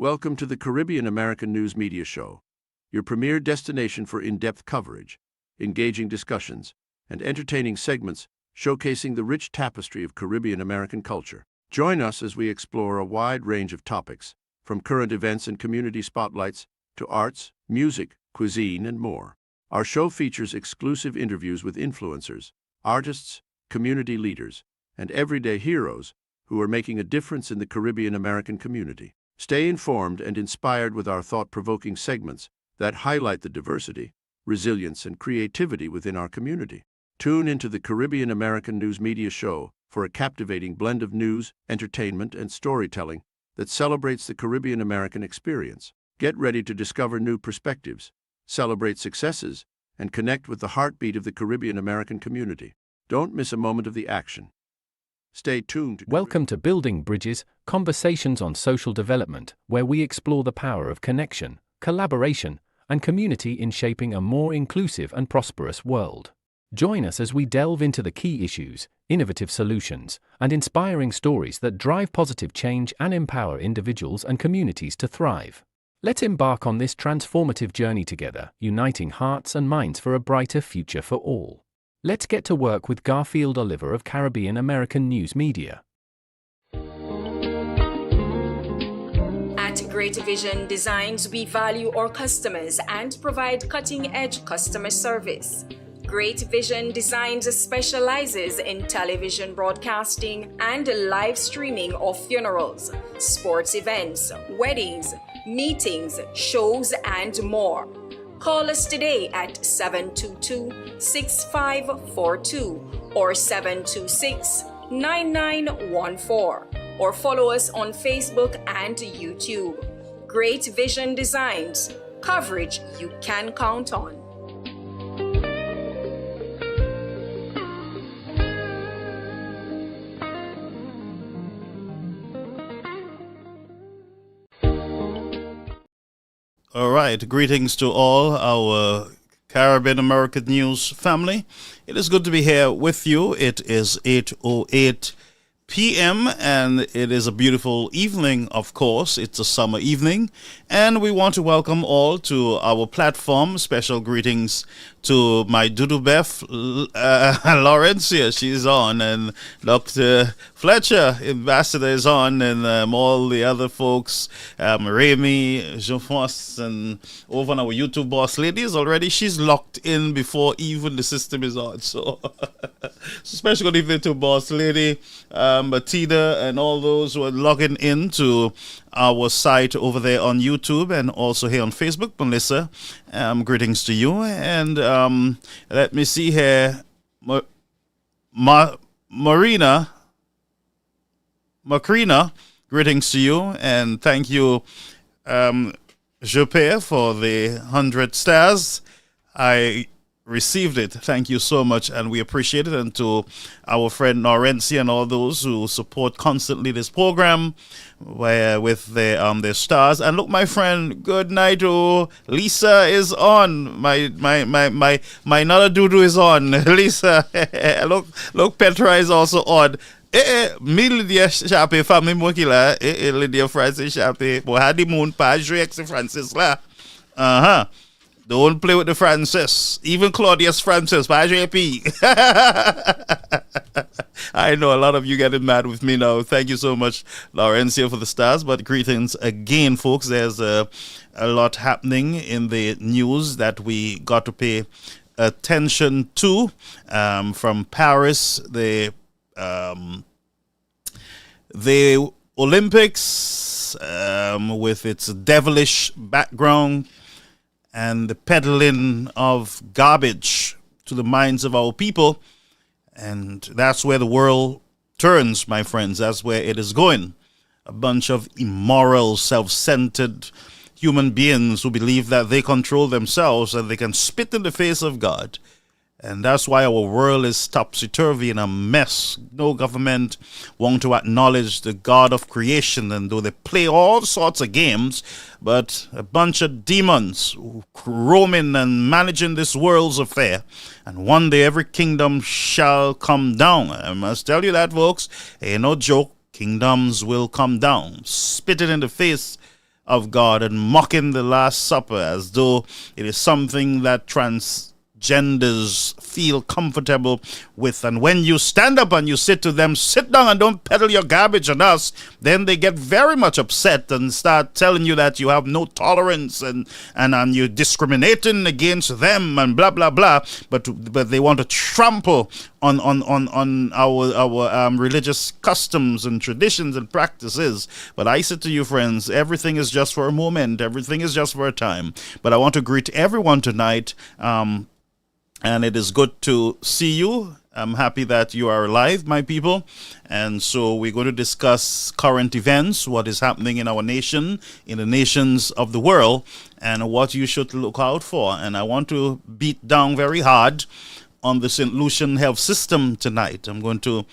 Welcome to the Caribbean American News Media Show, your premier destination for in-depth coverage, engaging discussions, and entertaining segments showcasing the rich tapestry of Caribbean American culture. Join us as we explore a wide range of topics, from current events and community spotlights to arts, music, cuisine, and more. Our show features exclusive interviews with influencers, artists, community leaders, and everyday heroes who are making a difference in the Caribbean American community. Stay informed and inspired with our thought-provoking segments that highlight the diversity, resilience, and creativity within our community. Tune into the Caribbean American News Media Show for a captivating blend of news, entertainment, and storytelling that celebrates the Caribbean American experience. Get ready to discover new perspectives, celebrate successes, and connect with the heartbeat of the Caribbean American community. Don't miss a moment of the action. Stay tuned. Welcome to Building Bridges, Conversations on Social Development, where we explore the power of connection, collaboration, and community in shaping a more inclusive and prosperous world. Join us as we delve into the key issues, innovative solutions, and inspiring stories that drive positive change and empower individuals and communities to thrive. Let's embark on this transformative journey together, uniting hearts and minds for a brighter future for all. Let's get to work with Garfield Oliver of Caribbean American News Media. At Great Vision Designs, we value our customers and provide cutting-edge customer service. Great Vision Designs specializes in television broadcasting and live streaming of funerals, sports events, weddings, meetings, shows, and more. Call us today at 722-6542 or 726-9914 or follow us on Facebook and YouTube. Great Vision Designs, coverage you can count on. All right, greetings to all our Caribbean American News family. It is good to be here with you. It is 8:08 p.m. and it is a beautiful evening, of course. It's a summer evening, and we want to welcome all to our platform. Special greetings to my Dudu Beth Lawrence here. She's on, and Dr. Fletcher, Ambassador, is on, and all the other folks, Remy, Jean-François, and over on our YouTube boss lady is already. She's locked in before even the system is on. So special good evening to boss lady, Batida, and all those who are logging in to our site over there on YouTube and also here on Facebook. Melissa, greetings to you. And let me see here. Macrina, greetings to you. And thank you, Jopé, for the 100 stars. I received it. Thank you so much, and we appreciate it. And to our friend Norenzi and all those who support constantly this program with their stars. And look, my friend, good night. Oh, Lisa is on. My another Dudu is on. Lisa, look, Petra is also on. Me Lydia Chape, family Mokila, Lydia Francis Chape, bo had the moon page ex Francis la. Don't play with the Francis. Even Claudius Francis, by JP. I know a lot of you getting mad with me now. Thank you so much, Laurencio, for the stars. But greetings again, folks. There's a lot happening in the news that we got to pay attention to. From Paris, the Olympics, with its devilish background, and the peddling of garbage to the minds of our people. And that's where the world turns, my friends. That's where it is going. A bunch of immoral, self-centered human beings who believe that they control themselves and they can spit in the face of God. And that's why our world is topsy-turvy in a mess. No government want to acknowledge the God of creation, and though they play all sorts of games, but a bunch of demons roaming and managing this world's affair. And one day every kingdom shall come down. I must tell you that, folks. Ain't no joke. Kingdoms will come down. Spit it in the face of God and mocking the Last Supper as though it is something that transgenders feel comfortable with. And when you stand up and you say to them, sit down and don't peddle your garbage on us, then they get very much upset and start telling you that you have no tolerance and you're discriminating against them and blah, blah, blah. But they want to trample on our religious customs and traditions and practices. But I say to you, friends, everything is just for a moment. Everything is just for a time. But I want to greet everyone tonight. And it is good to see you. I'm happy that you are alive, my people. And so we're going to discuss current events, what is happening in our nation, in the nations of the world, and what you should look out for. And I want to beat down very hard on the St. Lucian health system tonight. I'm going to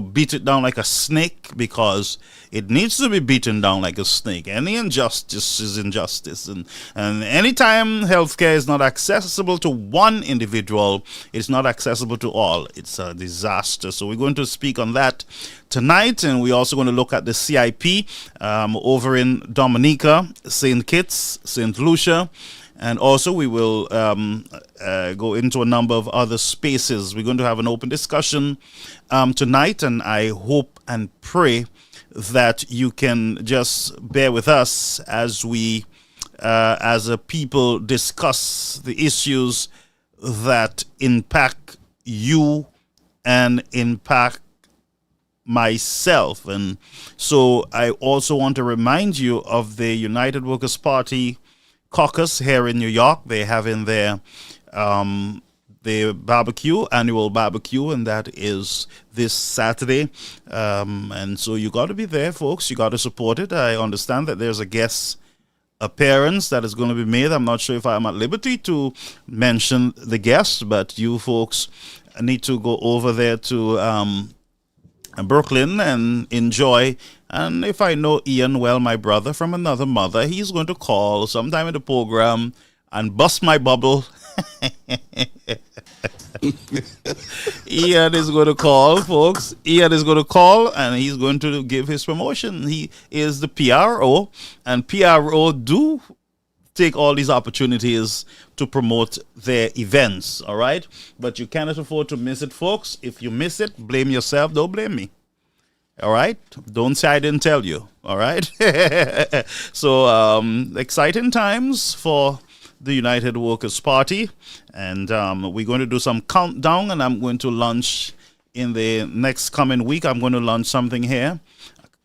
beat it down like a snake, because it needs to be beaten down like a snake. Any injustice is injustice. And anytime healthcare is not accessible to one individual, it's not accessible to all. It's a disaster. So we're going to speak on that tonight. And we're also going to look at the CIP over in Dominica, St. Kitts, St. Lucia. And also we will go into a number of other spaces. We're going to have an open discussion tonight, and I hope and pray that you can just bear with us as we, as a people, discuss the issues that impact you and impact myself. And so I also want to remind you of the United Workers' Party caucus here in New York. They're having their annual barbecue, and that is this Saturday. And so you got to be there, folks. You got to support it. I understand that there's a guest appearance that is going to be made. I'm not sure if I'm at liberty to mention the guest, but you folks need to go over there to Brooklyn and enjoy. And if I know Ian well, my brother from another mother, he's going to call sometime in the program and bust my bubble. Ian is going to call, folks. Ian is going to call, and he's going to give his promotion. He is the PRO, and PRO do take all these opportunities to promote their events, all right? But you cannot afford to miss it, folks. If you miss it, blame yourself. Don't blame me. All right? Don't say I didn't tell you. All right? So, exciting times for the United Workers' Party. And we're going to do some countdown, and I'm going to launch in the next coming week. I'm going to launch something here.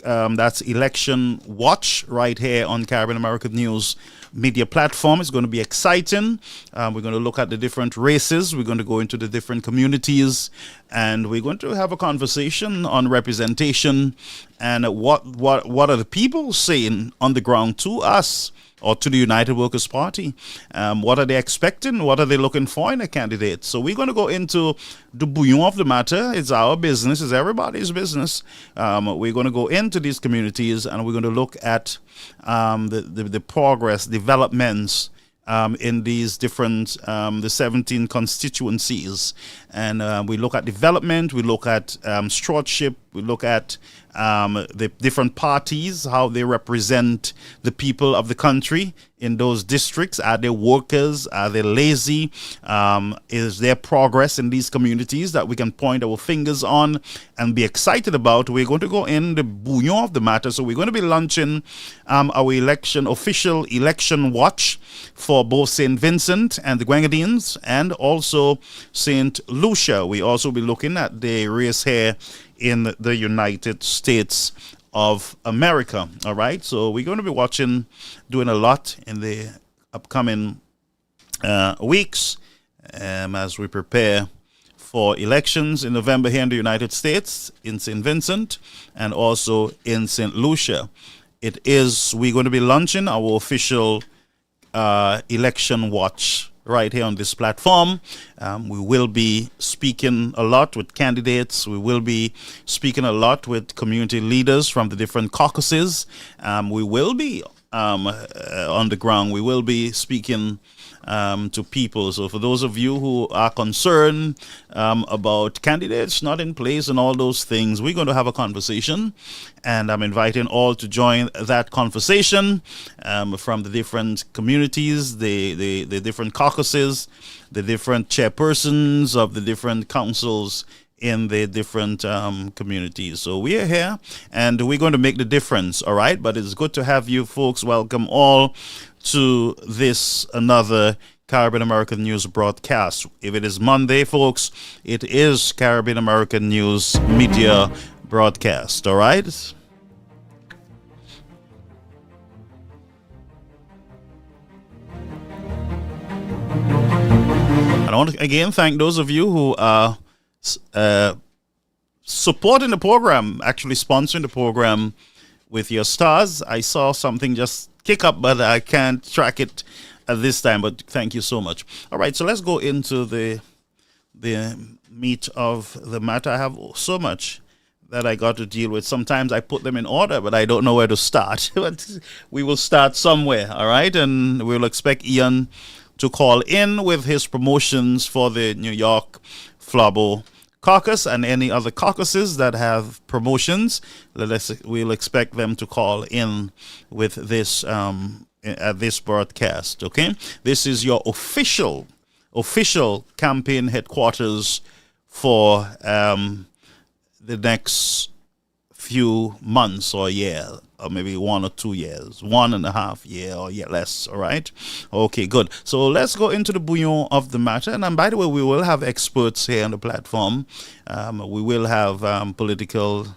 That's Election Watch right here on Caribbean American News media platform. It's going to be exciting. We're going to look at the different races. We're going to go into the different communities, and we're going to have a conversation on representation and what are the people saying on the ground to us or to the United Workers' Party. What are they expecting? What are they looking for in a candidate? So we're going to go into the bouillon of the matter. It's our business. It's everybody's business. We're going to go into these communities, and we're going to look at the progress, developments in these different, the 17 constituencies. And we look at development, we look at stewardship, we look at the different parties, how they represent the people of the country in those districts. Are they workers? Are they lazy? Is there progress in these communities that we can point our fingers on and be excited about? We're going to go in the bouillon of the matter. So we're going to be launching our official election watch for both St. Vincent and the Grenadines and also St. Lucia. We also be looking at the race here in the United States of America. All right, so we're going to be doing a lot in the upcoming weeks as we prepare for elections in November here in the United States, in St. Vincent, and also in St. Lucia. We're going to be launching our official election watch right here on this platform. We will be speaking a lot with candidates. We will be speaking a lot with community leaders from the different caucuses. We will be on the ground. We will be speaking to people. So for those of you who are concerned about candidates not in place and all those things, we're going to have a conversation, and I'm inviting all to join that conversation from the different communities, the different caucuses, the different chairpersons of the different councils in the different communities. So we are here and we're going to make the difference, all right? But it's good to have you folks. Welcome all to this another Caribbean American News broadcast. If it is Monday, folks, it is Caribbean American News Media broadcast, all right? And I want to again thank those of you who are supporting the program, actually sponsoring the program with your stars. I saw something just kick up, but I can't track it at this time, but thank you so much. All right, so let's go into the meat of the matter. I have so much that I got to deal with. Sometimes I put them in order, but I don't know where to start. But we will start somewhere, all right? And we'll expect Ian to call in with his promotions for the New York Flabo caucus and any other caucuses that have promotions. We'll expect them to call in with this at this broadcast. Okay, this is your official campaign headquarters for the next few months or year, or maybe 1 or 2 years, 1.5 years or less. All right. Okay, good. So let's go into the bouillon of the matter. And by the way, we will have experts here on the platform. We will have political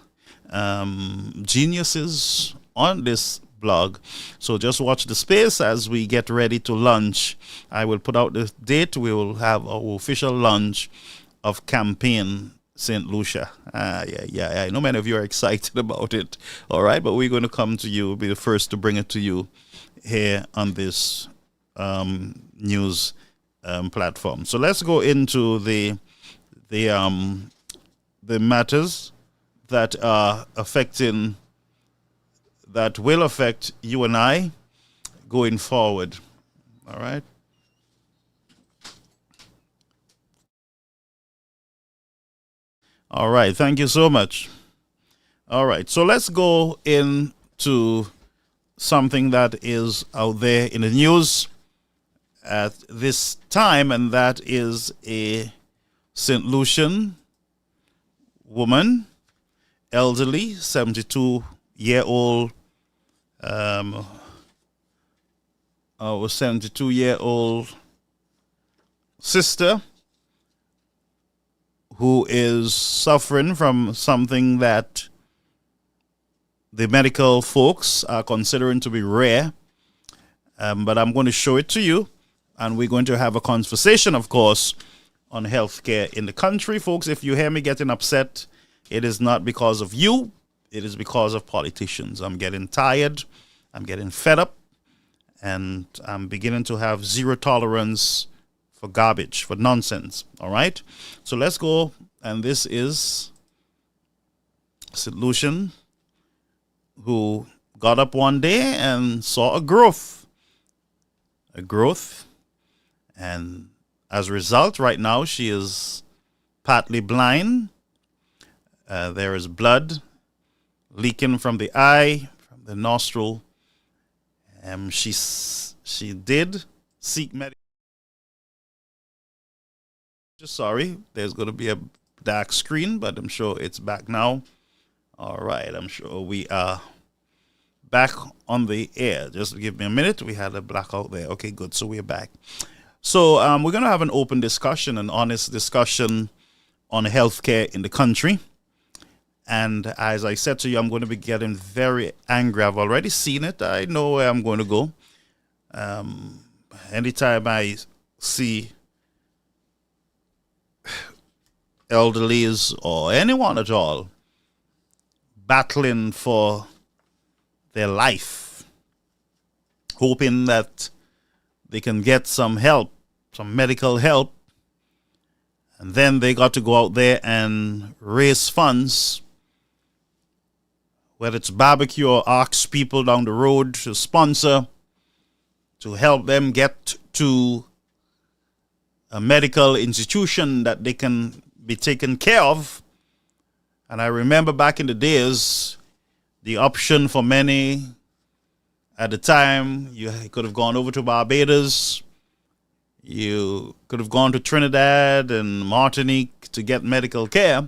geniuses on this blog. So just watch the space as we get ready to launch. I will put out the date. We will have our official launch of campaign St. Lucia. I know many of you are excited about it. All right, but we're going to come to you, be the first to bring it to you here on this news platform. So let's go into the matters that are that will affect you and I going forward. All right. All right, thank you so much. All right, so let's go into something that is out there in the news at this time, and that is a St. Lucian woman, elderly, 72-year-old, our 72-year-old sister who is suffering from something that the medical folks are considering to be rare. But I'm going to show it to you, and we're going to have a conversation, of course, on healthcare in the country. Folks, if you hear me getting upset, it is not because of you. It is because of politicians. I'm getting tired. I'm getting fed up. And I'm beginning to have zero tolerance for garbage, for nonsense. All right? So let's go. And this is St. Lucian, who got up one day and saw a growth. And as a result, right now, she is partly blind. There is blood leaking from the eye, from the nostril. She did seek medical. Sorry, there's going to be a dark screen, but I'm sure it's back now. All right, I'm sure we are back on the air. Just give me a minute. We had a blackout there. Okay, good. So we're back. So we're going to have an open discussion, an honest discussion on healthcare in the country. And as I said to you, I'm going to be getting very angry. I've already seen it. I know where I'm going to go. Anytime I see elderlies or anyone at all battling for their life, hoping that they can get some help, some medical help, and then they got to go out there and raise funds, whether it's barbecue or ask people down the road to sponsor, to help them get to a medical institution that they can be taken care of. And I remember back in the days, the option for many at the time, you could have gone over to Barbados, you could have gone to Trinidad and Martinique to get medical care.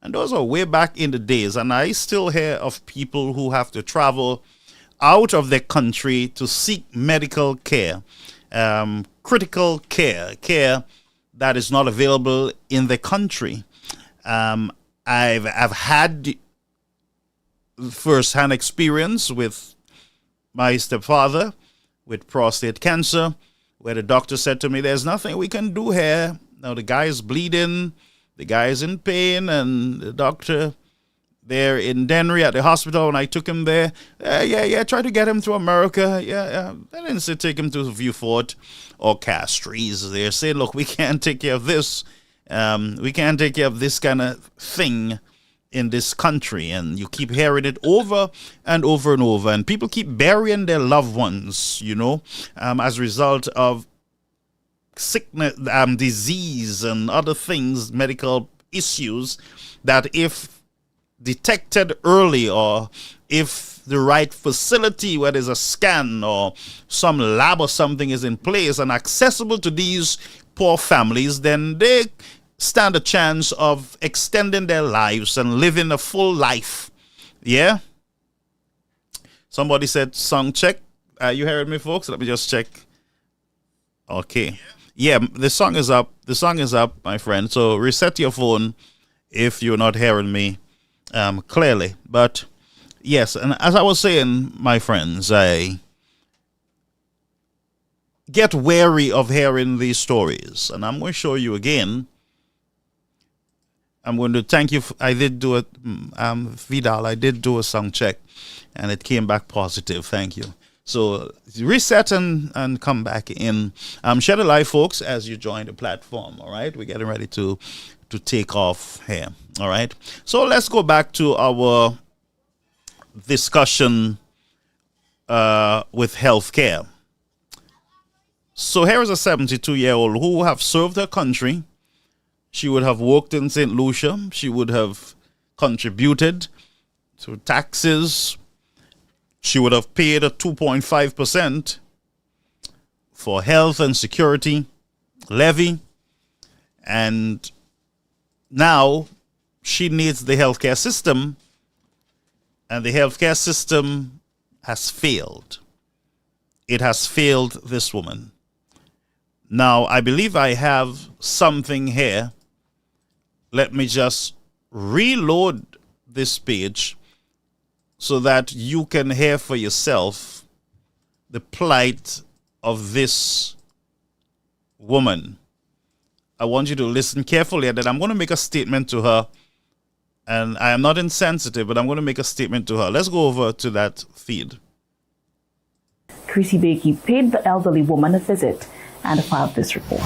And those are way back in the days. And I still hear of people who have to travel out of their country to seek medical care, critical care that is not available in the country. I've had first-hand experience with my stepfather with prostate cancer, where the doctor said to me, there's nothing we can do here. Now the guy is bleeding, the guy is in pain, and the doctor there in Denry at the hospital, when I took him there, try to get him to America. They didn't say take him to Vieux Fort or Castries. They're saying, look, we can't take care of this. We can't take care of this kind of thing in this country. And you keep hearing it over and over and over. And people keep burying their loved ones, as a result of sickness, disease and other things, medical issues, that if detected early, or if the right facility where there's a scan or some lab or something is in place and accessible to these poor families, then they stand a chance of extending their lives and living a full life. Yeah? Somebody said song check. You heard me, folks? Let me just check. Okay. Yeah, the song is up. The song is up, my friend. So reset your phone if you're not hearing me clearly. But yes, and as I was saying, my friends, I get wary of hearing these stories, and I'm going to show you again. I'm going to thank you. I did do it, Vidal. I did do a sound check, and it came back positive. Thank you. So reset and come back in. Share the live, folks, as you join the platform. All right, we're getting ready to take off here. All right. So let's go back to our discussion with healthcare. So here is a 72-year-old who have served her country. She would have worked in St. Lucia. She would have contributed to taxes. She would have paid a 2.5% for health and security levy. And now she needs the healthcare system. And the healthcare system has failed. It has failed this woman. Now, I believe I have something here. Let me just reload this page so that you can hear for yourself the plight of this woman. I want you to listen carefully, and then I'm going to make a statement to her. And I am not insensitive, but I'm going to make a statement to her. Let's go over to that feed. Chrissy Bakey paid the elderly woman a visit and filed this report.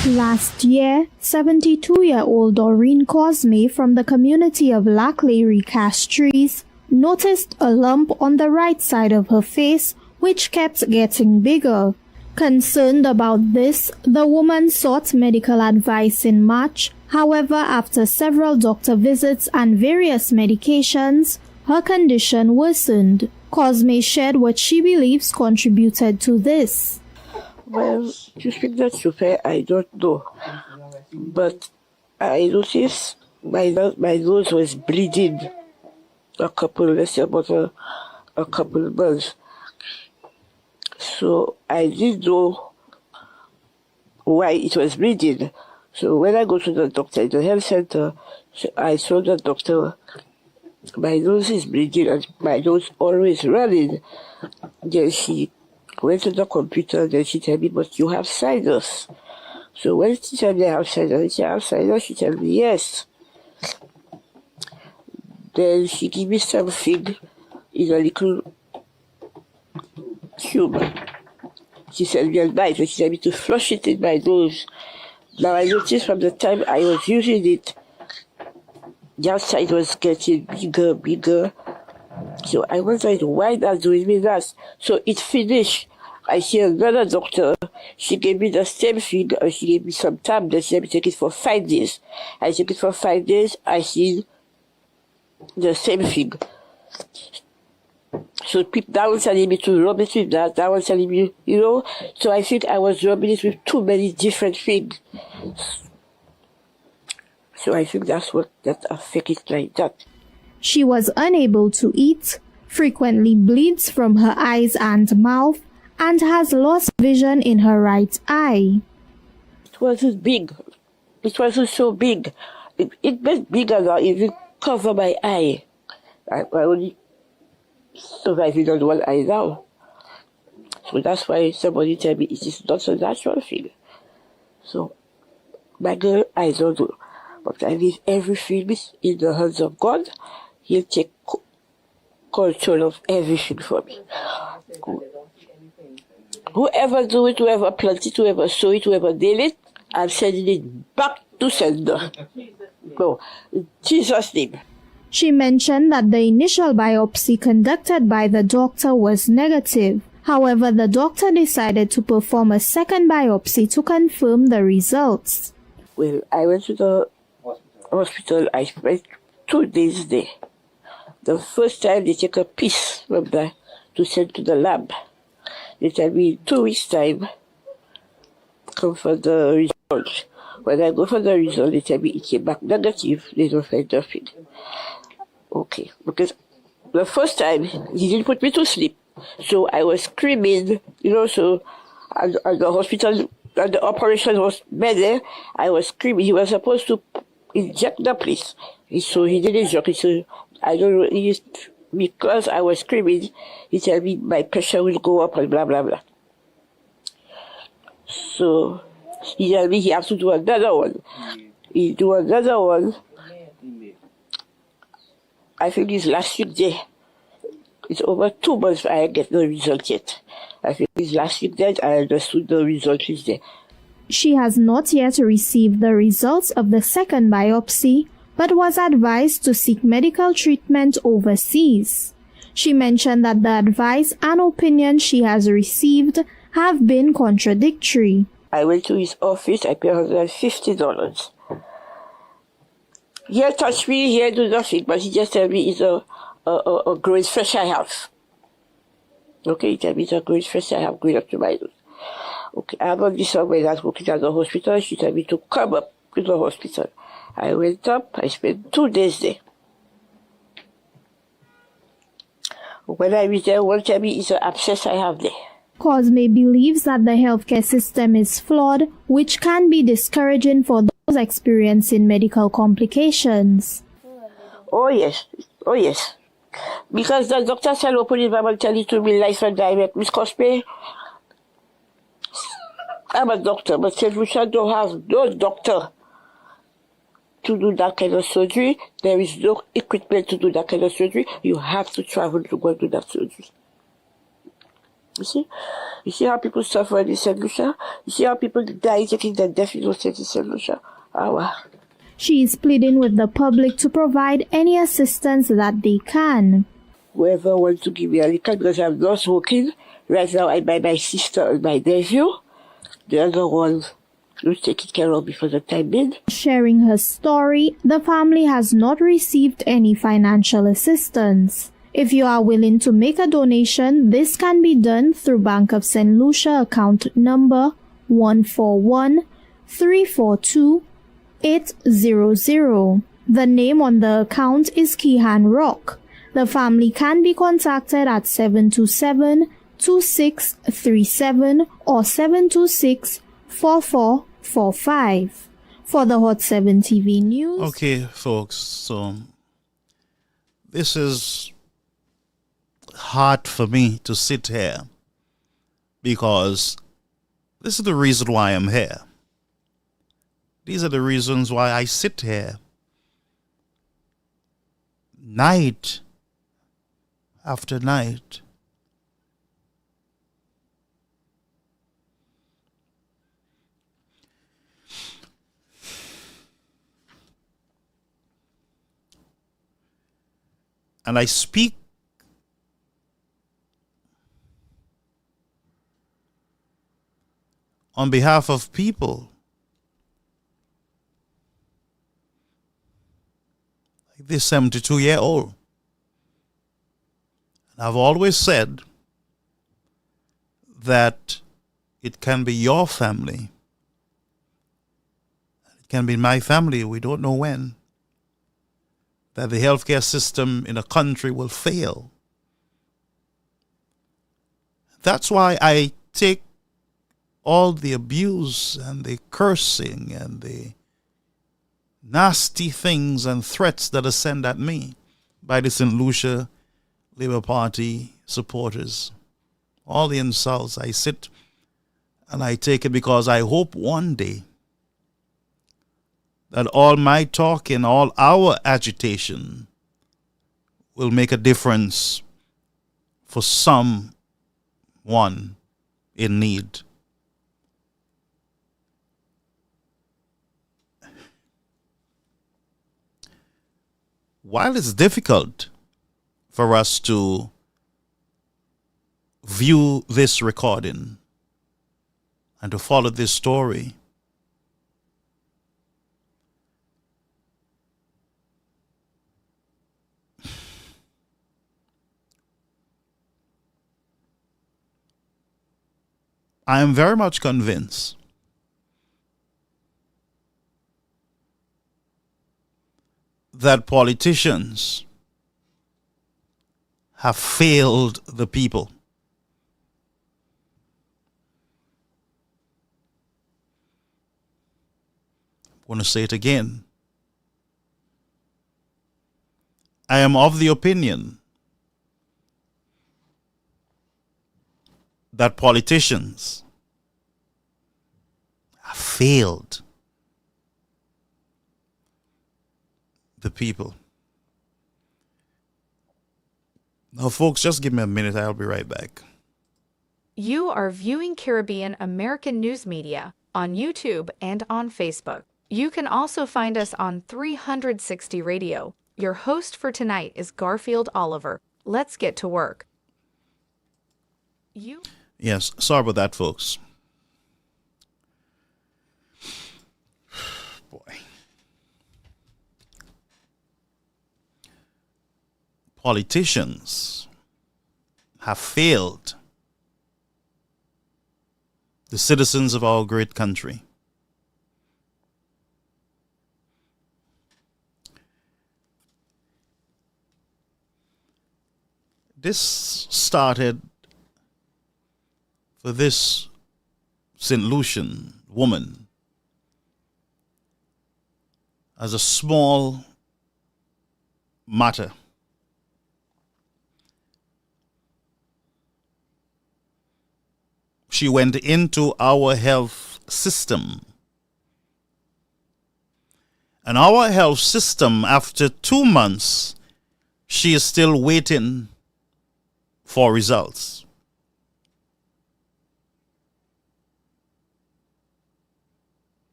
Last year, 72-year-old Doreen Cosme from the community of Lackley, Castries, noticed a lump on the right side of her face, which kept getting bigger. Concerned about this, the woman sought medical advice in March. However, after several doctor visits and various medications, her condition worsened. Cosme shared what she believes contributed to this. Well, to speak the truth, I don't know. But I noticed my nose was bleeding a couple months. So I didn't know why it was bleeding. So when I go to the doctor in the health center, I told the doctor, my nose is bleeding and my nose always running. Then she went to the computer, then she told me, but you have sinus. So when she told me I have sinus, she told me yes. Then she gave me something in a little tube. She said me at night, and she told me to flush it in my nose. Now I noticed from the time I was using it, the outside was getting bigger. So I wondered why that's doing me that. So it finished. I see another doctor. She gave me the same thing. She gave me some tablets. She said, take it for 5 days. I took it for 5 days. I see the same thing. So people, that was telling me to rub it with that. That was telling me, you know. So I think I was rubbing it with too many different things. So I think that's what that affected it like that. She was unable to eat, frequently bleeds from her eyes and mouth, and has lost vision in her right eye. It wasn't big. It wasn't so big. It was bigger now. It would cover my eye. I only surviving on one eye now. So that's why somebody tell me it is not a natural thing. So my girl, I don't know. But I leave everything in the hands of God. He'll take control of everything for me. Whoever do it, whoever plant it, whoever sow it, whoever did it, I'm sending it back to sender. No, in Jesus' name. She mentioned that the initial biopsy conducted by the doctor was negative. However, the doctor decided to perform a second biopsy to confirm the results. Well, I went to the hospital. I spent 2 days there. The first time they take a piece from there to send to the lab. They tell me in 2 weeks' time, come for the results. When I go for the result, they tell me it came back negative. They don't find nothing. Okay, because the first time he didn't put me to sleep, so I was screaming, you know. So at the hospital, at the operation was bed there, I was screaming. He was supposed to inject the place, so he didn't inject it. So I don't know, because I was screaming, he told me my pressure will go up and blah blah blah. So he told me he has to do another one. He do another one. I think it's last week there. It's over 2 months I get no result yet. I think it's last week that I understood the result is there. She has not yet received the results of the second biopsy, but was advised to seek medical treatment overseas. She mentioned that the advice and opinion she has received have been contradictory. I went to his office, I paid $150. He touched me, he do nothing, but he just told me it's a growing fresh I have. Okay, he told me it's a growing fresh I have going up to my nose. Okay, I'm on this one when I was working at the hospital. She told me to come up to the hospital. I went up, I spent 2 days there. When I reached there, one told me it's an abscess I have there. Cosme believes that the healthcare system is flawed, which can be discouraging for those experiencing medical complications. Oh yes, oh yes. Because the doctor said open his Bible tell it to me life and direct. Miss Cosme, I'm a doctor, but St. Lucia don't have no doctor to do that kind of surgery. There is no equipment to do that kind of surgery. You have to travel to go and do that surgery. You see? You see how people suffer in St. Lucia? You see how people die taking their death innocent in St. Lucia? Ah, wow. She is pleading with the public to provide any assistance that they can. Whoever wants to give me a little, because I'm not working. Right now I buy my sister and my nephew. The other one will take it care of me for the time being. Sharing her story, the family has not received any financial assistance. If you are willing to make a donation, this can be done through Bank of St. Lucia account number 141-342-800. The name on the account is Kihan Rock. The family can be contacted at 727-2637 or 726-4445. For the Hot 7 TV News. Okay, folks, so this is hard for me to sit here because this is the reason why I'm here. These are the reasons why I sit here night after night. And I speak on behalf of people. Like this 72-year-old. And I've always said that it can be your family. It can be my family. We don't know when. That the healthcare system in a country will fail. That's why I take all the abuse and the cursing and the nasty things and threats that are sent at me by the St. Lucia Labour Party supporters. All the insults, I sit and I take it because I hope one day that all my talking, all our agitation will make a difference for someone in need. While it's difficult for us to view this recording and to follow this story, I am very much convinced that politicians have failed the people. I'm going to say it again. I am of the opinion that politicians have failed the people. Now, folks, just give me a minute. I'll be right back. You are viewing Caribbean American News Media on YouTube and on Facebook. You can also find us on 360 Radio. Your host for tonight is Garfield Oliver. Let's get to work. Yes, sorry about that, folks. Boy. Politicians have failed the citizens of our great country. This started for this St. Lucian woman as a small matter. She went into our health system. And our health system, after 2 months, she is still waiting for results.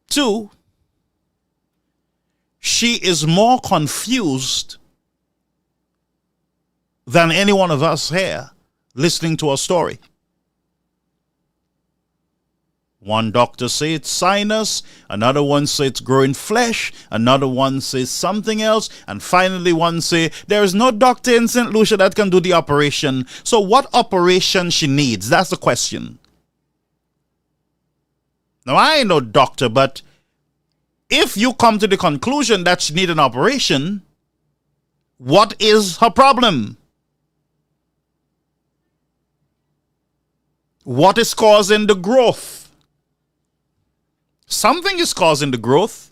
Two, she is more confused than any one of us here listening to her story. One doctor says it's sinus, another one says it's growing flesh, another one says something else, and finally one says there is no doctor in St. Lucia that can do the operation. So what operation she needs? That's the question. Now, I ain't no doctor, but if you come to the conclusion that she needs an operation, what is her problem? What is causing the growth? Something is causing the growth.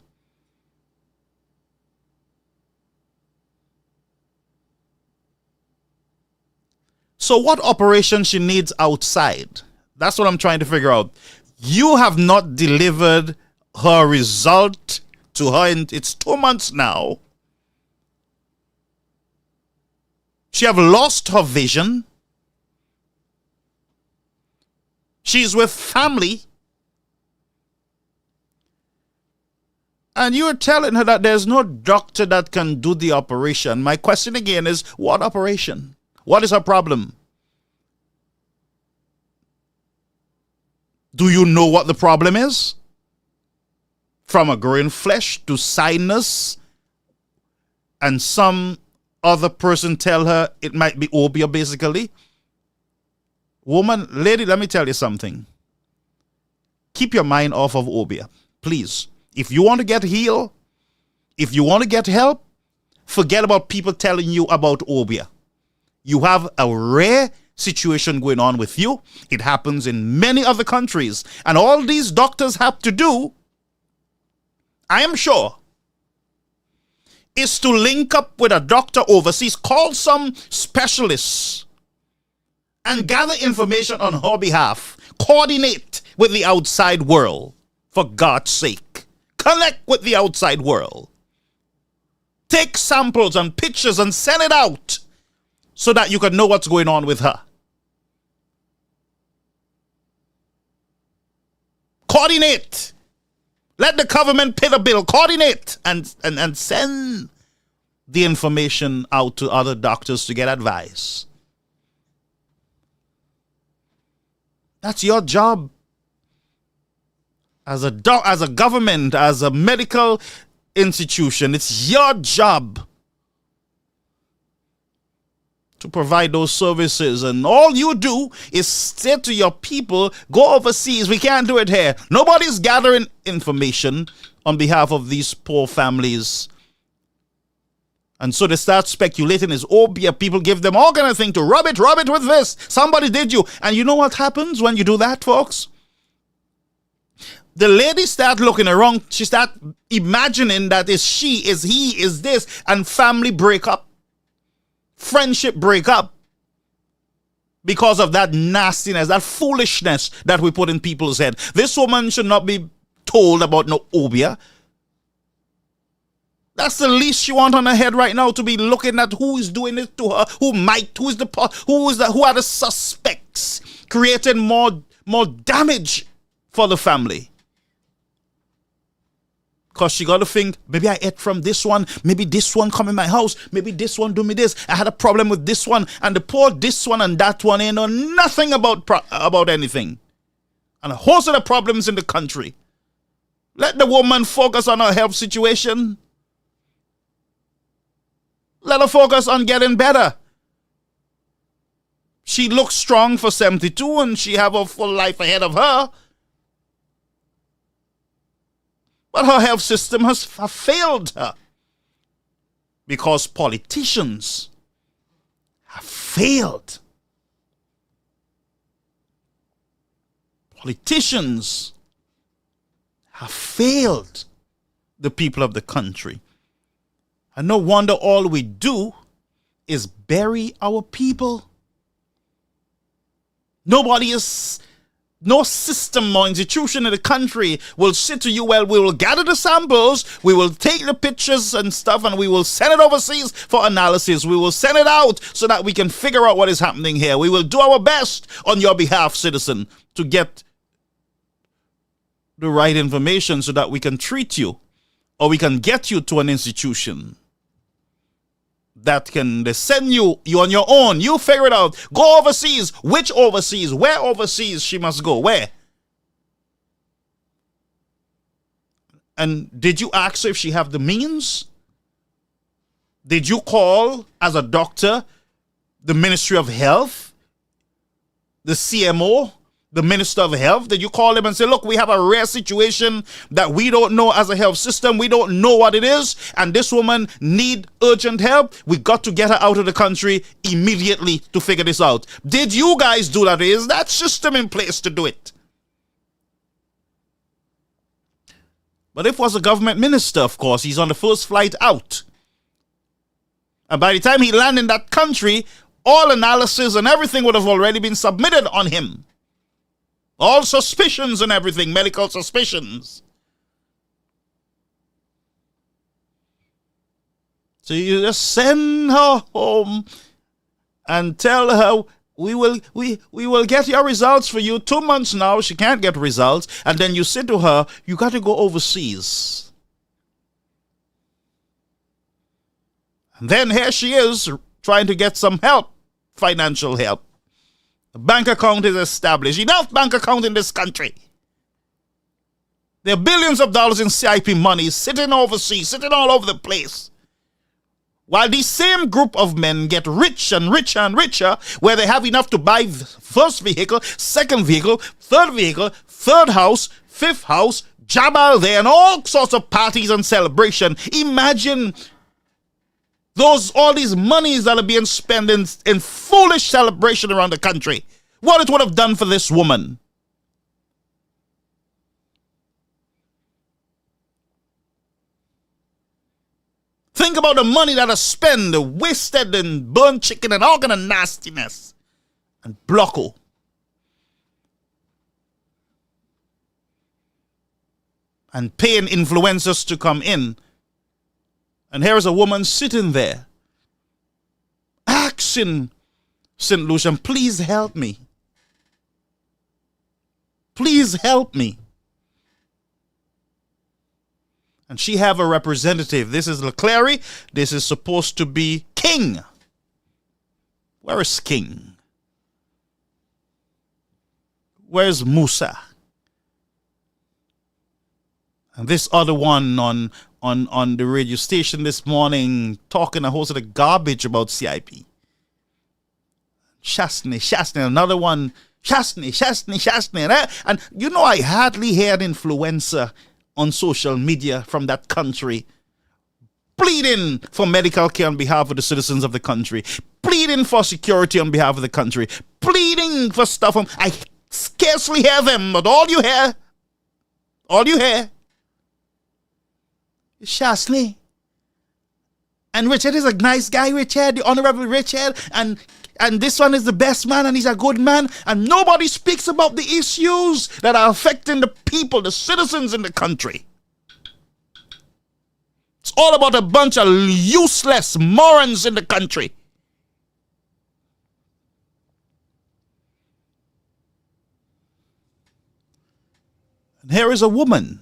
So what operation she needs outside? That's what I'm trying to figure out. You have not delivered her result to her. It's 2 months now. She have lost her vision. She's with family. And you're telling her that there's no doctor that can do the operation. My question again is, what operation? What is her problem? Do you know what the problem is? From a growing flesh to sinus, and some other person tell her it might be obia basically. Woman, lady, let me tell you something. Keep your mind off of obia, please. If you want to get healed, if you want to get help, forget about people telling you about obia. You have a rare situation going on with you. It happens in many other countries. And all these doctors have to do, I am sure, is to link up with a doctor overseas, call some specialists, and gather information on her behalf. Coordinate with the outside world, for God's sake. Connect with the outside world. Take samples and pictures and send it out so that you can know what's going on with her. Coordinate. Let the government pay the bill. Coordinate and send the information out to other doctors to get advice. That's your job as a government, as a medical institution. It's your job to provide those services, and all you do is say to your people, go overseas. We can't do it here. Nobody's gathering information on behalf of these poor families. And so they start speculating. Is obia. People give them all kind of thing to rub it with this. Somebody did you. And you know what happens when you do that, folks? The lady start looking around. She start imagining that is she, is he, is this, and family break up. Friendship break up because of that nastiness, that foolishness that we put in people's head. This woman should not be told about no obia. That's the least she want on her head right now, to be looking at who is doing it to her, who are the suspects, creating more damage for the family. Because she got to think, maybe I ate from this one, maybe this one come in my house, maybe this one do me this, I had a problem with this one, and the poor this one and that one ain't know nothing about anything. And a host of the problems in the country. Let the woman focus on her health situation. Let her focus on getting better. She looks strong for 72 and she have a full life ahead of her. But her health system has failed her because politicians have failed. Politicians have failed the people of the country. And no wonder all we do is bury our people. No system or institution in the country will say to you, well, we will gather the samples, we will take the pictures and stuff, and we will send it overseas for analysis. We will send it out so that we can figure out what is happening here. We will do our best on your behalf, citizen, to get the right information so that we can treat you, or we can get you to an institution that can send you on your own. You figure it out. Go overseas. Which overseas? Where overseas she must go? Where? And did you ask her if she have the means? Did you call, as a doctor, the Ministry of Health, the CMO, the Minister of Health? Did you call him and say, look, we have a rare situation that we don't know as a health system. We don't know what it is. And this woman need urgent help. We got to get her out of the country immediately to figure this out. Did you guys do that? Is that system in place to do it? But if it was a government minister, of course, he's on the first flight out. And by the time he landed in that country, all analysis and everything would have already been submitted on him. All suspicions and everything, medical suspicions. So you just send her home and tell her, we will get your results for you. 2 months now, she can't get results. And then you say to her, you got to go overseas. And then here she is trying to get some help, financial help. A bank account is established. Enough bank account in this country. There are billions of dollars in CIP money sitting overseas, sitting all over the place. While these same group of men get rich and richer and richer, where they have enough to buy first vehicle, second vehicle, third house, fifth house, job out there, and all sorts of parties and celebration. Imagine all these monies that are being spent in foolish celebration around the country. What it would have done for this woman. Think about the money that is spent, wasted in burnt chicken and all kind of nastiness. And blocko. And paying influencers to come in. And here is a woman sitting there, asking St. Lucian, please help me. Please help me. And she have a representative. This is LeClary. This is supposed to be King. Where is King? Where's Musa? And this other one on the radio station this morning talking a whole sort of garbage about CIP. Shastney, another one. Shastney. And you know, I hardly hear an influencer on social media from that country pleading for medical care on behalf of the citizens of the country, pleading for security on behalf of the country, pleading for stuff. I scarcely hear them, but all you hear is Shastney. And Richard is a nice guy, Richard, the Honorable Richard, and this one is the best man, and he's a good man, and nobody speaks about the issues that are affecting the people, the citizens in the country. It's all about a bunch of useless morons in the country. And here is a woman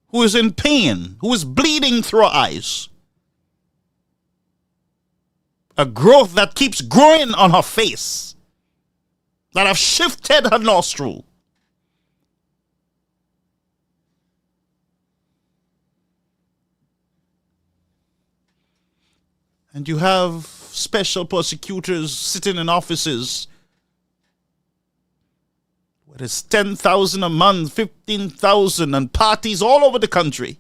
who is in pain, who is bleeding through her eyes. A growth that keeps growing on her face, that have shifted her nostril. And you have special prosecutors sitting in offices where there's 10,000 a month, 15,000, and parties all over the country.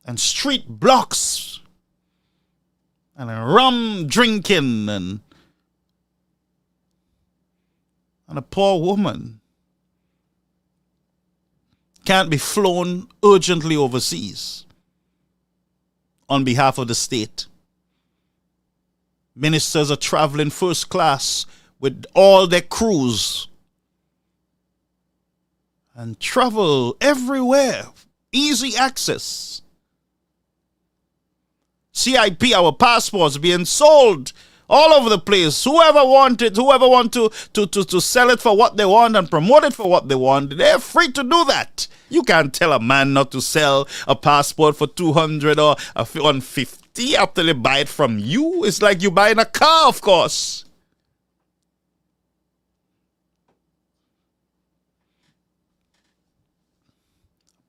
And street blocks. And rum drinking and a poor woman can't be flown urgently overseas on behalf of the state. Ministers are traveling first class with all their crews and travel everywhere, easy access. CIP, our passports being sold all over the place. Whoever want to sell it for what they want and promote it for what they want, they're free to do that. You can't tell a man not to sell a passport for 200 or 150 after they buy it from you. It's like you buying a car, of course.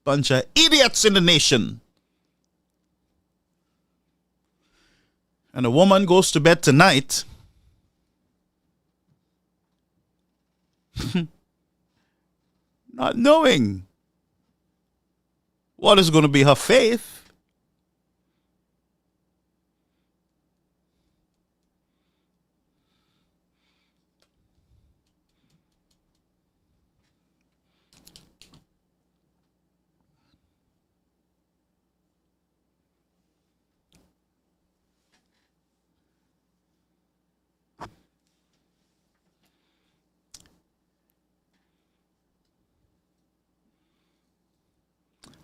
Bunch of idiots in the nation. And a woman goes to bed tonight not knowing what is going to be her faith.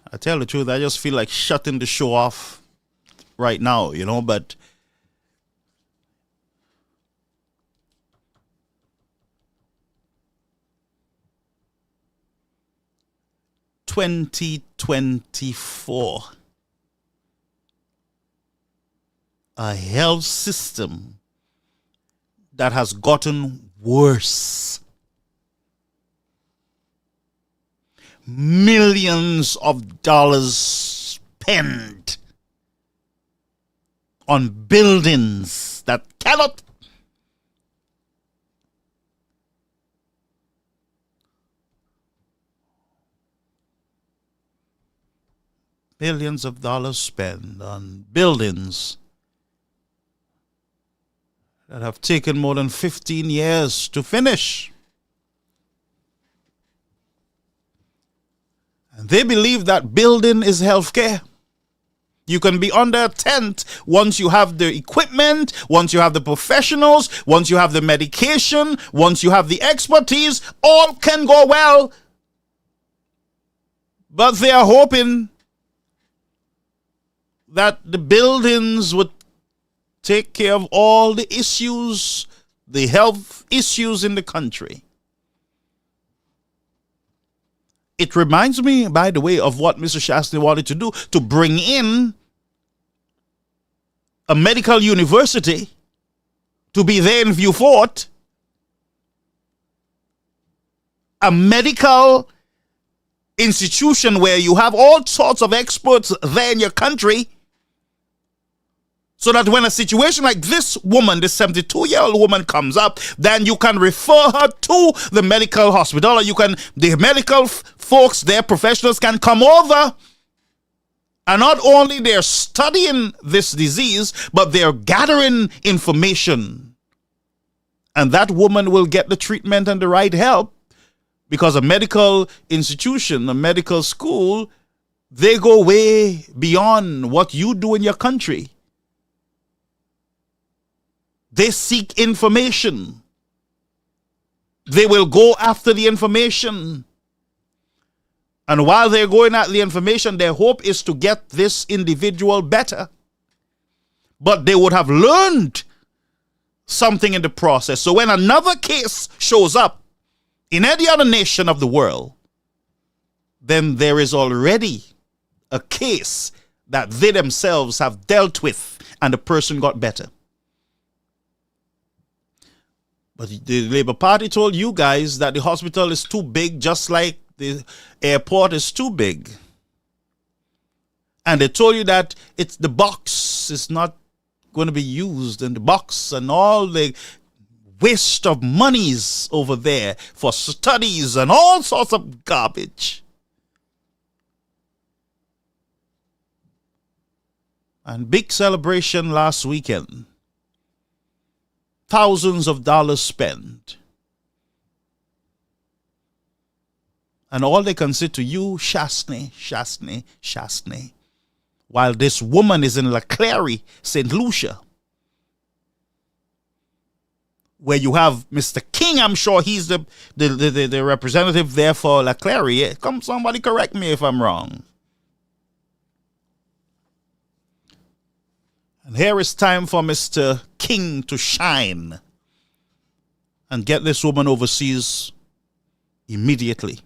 I tell the truth, I just feel like shutting the show off right now, but 2024, a health system that has gotten worse. Millions of dollars spent on buildings that cannot billions of dollars spent on buildings that have taken more than 15 years to finish. And they believe that building is healthcare. You can be under a tent once you have the equipment, once you have the professionals, once you have the medication, once you have the expertise, all can go well. But they are hoping that the buildings would take care of all the issues, the health issues in the country. It reminds me, by the way, of what Mr. Shastri wanted to do, to bring in a medical university to be there in Vieux Fort, a medical institution where you have all sorts of experts there in your country, so that when a situation like this woman, this 72-year-old woman comes up, then you can refer her to the medical hospital, or the medical folks, their professionals can come over. And not only they're studying this disease, but they're gathering information. And that woman will get the treatment and the right help, because a medical institution, a medical school, they go way beyond what you do in your country. They seek information. They will go after the information. And while they're going at the information, their hope is to get this individual better. But they would have learned something in the process. So when another case shows up in any other nation of the world, then there is already a case that they themselves have dealt with and the person got better. But the Labour Party told you guys that the hospital is too big, just like the airport is too big. And they told you that the box is not going to be used, and the box and all the waste of monies over there for studies and all sorts of garbage. And big celebration last weekend. Thousands of dollars spent. And all they can say to you, Shastri, Shastri, Shastri, while this woman is in La Clary, St. Lucia, where you have Mr. King. I'm sure he's the representative there for La Clary. Come, somebody correct me if I'm wrong. And here it's time for Mr. King to shine and get this woman overseas immediately.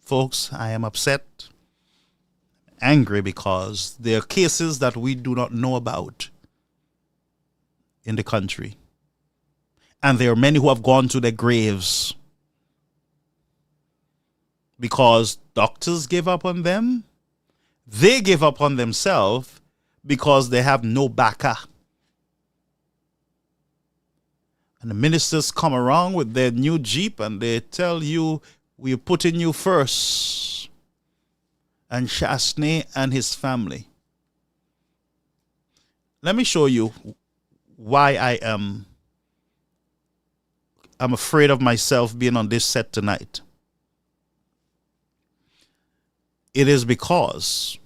Folks, I am upset, angry, because there are cases that we do not know about in the country. And there are many who have gone to their graves because doctors gave up on them. They gave up on themselves because they have no backer. And the ministers come around with their new Jeep and they tell you, we're putting you first. And Shastri and his family. Let me show you why I'm afraid of myself being on this set tonight. It is because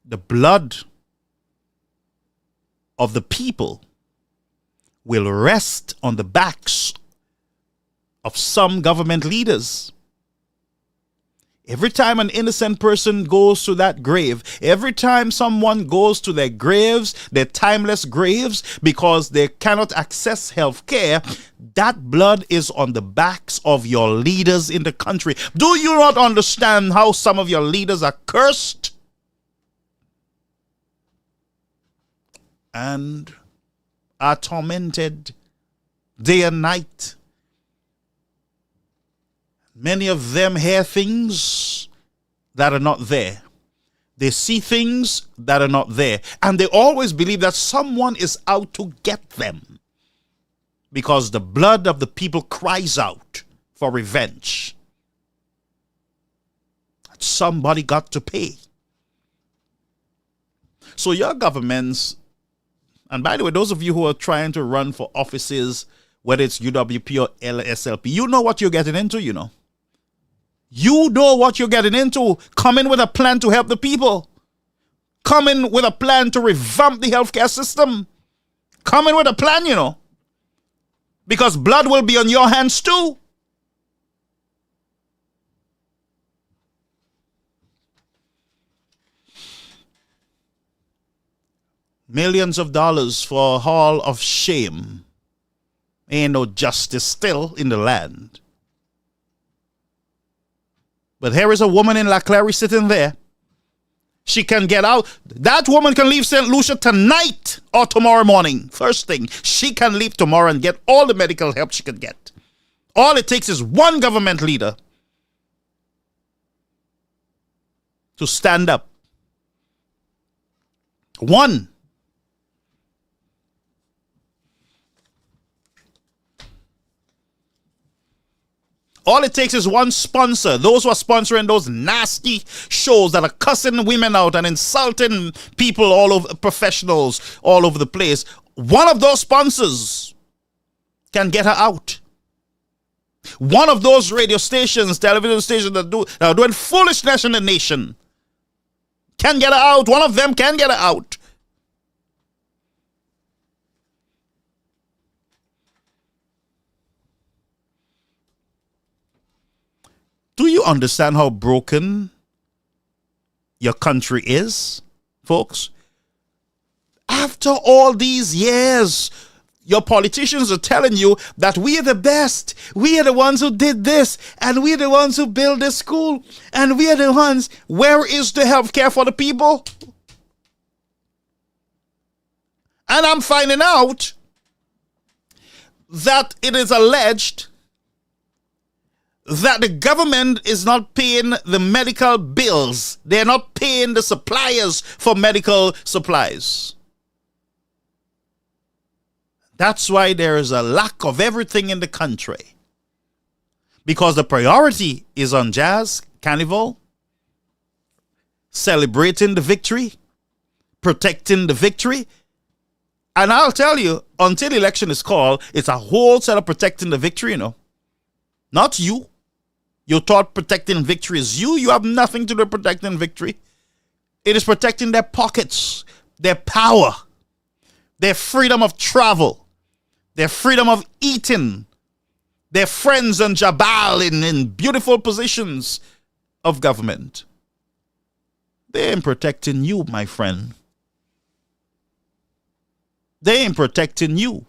the blood of the people will rest on the backs of some government leaders. Every time an innocent person goes to that grave, every time someone goes to their graves, their timeless graves, because they cannot access health care, that blood is on the backs of your leaders in the country. Do you not understand how some of your leaders are cursed and are tormented day and night? Many of them hear things that are not there. They see things that are not there. And they always believe that someone is out to get them, because the blood of the people cries out for revenge. Somebody got to pay. So your governments, and by the way, those of you who are trying to run for offices, whether it's UWP or LSLP, you know what you're getting into, you know. You know what you're getting into. Come in with a plan to help the people. Come in with a plan to revamp the healthcare system. Come in with a plan, you know. Because blood will be on your hands too. Millions of dollars for a hall of shame. Ain't no justice still in the land. But here is a woman in La Clary sitting there. She can get out. That woman can leave St. Lucia tonight or tomorrow morning. First thing, she can leave tomorrow and get all the medical help she can get. All it takes is one government leader to stand up. One. All it takes is one sponsor. Those who are sponsoring those nasty shows that are cussing women out and insulting people all over, professionals all over the place. One of those sponsors can get her out. One of those radio stations, television stations that are doing foolishness in the nation can get her out. One of them can get her out. Do you understand how broken your country is, folks? After all these years, your politicians are telling you that we are the best. We are the ones who did this, and we are the ones who built this school, and we are the ones. Where is the health care for the people? And I'm finding out that it is alleged that the government is not paying the medical bills. They're not paying the suppliers for medical supplies. That's why there is a lack of everything in the country. Because the priority is on jazz, carnival, celebrating the victory, protecting the victory. And I'll tell you, until election is called, it's a whole set of protecting the victory, you know. Not you. You thought protecting victory is you. You have nothing to do with protecting victory. It is protecting their pockets, their power, their freedom of travel, their freedom of eating, their friends and Jabal in beautiful positions of government. They ain't protecting you, my friend. They ain't protecting you.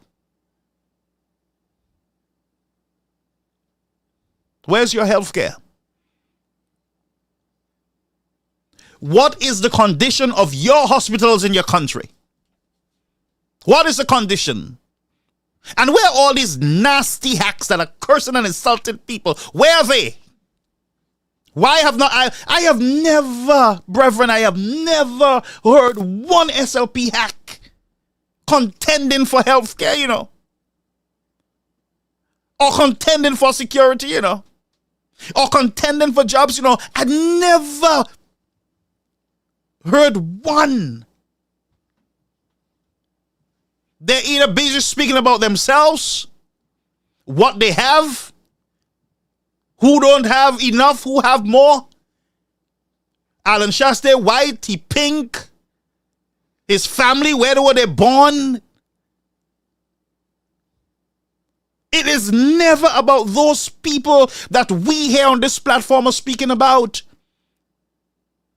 Where's your health care? What is the condition of your hospitals in your country? What is the condition? And where are all these nasty hacks that are cursing and insulting people? Where are they? Why have not I have never, brethren, I have never heard one SLP hack contending for health care, you know, or contending for security, you know, or contending for jobs, you know. I never heard one. They're either busy speaking about themselves, what they have, who don't have enough, who have more. Alan Shaste, white, he pink. His family, where were they born? It is never about those people that we here on this platform are speaking about.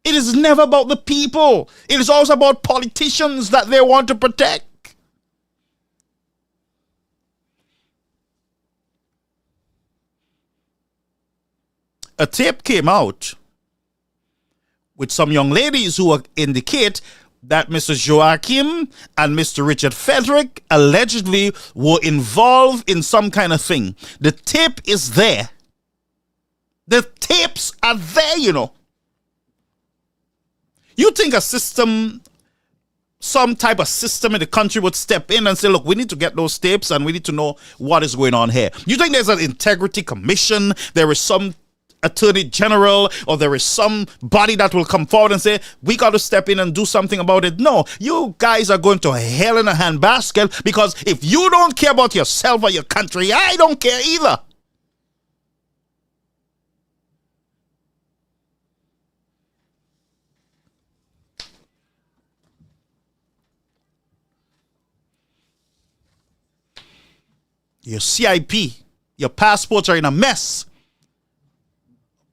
It is never about the people. It is always about politicians that they want to protect. A tape came out with some young ladies who indicate that Mr. Joachim and Mr. Richard Frederick allegedly were involved in some kind of thing. The tape is there. The tapes are there, you know. You think a system, some type of system in the country would step in and say, look, we need to get those tapes and we need to know what is going on here. You think there's an integrity commission? There is some attorney general, or there is some body that will come forward and say, we got to step in and do something about it? No, you guys are going to hell in a handbasket, because if you don't care about yourself or your country, I don't care either. Your CIP, your passports are in a mess.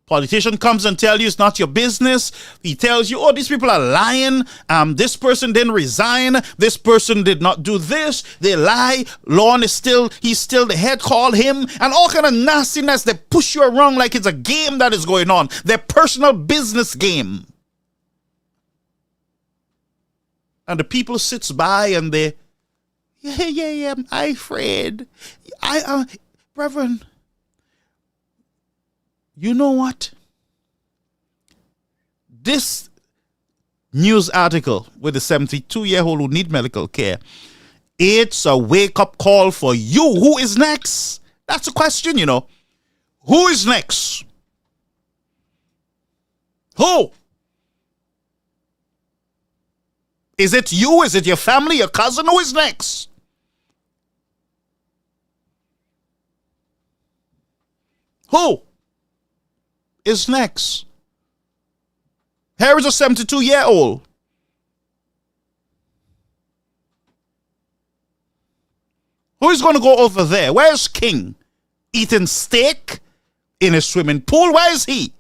Politician comes and tells you it's not your business. He tells you, oh, these people are lying. This person didn't resign. This person did not do this. They lie. Lorne is he's still the head. Call him. And all kind of nastiness. They push you around like it's a game that is going on. Their personal business game. And the people sits by and they, yeah, I'm afraid. Reverend, you know what? This news article with the 72-year-old who need medical care, it's a wake-up call for you. Who is next? That's the question, you know. Who is next? Who? Is it you? Is it your family, your cousin? Who is next? Who is next? Here is a 72-year-old. Who is going to go over there? Where's King? Eating steak in a swimming pool? Where is he?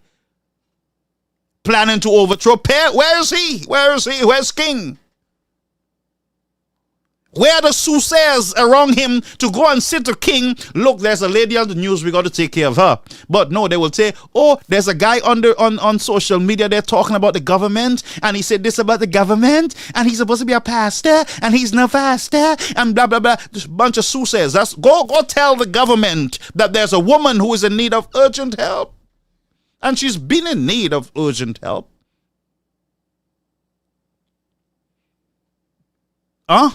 Planning to overthrow Pear? Where is he? Where is he? Where's King? Where are the soothsayers around him to go and sit to King? Look, there's a lady on the news, we got to take care of her. But no, they will say, oh, there's a guy on social media, they're talking about the government, and he said this about the government, and he's supposed to be a pastor, and he's no pastor, and blah, blah, blah. Just a bunch of soothsayers. Go tell the government that there's a woman who is in need of urgent help. And she's been in need of urgent help. Huh?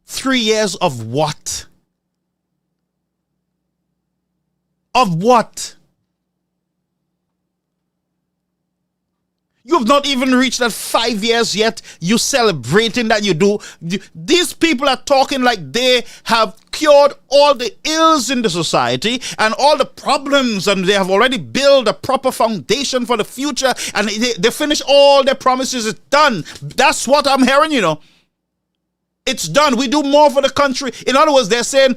Three years of what? Of what? You have not even reached that 5 years yet. You celebrating that you do. These people are talking like they have cured all the ills in the society and all the problems, and they have already built a proper foundation for the future, and they finish all their promises. It's done. That's what I'm hearing, you know. It's done. We do more for the country. In other words, they're saying,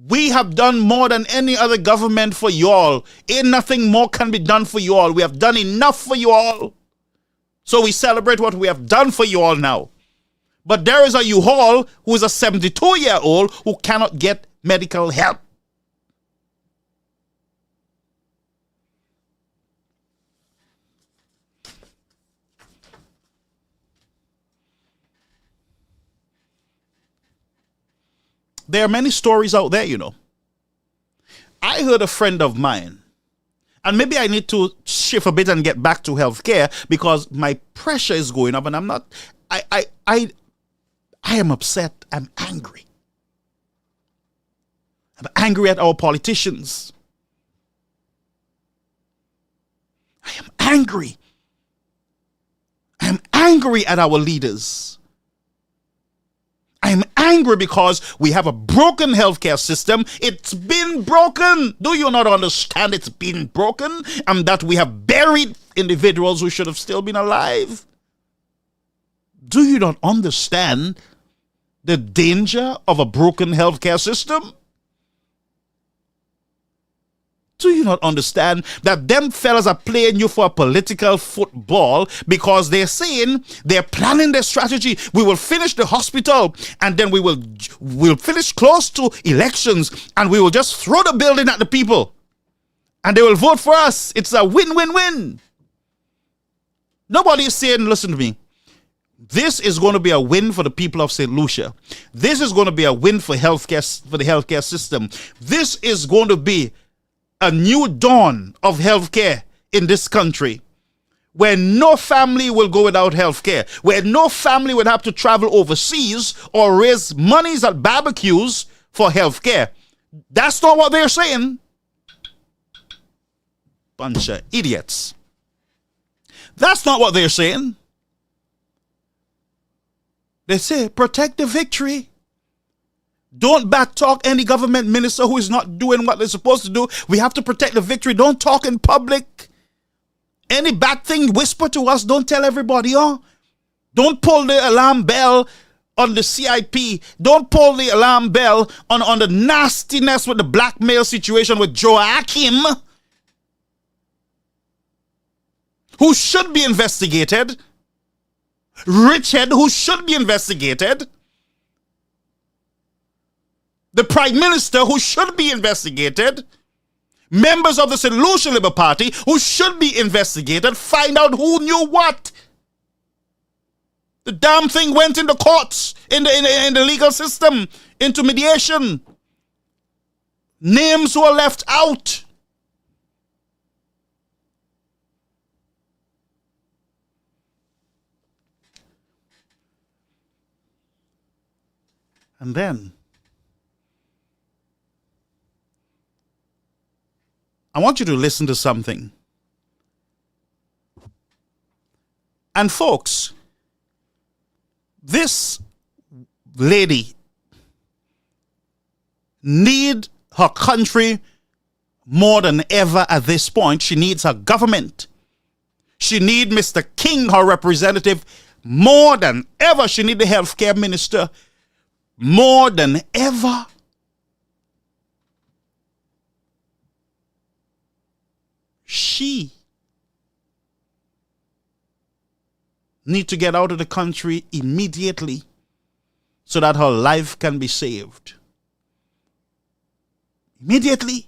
we have done more than any other government for you all. Ain't nothing more can be done for you all. We have done enough for you all. So we celebrate what we have done for you all now. But there is a U-Haul who is a 72-year-old who cannot get medical help. There are many stories out there, you know. I heard a friend of mine, and maybe I need to shift a bit and get back to healthcare because my pressure is going up and I'm not, I am upset. I'm angry. I'm angry at our politicians. I am angry. I am angry at our leaders. I'm angry because we have a broken healthcare system. It's been broken. Do you not understand it's been broken? And that we have buried individuals who should have still been alive? Do you not understand the danger of a broken healthcare system? Do you not understand that them fellas are playing you for a political football because they're saying they're planning their strategy? We will finish the hospital and then we'll finish close to elections and we will just throw the building at the people and they will vote for us. It's a win-win-win. Nobody is saying, listen to me, this is going to be a win for the people of St. Lucia. This is going to be a win for healthcare, for the healthcare system. This is going to be a new dawn of healthcare in this country, where no family will go without healthcare, where no family would have to travel overseas or raise monies at barbecues for healthcare. That's not what they're saying. Bunch of idiots. That's not what they're saying. They say, protect the victory. Don't backtalk any government minister who is not doing what they're supposed to do. We have to protect the victory. Don't talk in public. Any bad thing, whisper to us. Don't tell everybody, oh. Don't pull the alarm bell on the CIP. Don't pull the alarm bell on the nastiness with the blackmail situation with Joachim, who should be investigated. Richard, who should be investigated. The Prime Minister, who should be investigated. Members of the St. Lucia Labour Party, who should be investigated. Find out who knew what. The damn thing went in the courts, in the legal system, into mediation. Names were left out. And then I want you to listen to something. And folks, this lady needs her country more than ever at this point. She needs her government. She needs Mr. King, her representative, more than ever. She needs the healthcare minister more than ever. She needs to get out of the country immediately so that her life can be saved. Immediately.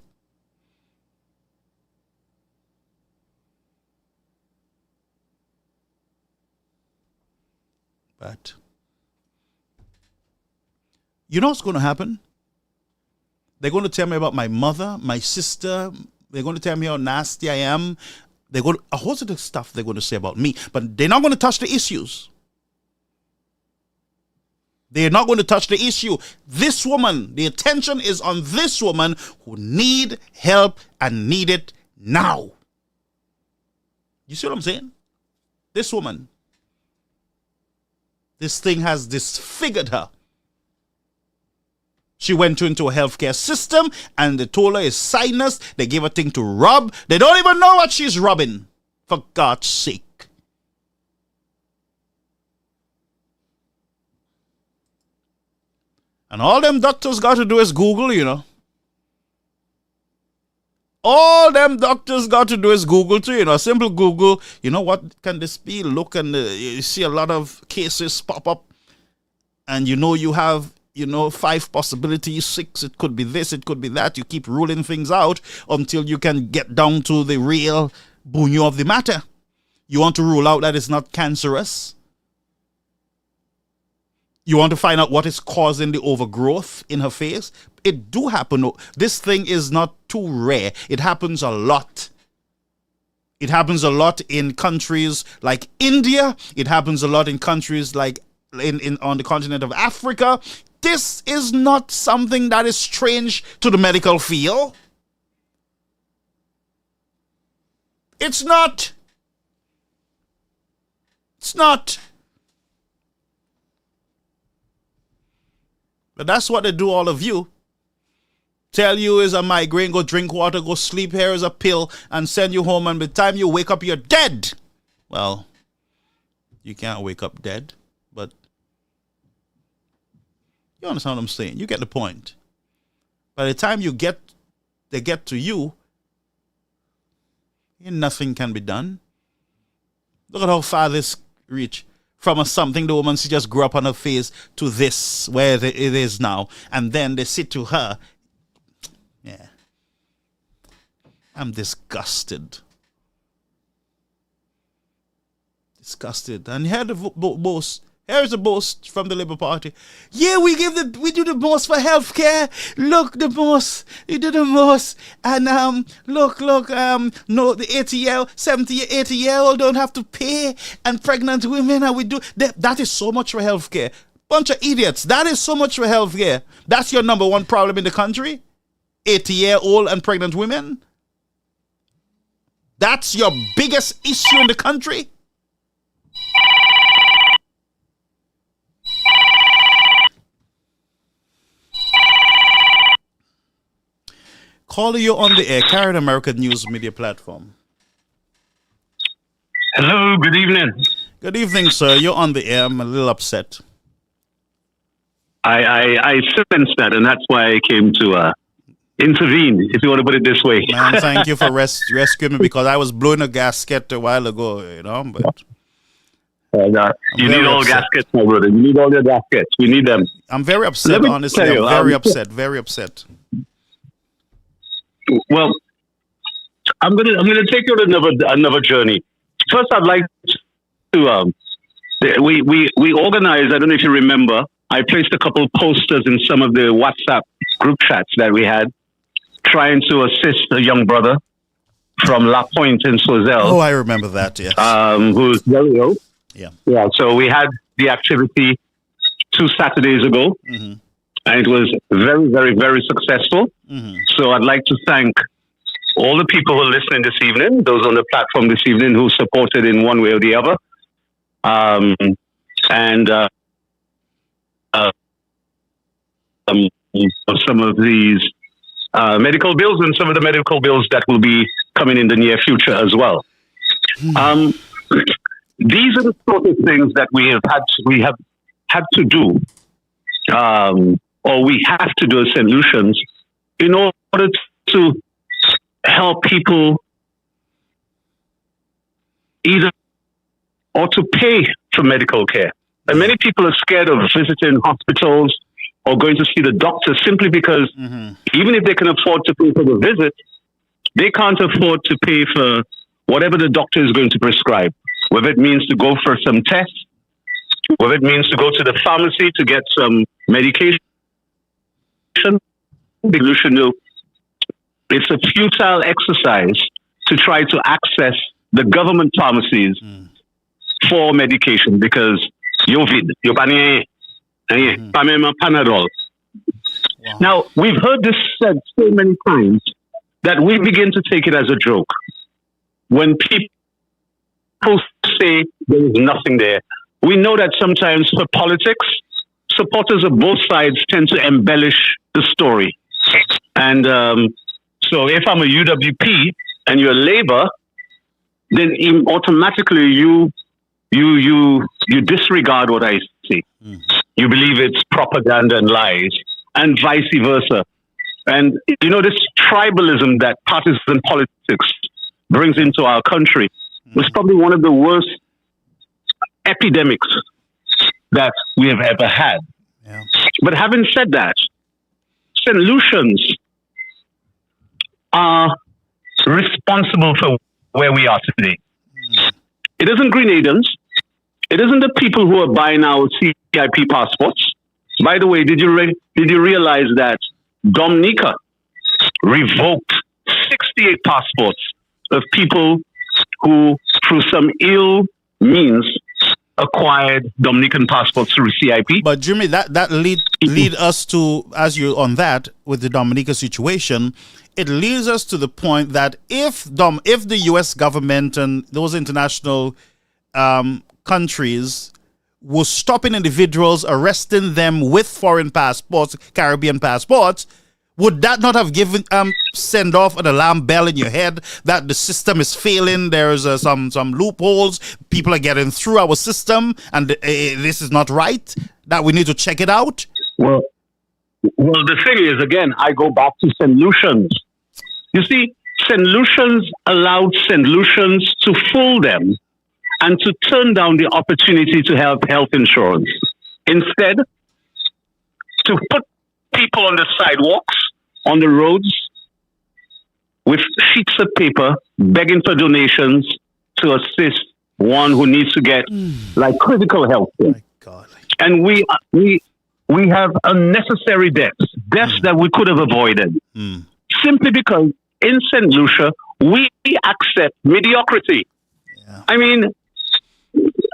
But you know what's going to happen? They're going to tell me about my mother, my sister. They're going to tell me how nasty I am. They're going to, a whole lot of stuff they're going to say about me. But they're not going to touch the issues. They're not going to touch the issue. This woman, the attention is on this woman who need help and need it now. You see what I'm saying? This woman. This thing has disfigured her. She went into a healthcare system and they told her it's sinus. They gave her thing to rub. They don't even know what she's rubbing. For God's sake. And all them doctors got to do is Google, you know. All them doctors got to do is Google too, you know. Simple Google, you know, what can this be? Look, and you see a lot of cases pop up. And you know you have, 5 possibilities, 6, it could be this, it could be that. You keep ruling things out until you can get down to the real bunyo of the matter. You want to rule out that it's not cancerous. You want to find out what is causing the overgrowth in her face. It do happen. This thing is not too rare. It happens a lot. It happens a lot in countries like India. It happens a lot in countries like on the continent of Africa. This is not something that is strange to the medical field. It's not. It's not. But that's what they do, all of you. Tell you is a migraine, go drink water, go sleep, here is a pill, and send you home, and by the time you wake up, you're dead. Well, you can't wake up dead, but You understand what I'm saying? You get the point. By the time they get to you, nothing can be done. Look at how far this reach from something the woman she just grew up on her face to this, where it is now. And then they sit to her. Yeah. I'm disgusted. Disgusted. And here the boast. Here's a boast from the Labour Party. Yeah, we do the most for healthcare. Look, the most. We do the most. And look, no, the 70-year-old don't have to pay. And pregnant women, and we do that is so much for healthcare. Bunch of idiots. That is so much for healthcare. That's your number one problem in the country. 80-year-old and pregnant women. That's your biggest issue in the country. Caller, you on the air. Carried American News Media Platform. Hello, good evening. Good evening, sir. You're on the air. I'm a little upset. I sensed that, and that's why I came to intervene, if you want to put it this way. Man, thank you for rescuing me, because I was blowing a gasket a while ago, but... you need all gaskets, my brother. You need all your gaskets. We need them. I'm very upset, honestly. I'm very upset. Well, I'm gonna take you on another journey. First, I'd like to we organized. I don't know if you remember. I placed a couple posters in some of the WhatsApp group chats that we had, trying to assist a young brother from La Pointe in Sozel. Oh, I remember that. Yes. Who's very ill. Yeah. So we had the activity 2 Saturdays ago. Mm-hmm. And it was very, very, very successful. Mm-hmm. So I'd like to thank all the people who are listening this evening, those on the platform this evening who supported in one way or the other. Some of these medical bills and some of the medical bills that will be coming in the near future as well. Mm-hmm. These are the sort of things that we have had to do. Or we have to do as solutions in order to help people either or to pay for medical care. And many people are scared of visiting hospitals or going to see the doctor simply because even if they can afford to pay for the visit, they can't afford to pay for whatever the doctor is going to prescribe, whether it means to go for some tests, whether it means to go to the pharmacy to get some medication. It's a futile exercise to try to access the government pharmacies for medication because Panadol. Wow. Now, we've heard this said so many times that we begin to take it as a joke. When people say there is nothing there, we know that sometimes for politics, supporters of both sides tend to embellish the story. And so if I'm a UWP and you're Labour, then automatically you disregard what I say. You believe it's propaganda and lies, and vice versa. And, this tribalism that partisan politics brings into our country was probably one of the worst epidemics that we have ever had. Yeah. But having said that, St. Lucians are responsible for where we are today. It isn't Grenadans. It isn't the people who are buying our CIP passports. By the way, did you realize that Dominica revoked 68 passports of people who, through some ill means, acquired Dominican passports through CIP? But Jimmy, that lead us to, as you on that with the Dominica situation, it leads us to the point that if the U.S. government and those international countries were stopping individuals, arresting them with foreign passports, Caribbean passports, would that not have given send off an alarm bell in your head that the system is failing? There's some loopholes. People are getting through our system, and this is not right. That we need to check it out. Well, Well, the thing is, again, I go back to solutions. You see, solutions allowed solutions to fool them and to turn down the opportunity to have health insurance. Instead, to put people on the sidewalks, on the roads, with sheets of paper, begging for donations to assist one who needs to get like critical health care. And we have unnecessary deaths that we could have avoided, simply because in St. Lucia we accept mediocrity. Yeah. I mean,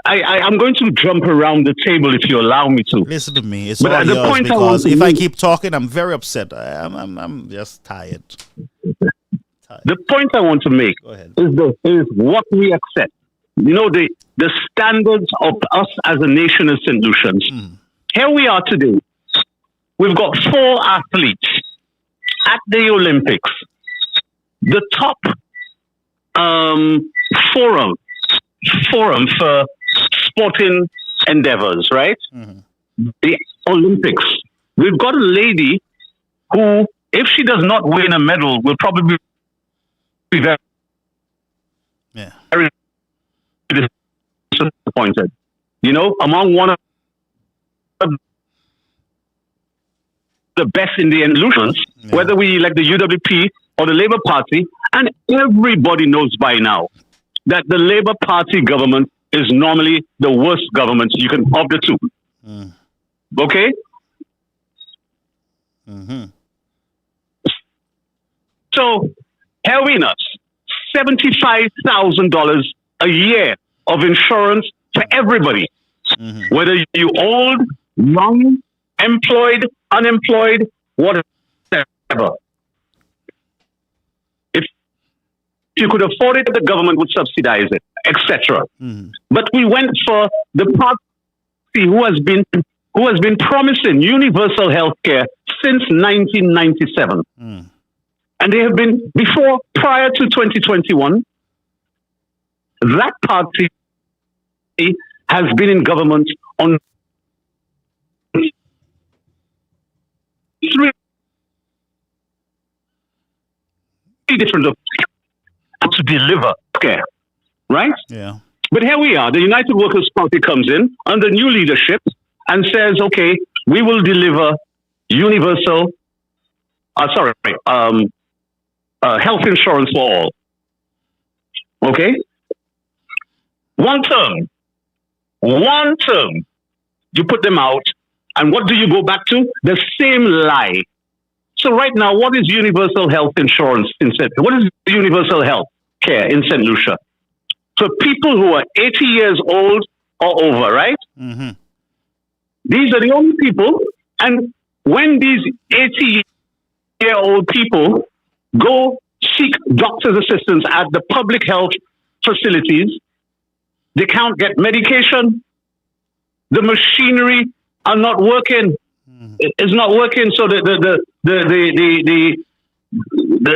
I'm going to jump around the table if you allow me to. Listen to me. It's all yours, because if I keep talking, I'm very upset. I'm just tired. The point I want to make is what we accept. You know, the standards of us as a nation as St. Lucians. Here we are today. We've got 4 athletes at the Olympics. The top forum for sporting endeavors, right? The Olympics. We've got a lady who, if she does not win a medal, will probably be very disappointed. You know, among one of the best in the illusions, whether we elect the UWP or the Labour Party, and everybody knows by now that the Labour Party government is normally the worst government you can of the two. Okay? So, here we are, $75,000 a year of insurance for everybody, whether you old, young, employed, unemployed, whatever. If you could afford it, the government would subsidize it, etc. But we went for the party who has been promising universal health care since 1997. And they have been, prior to 2021, that party has been in government on 3 different to deliver care, right? Yeah. But here we are. The United Workers' Party comes in under new leadership and says, okay, we will deliver universal, health insurance for all. Okay? One term, you put them out, and what do you go back to? The same lie. So right now, what is universal health insurance in St. What is universal health care in St. Lucia? For people who are 80 years old or over, right? These are the only people, and when these 80-year-old people go seek doctor's assistance at the public health facilities, they can't get medication. The machinery are not working. It's not working. So the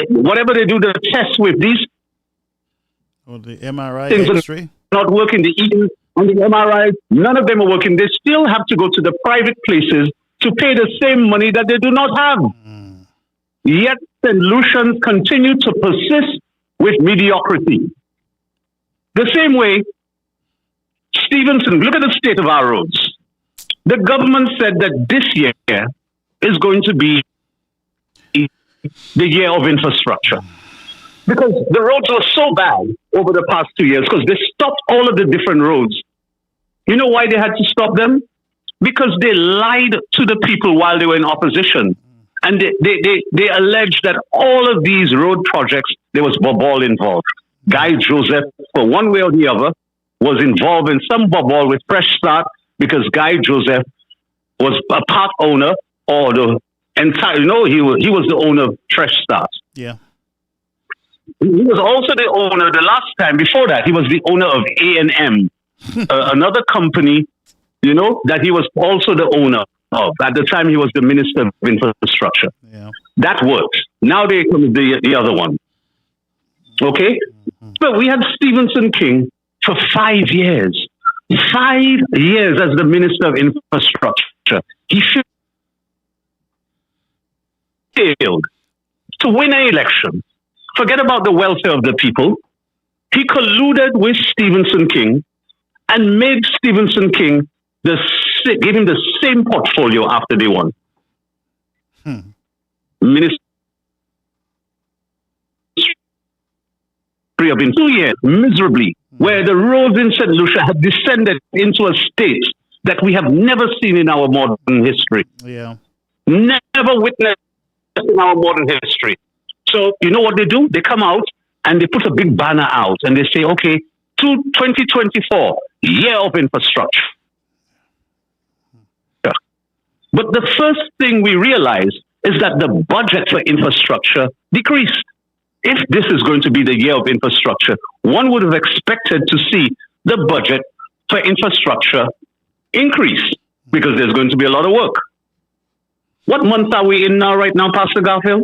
whatever they do the test with these the MRI, things X-ray, are not working. The EE and the MRI, none of them are working. They still have to go to the private places to pay the same money that they do not have. Yet solutions continue to persist with mediocrity. The same way, Stevenson, look at the state of our roads. The government said that this year is going to be the year of infrastructure. Because the roads were so bad over the past 2 years, because they stopped all of the different roads. You know why they had to stop them? Because they lied to the people while they were in opposition. And they alleged that all of these road projects, there was bobble involved. Guy Joseph, for one way or the other, was involved in some bobble with Fresh Start, because Guy Joseph was a part owner, or the entire, he was the owner of Fresh Start. Yeah. He was also the owner, the last time before that, he was the owner of A&M, another company, that he was also the owner of. At the time, he was the Minister of Infrastructure. Yeah. That worked. Now they come the other one. Okay? But we had Stevenson King for 5 years. 5 years as the Minister of Infrastructure. He failed to win an election. Forget about the welfare of the people. He colluded with Stephenson King and made Stephenson King gave him the same portfolio after they won. Ministry have been 2 years miserably, where the roads in St. Lucia have descended into a state that we have never seen in our modern history. Yeah. Never witnessed in our modern history. So, you know what they do? They come out and they put a big banner out and they say, okay, 2024, year of infrastructure. But the first thing we realize is that the budget for infrastructure decreased. If this is going to be the year of infrastructure, one would have expected to see the budget for infrastructure increase because there's going to be a lot of work. What month are we in now, right now, Pastor Garfield?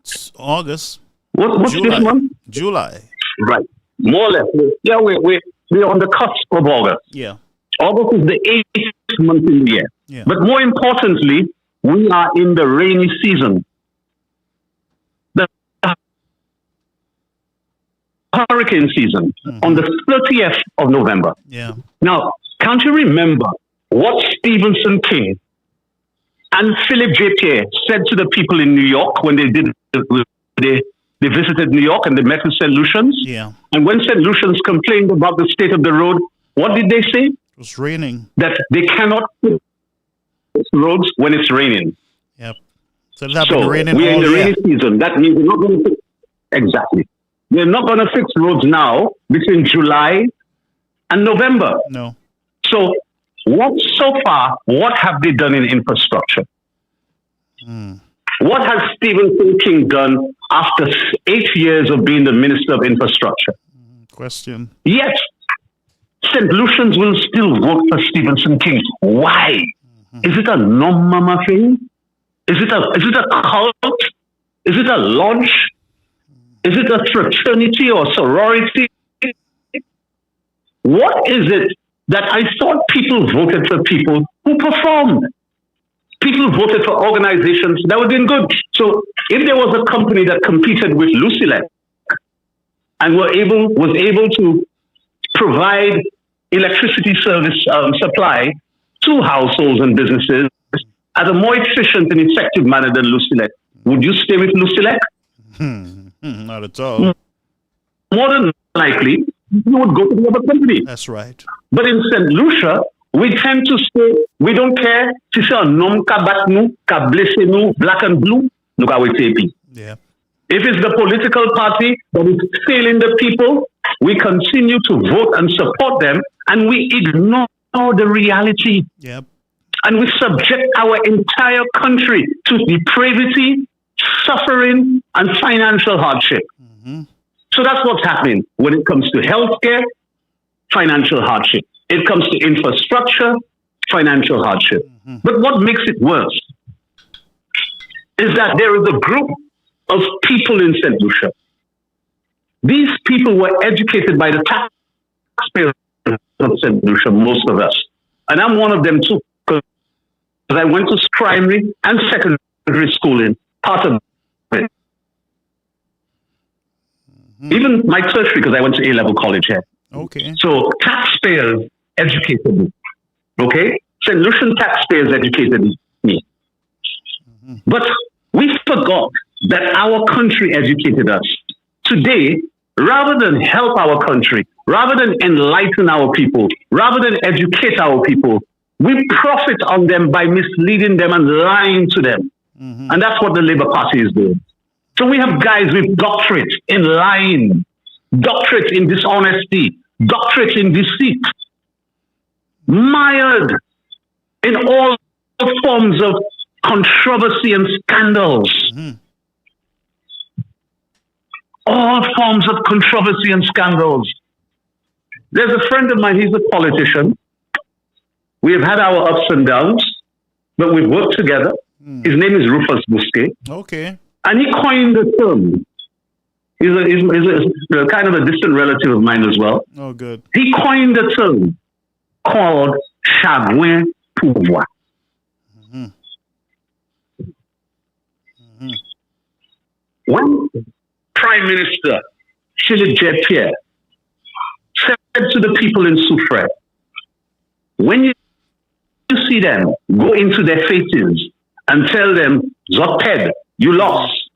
It's August. What's July. this month? July. Right. More or less. Yeah, we're on the cusp of August. Yeah. August is the 8th month in the year. Yeah. But more importantly, we are in the rainy season. The hurricane season on the 30th of November. Yeah. Now, can't you remember what Stephenson King and Philip J. Pierre said to the people in New York when they visited New York and they met with St. Lucians? Yeah. And when St. Lucians complained about the state of the road, what did they say? It was raining. That they cannot fix roads when it's raining. Yep. So it happened raining we're in all the year. rainy season. That means we're not going to fix. Exactly. We're not going to fix roads now between July and November. No. So what have they done in infrastructure? What has Stephenson King done after 8 years of being the Minister of Infrastructure? Question. Yet, St. Lucians will still vote for Stephenson King. Why? Is it a non-mama thing? Is it a cult? Is it a lodge? Is it a fraternity or sorority? What is it that I thought people voted for people who performed? People voted for organizations that were doing good. So if there was a company that competed with Lucilec and was able to provide electricity service supply to households and businesses at a more efficient and effective manner than Lucilec, would you stay with Lucilec? Not at all. More than likely, you would go to the other company. That's right. But in St. Lucia, we tend to say, we don't care. Si c'est un nom ka bat nou, ka blesse nou, black and blue, nou ka wete epi. Yeah. If it's the political party that is failing the people, we continue to vote and support them, and we ignore the reality. Yep. And we subject our entire country to depravity, suffering, and financial hardship. So that's what's happening when it comes to healthcare, financial hardship. It comes to infrastructure, financial hardship. But what makes it worse is that there is a group of people in St. Lucia. These people were educated by the taxpayers of St. Lucia, most of us. And I'm one of them too, because I went to primary and secondary school in part of it. Even my tertiary, because I went to A-level college here. Okay. So taxpayers educated me. Okay? St. Lucian taxpayers educated me. But we forgot that our country educated us. Today, rather than help our country, rather than enlighten our people, rather than educate our people, we profit on them by misleading them and lying to them. And that's what the Labour Party is doing. So we have guys with doctorates in lying, doctorates in dishonesty, doctorates in deceit, mired in all forms of controversy and scandals. All forms of controversy and scandals. There's a friend of mine, he's a politician. We have had our ups and downs, but we've worked together. His name is Rufus Busquet. Okay. And he coined the term. He's a kind of a distant relative of mine as well. Oh, good. He coined a term called chagrin pouvoir. When Prime Minister Philippe Pierre said to the people in Soufrière, when you see them, go into their faces and tell them, Zotped, you lost.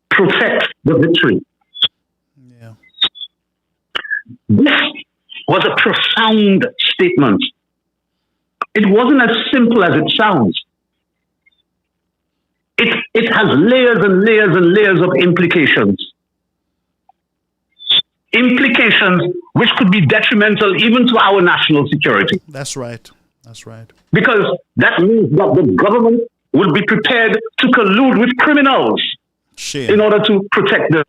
Protect the victory. Yeah. This was a profound statement. It wasn't as simple as it sounds. It has layers and layers and layers of implications. Implications which could be detrimental even to our national security. That's right. That's right. Because that means that the government will be prepared to collude with criminals in order to protect the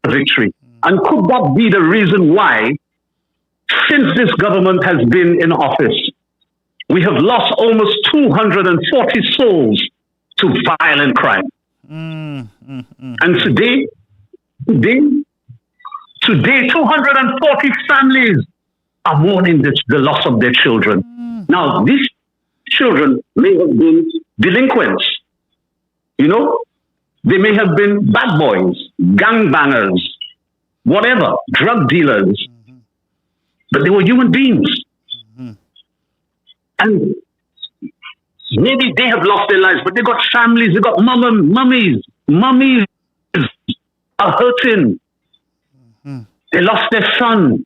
victory. And could that be the reason why, since this government has been in office, we have lost almost 240 souls to violent crime? And today, 240 families are mourning the loss of their children. Now, these children may have been delinquents. You know, they may have been bad boys, gangbangers, whatever, drug dealers. But they were human beings. And maybe they have lost their lives, but they got families, they got mummies. Mummies are hurting. They lost their son.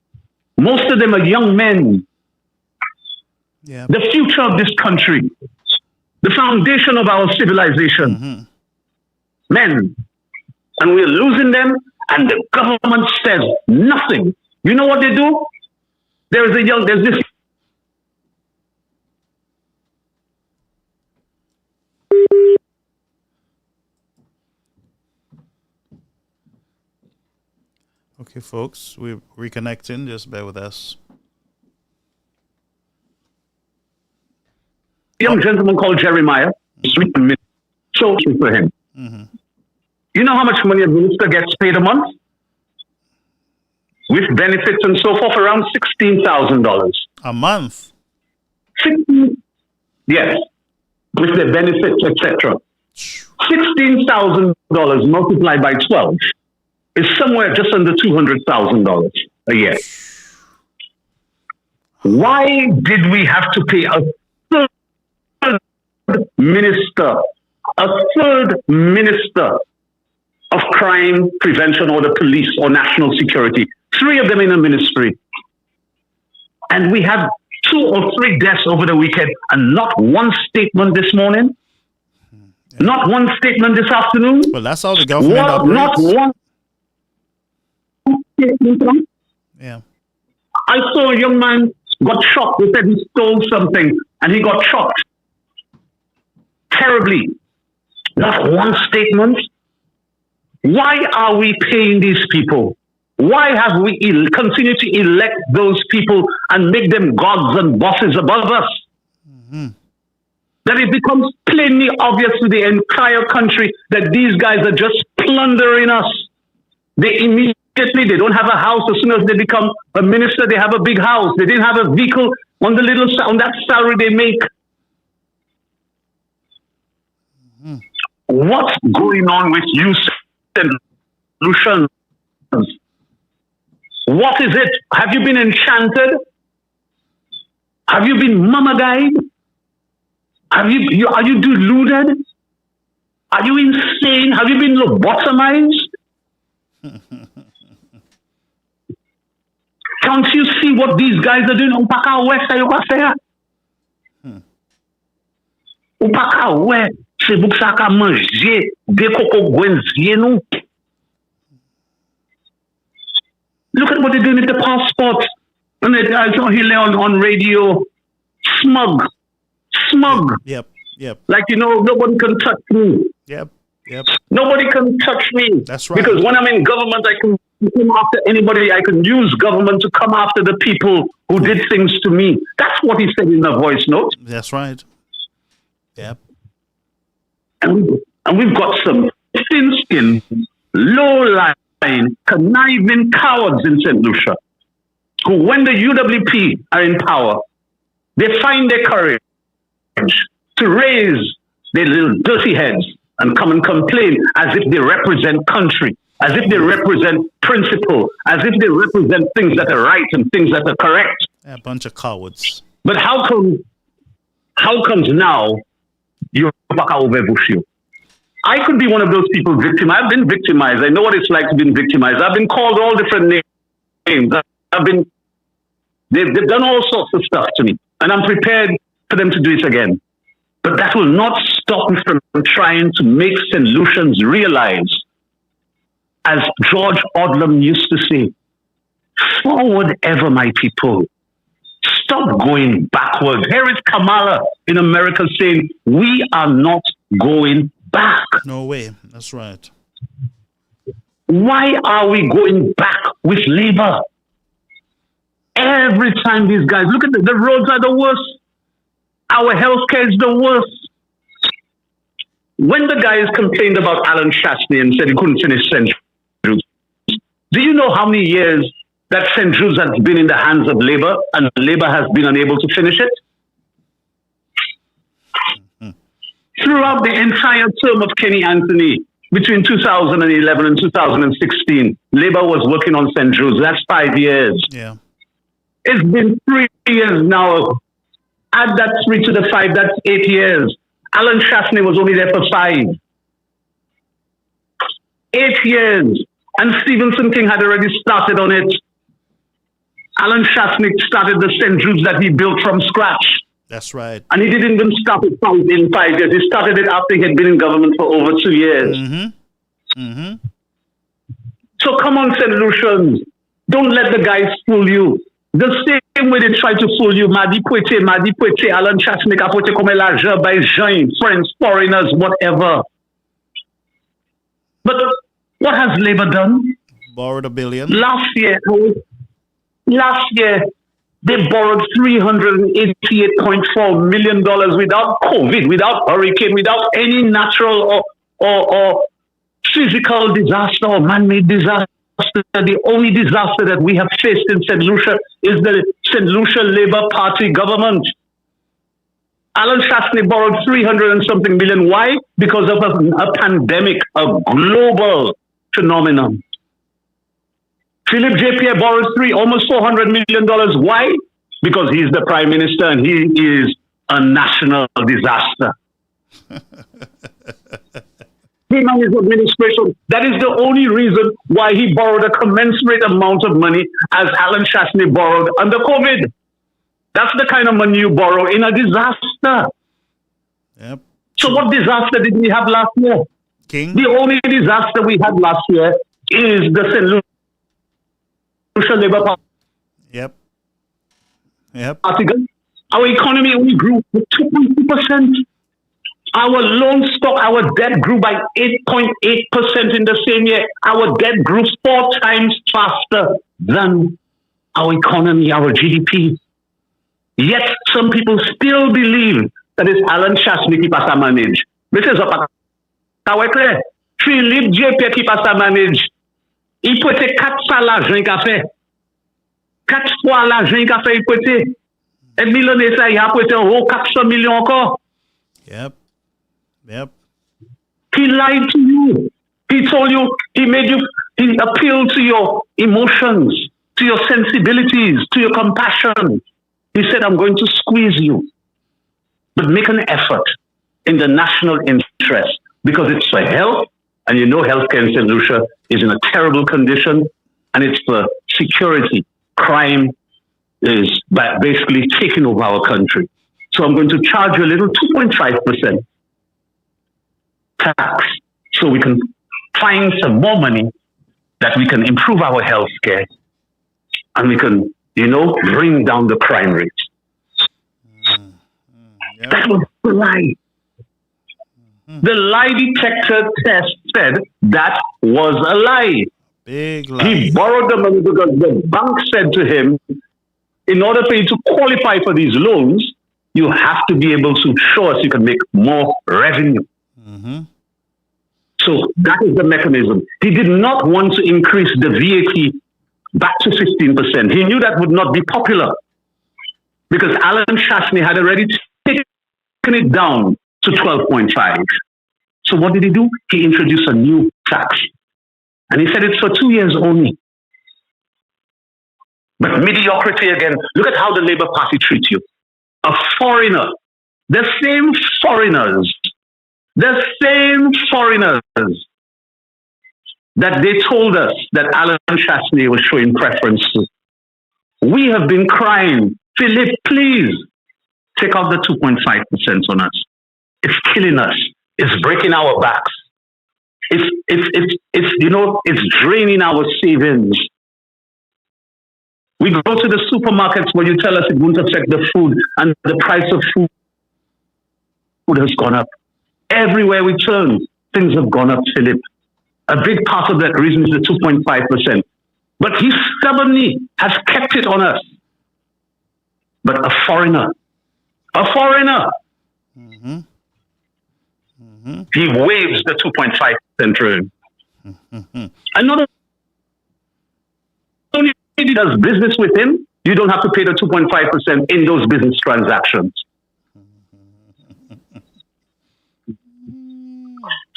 Most of them are young men. Yeah. The future of this country, the foundation of our civilization. Men. And we're losing them, and the government says nothing. You know what they do? There's this. Okay, folks, we're reconnecting. Just bear with us. Young gentleman called Jeremiah, so for him. You know how much money a minister gets paid a month? With benefits and so forth, around $16,000. A month? 16, yes, with the benefits, etc. $16,000 multiplied by 12 is somewhere just under $200,000 a year. Why did we have to pay a third minister of crime prevention or the police or national security? 3 of them in a ministry. And we had 2 or 3 deaths over the weekend and not one statement this morning. Not one statement this afternoon. Well, that's how the government operates. Not one statement. Yeah. I saw a young man got shot. They said he stole something and he got shot. Terribly. Not one statement. Why are we paying these people? Why have we continued to elect those people and make them gods and bosses above us? That it becomes plainly obvious to the entire country that these guys are just plundering us. They don't have a house. As soon as they become a minister, they have a big house. They didn't have a vehicle on that salary they make. What's going on with you solutions? What is it? Have you been enchanted? Have you been mummified? Are you deluded? Are you insane? Have you been lobotomized? Can't you see what these guys are doing? Upaka we c'est pour ça qu'a manger des coco gwenzier nous. Look at what they're doing with the passports. And I saw him on radio. Smug. Yep. Like, nobody can touch me. Yep. Nobody can touch me. That's right. Because when I'm in government, I can come after anybody. I can use government to come after the people who did things to me. That's what he said in the voice note. That's right. Yep. And we've got some thin-skinned, low-lying, conniving cowards in St. Lucia who, when the UWP are in power, they find their courage to raise their little dirty heads and come and complain as if they represent country, as if they represent principle, as if they represent things that are right and things that are correct. A bunch of cowards. But how comes now you're back over Bushio? I could be one of those people victimized. I've been victimized. I know what it's like to be victimized. I've been called all different names. They've done all sorts of stuff to me, and I'm prepared for them to do it again. But that will not stop me from trying to make solutions realize, as George Odlum used to say, forward ever, my people. Stop going backward. Here is Kamala in America saying, we are not going back. No way. That's right. Why are we going back with labor? Every time these guys, look at the roads are the worst. Our healthcare is the worst. When the guys complained about Alan Chastney and said he couldn't finish St. Jude's, do you know how many years that St. Jude's has been in the hands of Labour and Labour has been unable to finish it? Throughout the entire term of Kenny Anthony, between 2011 and 2016, Labour was working on St. Jude's. That's 5 years. Yeah. It's been 3 years now. Add that 3 to the 5, that's 8 years. Alan Chastney was only there for 5. 8 years. And Stephenson King had already started on it. Alan Chastney started the St. Jude's that he built from scratch. That's right. And he didn't even start it in 5 years. He started it after he had been in government for over 2 years. So come on, St. Lucians. Don't let the guys fool you. The same way they try to fool you, Madi Pwete, Alan Chastney, Kapote Kome l'argent by Jean, friends, foreigners, whatever. But what has Labour done? Borrowed $1 billion. Last year, they borrowed $388.4 million without COVID, without hurricane, without any natural or physical disaster or man-made disaster. The only disaster that we have faced in St. Lucia is the St. Lucia Labour Party government. Alan Chastney borrowed 300 and something million. Why? Because of a pandemic, a global phenomenon. Philip J. Pierre borrowed almost $400 million. Why? Because he's the prime minister and he is a national disaster. Him and his administration, that is the only reason why he borrowed a commensurate amount of money as Alan Chastney borrowed under COVID. That's the kind of money you borrow in a disaster. Yep. So what disaster did we have last year? King? The only disaster we had last year is the St. Lucia Labour Party. Yep. Our economy only grew 2.2%. Our loan stock, our debt grew by 8.8% in the same year. Our debt grew 4 times faster than our economy, our GDP. Yet some people still believe that it's Alan Chastney qui passe à manage. Mais c'est ça pas. Ça va clair. Philippe J.P. qui passe à manage. Il peut être 4 fois l'argent qu'il a fait. 4 fois l'argent qu'il a fait, il peut être. Et millionnaire, ça, il a peut être 400 millions encore. Yep. He lied to you. He told you, he appealed to your emotions, to your sensibilities, to your compassion. He said, I'm going to squeeze you, but make an effort in the national interest because it's for health. And you know, healthcare in St. Lucia is in a terrible condition and it's for security. Crime is basically taking over our country. So I'm going to charge you a little 2.5% tax so we can find some more money that we can improve our health care and we can, bring down the crime rate. Yep. That was the lie. The lie detector test said that was a lie. Big lie. He borrowed the money because the bank said to him, in order for you to qualify for these loans, you have to be able to show us you can make more revenue. So that is the mechanism. He did not want to increase the VAT back to 15%. He knew that would not be popular because Alan Chastney had already taken it down to 12.5. So what did he do? He introduced a new tax. And he said it's for 2 years only. But mediocrity again. Look at how the Labour Party treats you. A foreigner. The same foreigners that they told us that Alan Chastney was showing preference to. We have been crying, Philip, please take out the 2.5% on us. It's killing us. It's breaking our backs. It's draining our savings. We go to the supermarkets where you tell us it won't affect the food, and the price of food has gone up. Everywhere we turn, things have gone up, Philip. A big part of that reason is the 2.5%. But he stubbornly has kept it on us. But a foreigner, Mm-hmm. Mm-hmm. he waives the 2.5% rule. Mm-hmm. And not only he does business with him, you don't have to pay the 2.5% in those business transactions.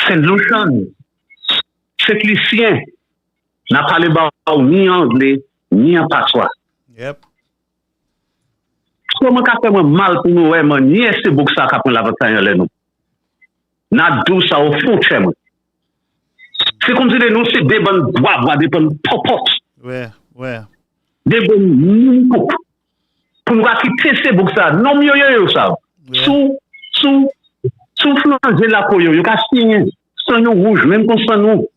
Solution. Technicien. N'a parlé pas ni anglais, ni en patois. Yep. Comment qu'a fait mal pour nous, man, ni c'est beaucoup ça qu'a pris la bataille là nous. N'a dou ça au fond chez moi. C'est comme si nous c'est des bonnes bois, des bonnes popotes. Where? Des bonnes coupe. Pour nous quitter c'est beaucoup ça. Non mieux yo ça. Sous flange la pour yo ka signé sans nous rouge même comme ça nous.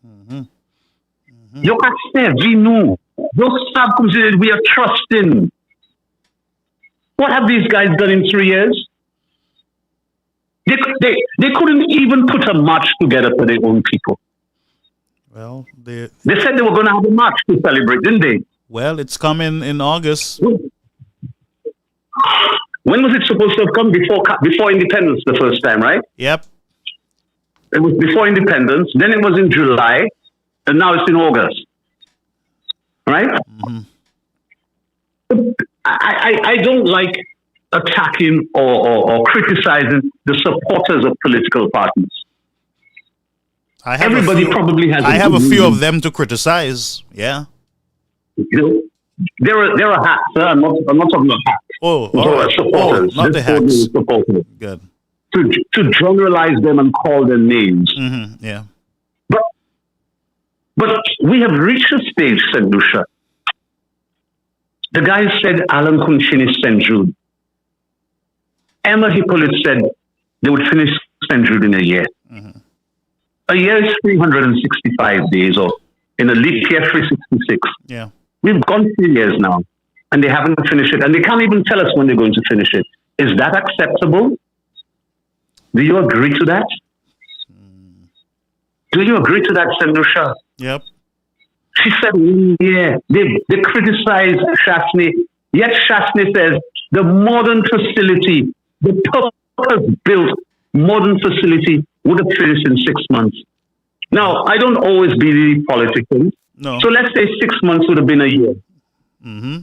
Yo ka servi nous. Yo savent comme si we are trusting. What have these guys done in 3 years? They couldn't even put a march together for their own people. Well, they said they were going to have a march to celebrate, didn't they? Well, it's coming in August. When was it supposed to have come? Before independence the first time, right? Yep. It was before independence. Then it was in July. And now it's in August. Right? Mm-hmm. I don't like attacking or criticizing the supporters of political parties. Everybody probably has. I have a few of them to criticize. Yeah. There are hacks. I'm not talking about hacks. Oh, all right. Supporters. Not the hacks. Supporters. Good. To generalize them and call them names. Mm-hmm. Yeah. But we have reached a stage, said Lucia. The guy said Alan couldn't finish St. Jude. Emma Hippolyte said they would finish St. Jude in a year. Mm-hmm. A year is 365 days, or in a leap year, 366. Yeah. We've gone 3 years now, and they haven't finished it, and they can't even tell us when they're going to finish it. Is that acceptable? Do you agree to that? Do you agree to that, Sandusha? Yep. She said, yeah, they criticize Chastney, yet Chastney says the modern facility, the purpose-built modern facility would have finished in 6 months. Now, I don't always believe political. No. So let's say 6 months would have been a year. Mm-hmm.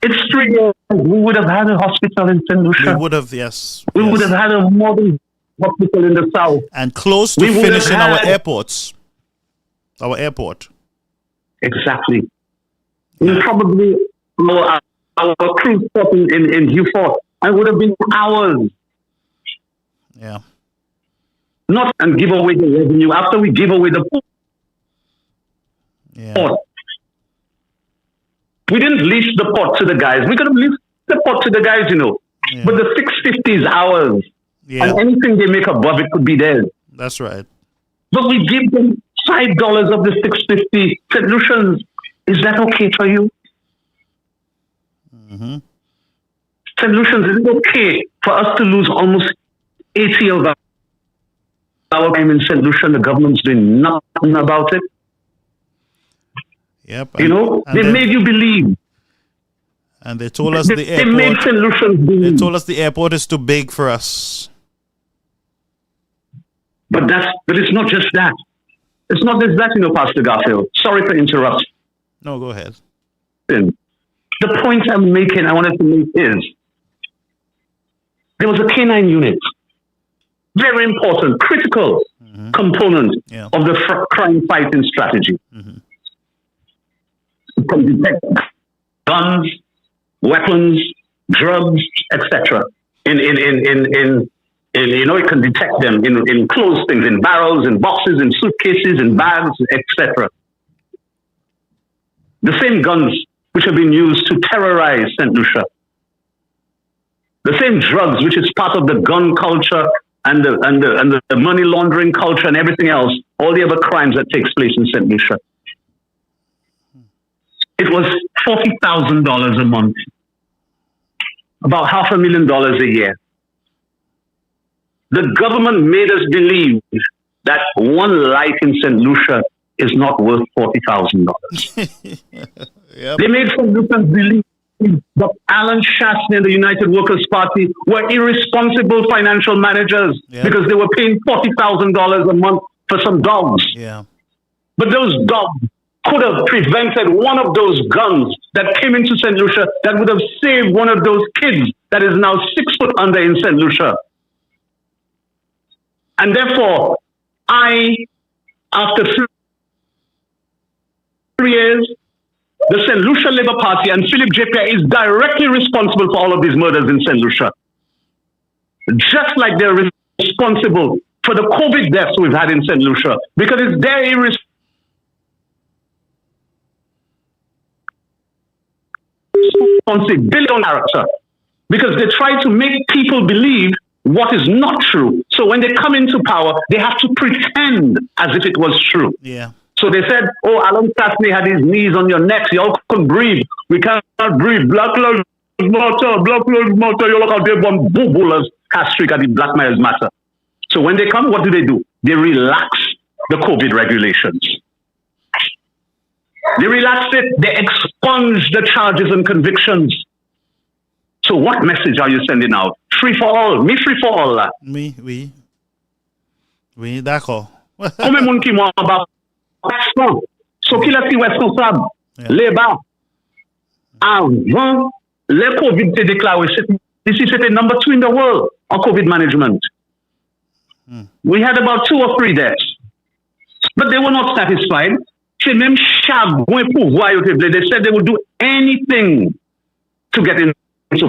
It's 3 years. We would have had a hospital in Sandusha. We would have, yes. We would have had a modern hospital in the south. And close to finishing our airports. Our airport. Exactly. We probably our cruise port in Beaufort. I would have been hours. Yeah. Not and give away the revenue after we give away the port. Yeah. We didn't lease the port to the guys. We could have leased the port to the guys, Yeah. But the 650 is ours. Yeah. And anything they make above it could be theirs. That's right. But we give them $5 of the 650 solutions. Is that okay for you? Mm-hmm. Solutions, is it okay for us to lose almost 80 of our time in solution? The government's doing nothing about it. Yep. They made you believe. And they told us the airport. They made solutions believe. They told us the airport is too big for us. But it's not just that. It's not just that, Pastor Garfield. Sorry for interrupting. No, go ahead. The point I wanted to make is, there was a K9 unit. Very important, critical. component of the crime fighting strategy. It can detect guns, weapons, drugs, etc. It can detect them in closed things, in barrels, in boxes, in suitcases, in bags, etc. The same guns which have been used to terrorize St. Lucia. The same drugs, which is part of the gun culture and the money laundering culture and everything else, all the other crimes that takes place in St. Lucia. It was $40,000 a month, about $500,000 a year. The government made us believe that one life in St. Lucia is not worth $40,000. Yep. They made St. Lucians believe that Alan Shastney and the United Workers' Party were irresponsible financial managers because they were paying $40,000 a month for some dogs. Yeah. But those dogs could have prevented one of those guns that came into St. Lucia that would have saved one of those kids that is now 6 foot under in St. Lucia. And therefore, after 3 years, the St. Lucia Labour Party and Philip J.P. is directly responsible for all of these murders in St. Lucia. Just like they're responsible for the COVID deaths we've had in St. Lucia, because it's their irresponsibility on character, because they try to make people believe what is not true. So when they come into power, they have to pretend as if it was true. Yeah. So they said, Alan Shastney had his knees on your necks. Y'all couldn't breathe. We cannot breathe. Black Lives Matter. Black Lives Matter. You look out there, one boo-boolers, Castric at the Black Lives Matter. So when they come, what do? They relax the COVID regulations. They relax it. They expunge the charges and convictions. So what message are you sending out? Free for all. Me free for all. Oui, d'accord. Combien de monde qui m'ont about so qui l'a fait responsable? Les bas. Avant, le COVID s'est déclaré. Ici, c'était number 2 in the world on COVID management. We had about 2 or 3 deaths. But they were not satisfied. C'est même chagrin pour voir. They said they would do anything to get into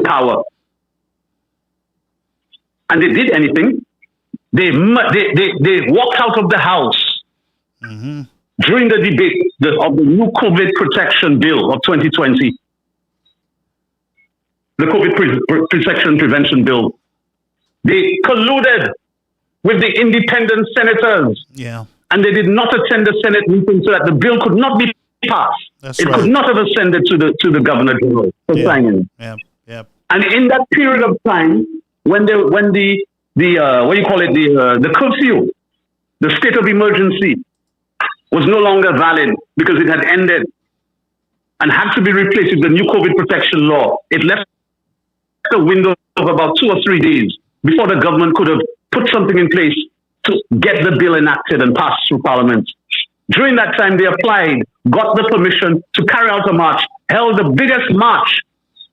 power. And they did anything. They walked out of the house during the debate of the new COVID protection bill of 2020. The COVID protection prevention bill. They colluded with the independent senators. Yeah. And they did not attend the Senate meeting so that the bill could not be passed. It could not have ascended to the Governor General for signing. Yeah. And in that period of time, when the what do you call it, the curfew, the state of emergency was no longer valid because it had ended and had to be replaced with the new COVID protection law. It left a window of about 2 or 3 days before the government could have put something in place to get the bill enacted and passed through Parliament. During that time, they applied, got the permission to carry out a march, held the biggest march,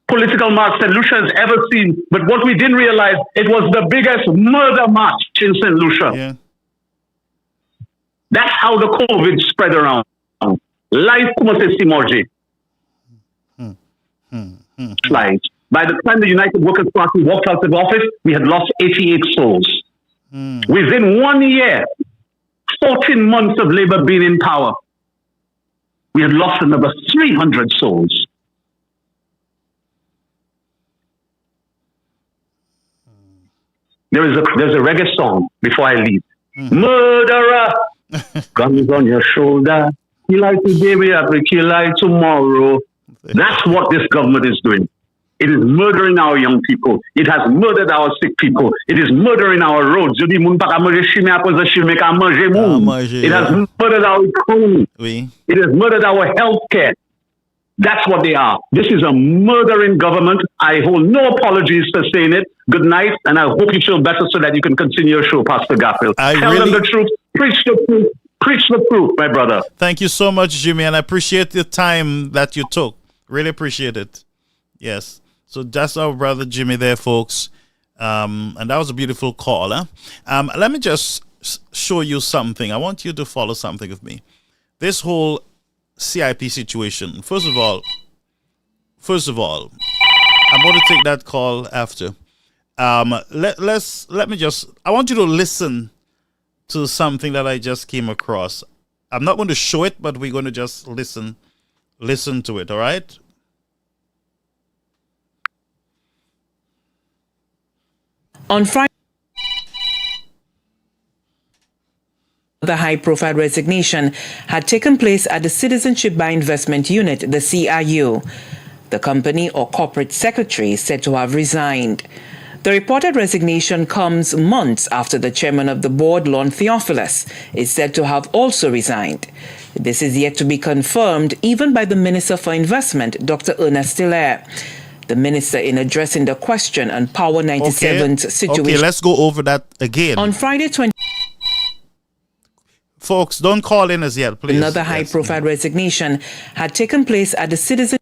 political march St. Lucia has ever seen. But what we didn't realize, it was the biggest murder march in St. Lucia. Yeah. That's how the COVID spread around. Life commence si manger. Slides. By the time the United Workers' Party walked out of office, we had lost 88 souls. Within 1 year, 14 months of Labour being in power, we had lost another 300 souls. There's a reggae song before I leave. Murderer, guns on your shoulder. Kill I today, we have to kill I tomorrow. That's what this government is doing. It is murdering our young people. It has murdered our sick people. It is murdering our roads. It has murdered our economy. Oui. It has murdered our healthcare. That's what they are. This is a murdering government. I hold no apologies for saying it. Good night, and I hope you feel better so that you can continue your show, Pastor Garfield. Tell them the truth. Preach the truth. Preach the truth, my brother. Thank you so much, Jimmy, and I appreciate the time that you took. Really appreciate it. Yes. So that's our brother Jimmy there, folks. And that was a beautiful call. Let me just show you something. I want you to follow something with me. This whole CIP situation. First of all, I'm going to take that call after. I want you to listen to something that I just came across. I'm not going to show it, but we're going to just listen to it, all right? On Friday, the high-profile resignation had taken place at the Citizenship by Investment Unit, the CIU. The company or corporate secretary is said to have resigned. The reported resignation comes months after the chairman of the board, Lon Theophilus, is said to have also resigned. This is yet to be confirmed even by the Minister for Investment, Dr. Ernest Hilaire. The minister, in addressing the question on Power 97's situation... Okay, let's go over that again. On Friday 20... Folks, don't call in as yet, please. Another high-profile resignation had taken place at the Citizen...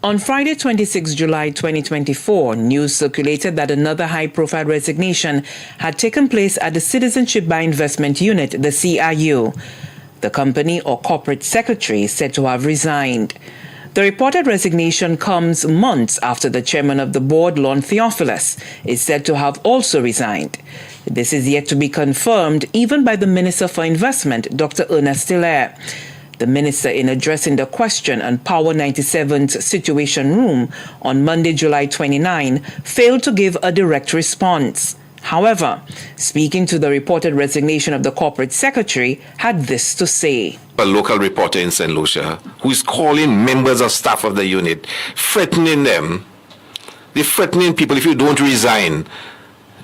On Friday, 26 July 2024, news circulated that another high-profile resignation had taken place at the Citizenship by Investment Unit, the CIU. The company or corporate secretary is said to have resigned. The reported resignation comes months after the chairman of the board, Lon Theophilus, is said to have also resigned. This is yet to be confirmed even by the Minister for Investment, Dr. Ernest Hilaire. The minister, in addressing the question on Power 97's Situation Room on Monday, July 29, failed to give a direct response. However, speaking to the reported resignation of the corporate secretary, had this to say. A local reporter in St. Lucia who is calling members of staff of the unit, threatening them. They're threatening people if you don't resign,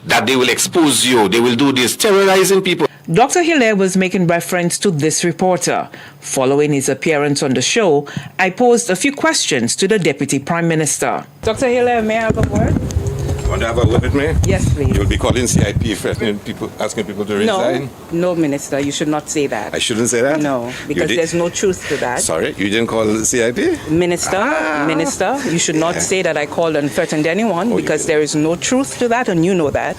that they will expose you, they will do this, terrorizing people. Dr. Hilaire was making reference to this reporter. Following his appearance on the show, I posed a few questions to the Deputy Prime Minister. Dr. Hilaire, may I have a word? Want to have a word with me? Yes, please. You'll be calling CIP, threatening people, asking people to resign? No, Minister, you should not say that. I shouldn't say that? No, because there's no truth to that. Sorry, you didn't call CIP? Minister, you should not say that I called and threatened anyone because there is no truth to that, and you know that.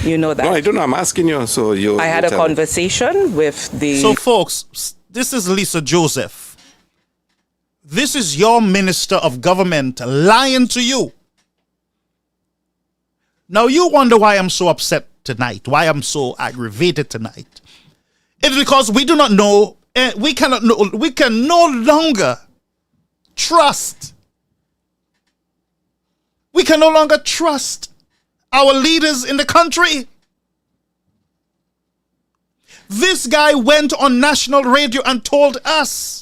You know that. No, I don't know. I'm asking you, so you... I had a conversation with the... So, folks, this is Lisa Joseph. This is your Minister of Government lying to you. Now, you wonder why I'm so upset tonight, why I'm so aggravated tonight. It's because we do not know, we can no longer trust. We can no longer trust our leaders in the country. This guy went on national radio and told us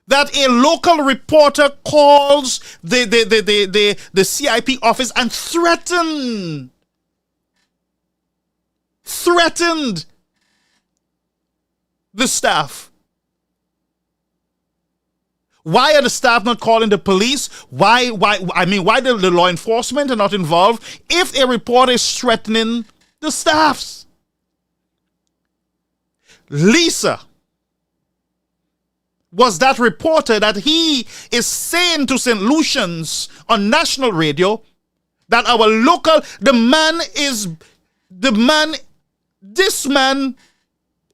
that a local reporter calls the CIP office and threatened the staff. Why are the staff not calling the police? Why the law enforcement are not involved if a reporter is threatening the staffs? Lisa was that reporter that he is saying to St. Lucians on national radio that our local, this man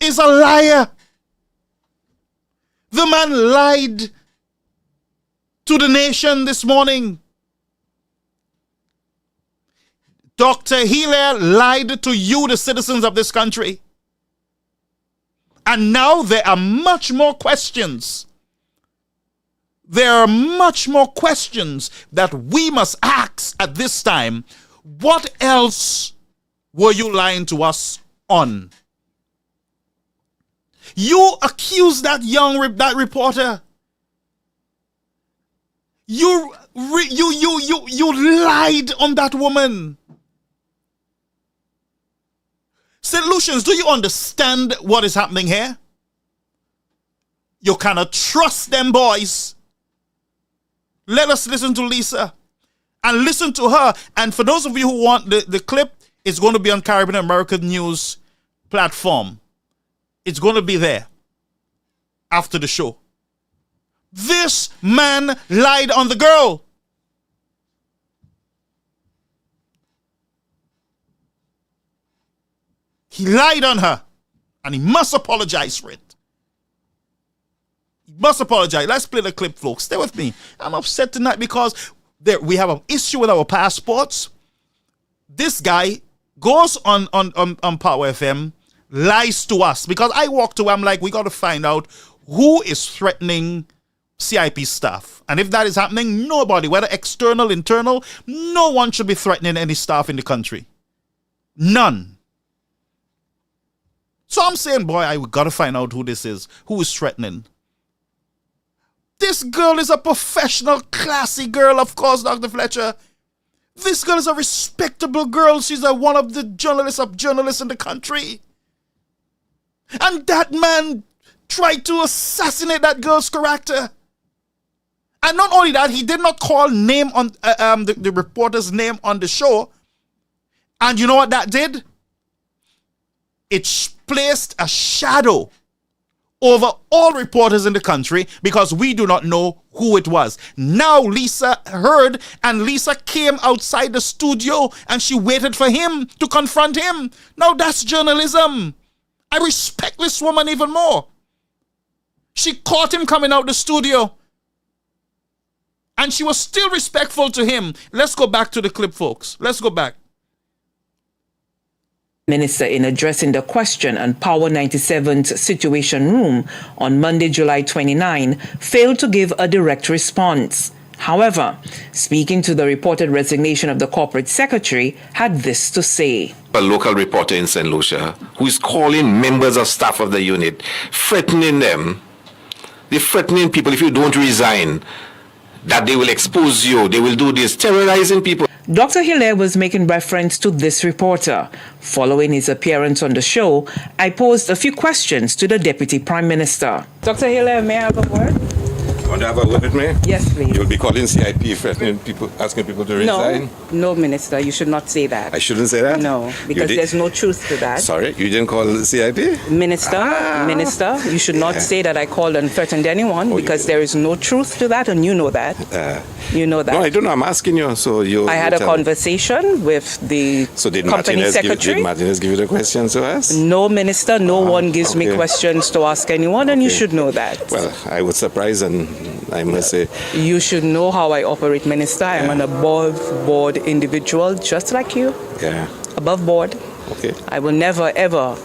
is a liar. The man lied to the nation this morning. Dr. Hilaire lied to you, the citizens of this country. And now there are much more questions. There are much more questions that we must ask at this time. What else were you lying to us on? You accused that reporter. You lied on that woman. St. Lucians, do you understand what is happening here? You cannot trust them boys. Let us listen to Lisa and listen to her. And for those of you who want the clip, it's going to be on Caribbean American News platform. It's going to be there after the show. This man lied on the girl. He lied on her, and he must apologize for it. He must apologize. Let's play the clip, folks. Stay with me. I'm upset tonight because we have an issue with our passports. This guy goes on Power FM, lies to us, because I walked away, I'm like, we got to find out who is threatening CIP staff. And if that is happening, nobody, whether external, internal, no one should be threatening any staff in the country. None. So I'm saying, boy, I got to find out who this is, who is threatening. This girl is a professional, classy girl, of course, Dr. Fletcher. This girl is a respectable girl. She's one of the journalists in the country. And that man tried to assassinate that girl's character. And not only that, he did not call name on the reporter's name on the show. And you know what that did? It placed a shadow over all reporters in the country because we do not know who it was. Now Lisa heard, and Lisa came outside the studio and she waited for him to confront him. Now that's journalism. I respect this woman even more. She caught him coming out the studio and she was still respectful to him. Let's go back to the clip, folks. Let's go back. Minister, in addressing the question on Power 97's Situation Room on Monday, July 29, failed to give a direct response. However, speaking to the reported resignation of the corporate secretary, had this to say. A local reporter in St. Lucia who is calling members of staff of the unit, threatening them. They're threatening people if you don't resign, that they will expose you, they will do this, terrorizing people. Dr. Hilaire was making reference to this reporter. Following his appearance on the show, I posed a few questions to the Deputy Prime Minister. Dr. Hilaire, may I have a word? You want to have a word with me? Yes, please. You'll be calling CIP, threatening people, asking people to resign? No, Minister, you should not say that. I shouldn't say that? No, because there's no truth to that. Sorry, you didn't call CIP? Minister, you should not say that I called and threatened anyone because there is no truth to that, and you know that. You know that. No, I don't know. I'm asking you. I had a conversation with the company secretary. Did Martinez give you the questions to ask? No, Minister. No one gives me questions to ask anyone, and you should know that. Well, I was surprised, and I must say... You should know how I operate, Minister. I'm an above-board individual, just like you. Yeah. Above board. Okay. I will never, ever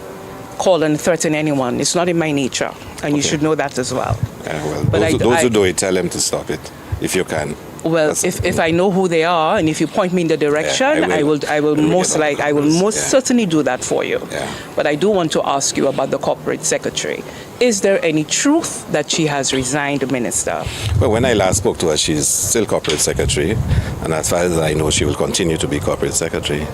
call and threaten anyone. It's not in my nature, and you should know that as well. Well, those who do it, tell them to stop it, if you can. Well, if I know who they are, and if you point me in the direction, I will most certainly do that for you. Yeah. But I do want to ask you about the corporate secretary. Is there any truth that she has resigned, Minister? Well, when I last spoke to her, she's still corporate secretary, and as far as I know, she will continue to be corporate secretary.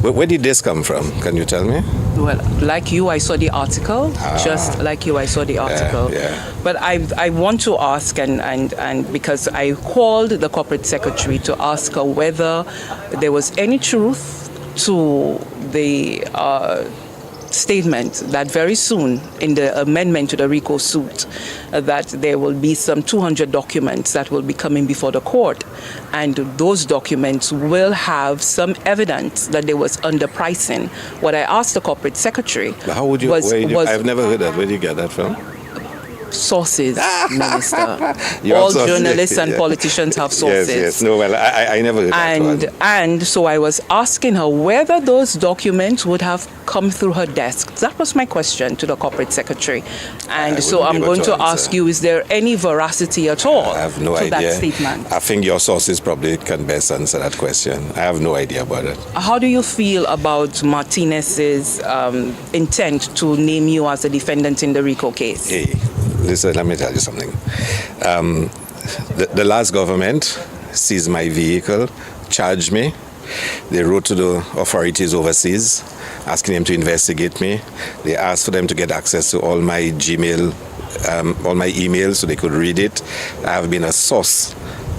Where did this come from? Can you tell me? Well, like you, I saw the article. Just like you, I saw the article. Yeah. But I want to ask, and because I called the corporate secretary to ask her whether there was any truth to the statement that very soon in the amendment to the RICO suit that there will be some 200 documents that will be coming before the court, and those documents will have some evidence that there was underpricing. What I asked the corporate secretary how would you, I've never heard that. Where did you get that from? Sources, Minister. All journalists and politicians have sources. Yes. No, well, I never heard that. And so I was asking her whether those documents would have come through her desk. That was my question to the corporate secretary. And so I'm going to ask you, is there any veracity at all I have no to idea. that statement? I think your sources probably can best answer that question. I have no idea about it. How do you feel about Martinez's intent to name you as a defendant in the RICO case? Hey. Listen, let me tell you something. The last government seized my vehicle, charged me. They wrote to the authorities overseas, asking them to investigate me. They asked for them to get access to all my Gmail, all my emails so they could read it. I have been a source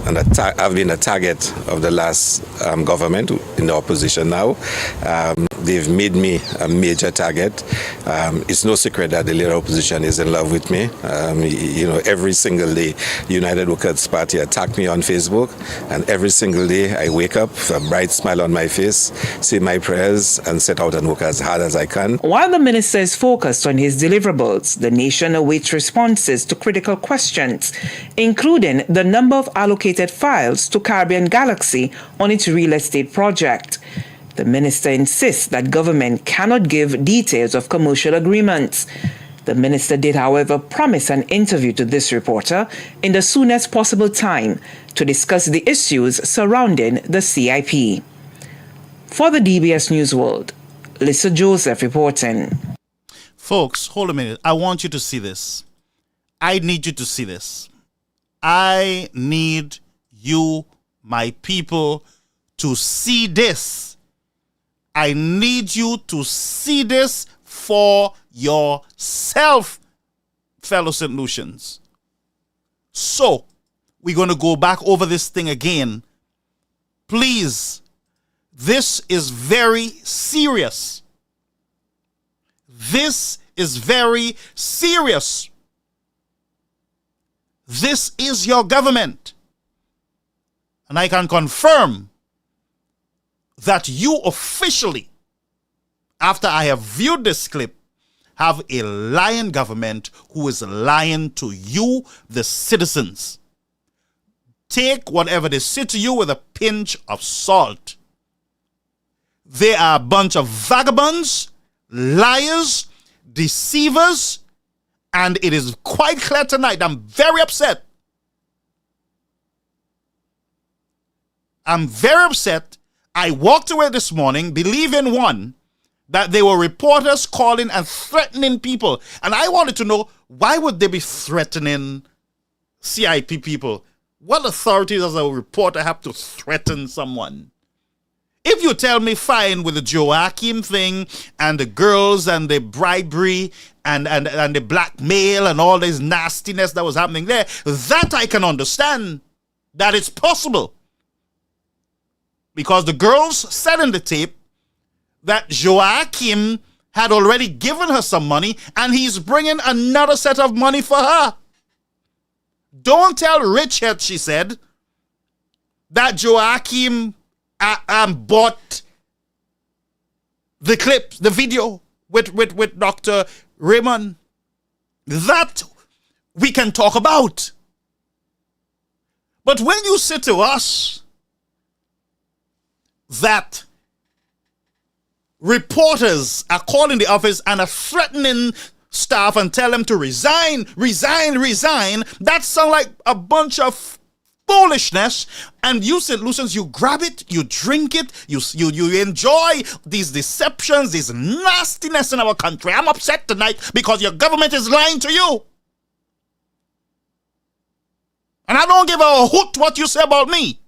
and I've been a target of the last government in the opposition now. they've made me a major target. It's no secret that the leader of opposition is in love with me. Every single day, United Workers Party attack me on Facebook, and every single day I wake up with a bright smile on my face, say my prayers, and set out and work as hard as I can. While the minister is focused on his deliverables, the nation awaits responses to critical questions, including the number of allocated files to Caribbean Galaxy on its real estate project. The minister insists that government cannot give details of commercial agreements. The minister did, however, promise an interview to this reporter in the soonest possible time to discuss the issues surrounding the CIP. For the DBS News World, Lisa Joseph reporting. Folks, hold a minute. I want you to see this. I need you to see this. I need you, my people, to see this. I need you to see this for yourself, fellow St. Lucians. So, we're going to go back over this thing again. Please, this is very serious. This is very serious. This is your government. And I can confirm that you officially, after I have viewed this clip, have a lying government who is lying to you, the citizens. Take whatever they say to you with a pinch of salt. They are a bunch of vagabonds, liars, deceivers, and it is quite clear tonight. I'm very upset. I'm very upset. I walked away this morning believing, one, that they were reporters calling and threatening people. And I wanted to know, why would they be threatening CIP people? What authority does a reporter have to threaten someone? If you tell me, fine, with the Joachim thing and the girls and the bribery and the blackmail and all this nastiness that was happening there, that I can understand, that it's possible. Because the girls said in the tape that Joachim had already given her some money and he's bringing another set of money for her. Don't tell Richard, she said, that Joachim bought the clip, the video with Dr. Raymond. That we can talk about. But when you say to us that reporters are calling the office and are threatening staff and tell them to resign, that sounds like a bunch of foolishness. And you St. Lucians, you grab it, you drink it, you enjoy these deceptions, this nastiness in our country. I'm upset tonight because your government is lying to you. And I don't give a hoot what you say about me.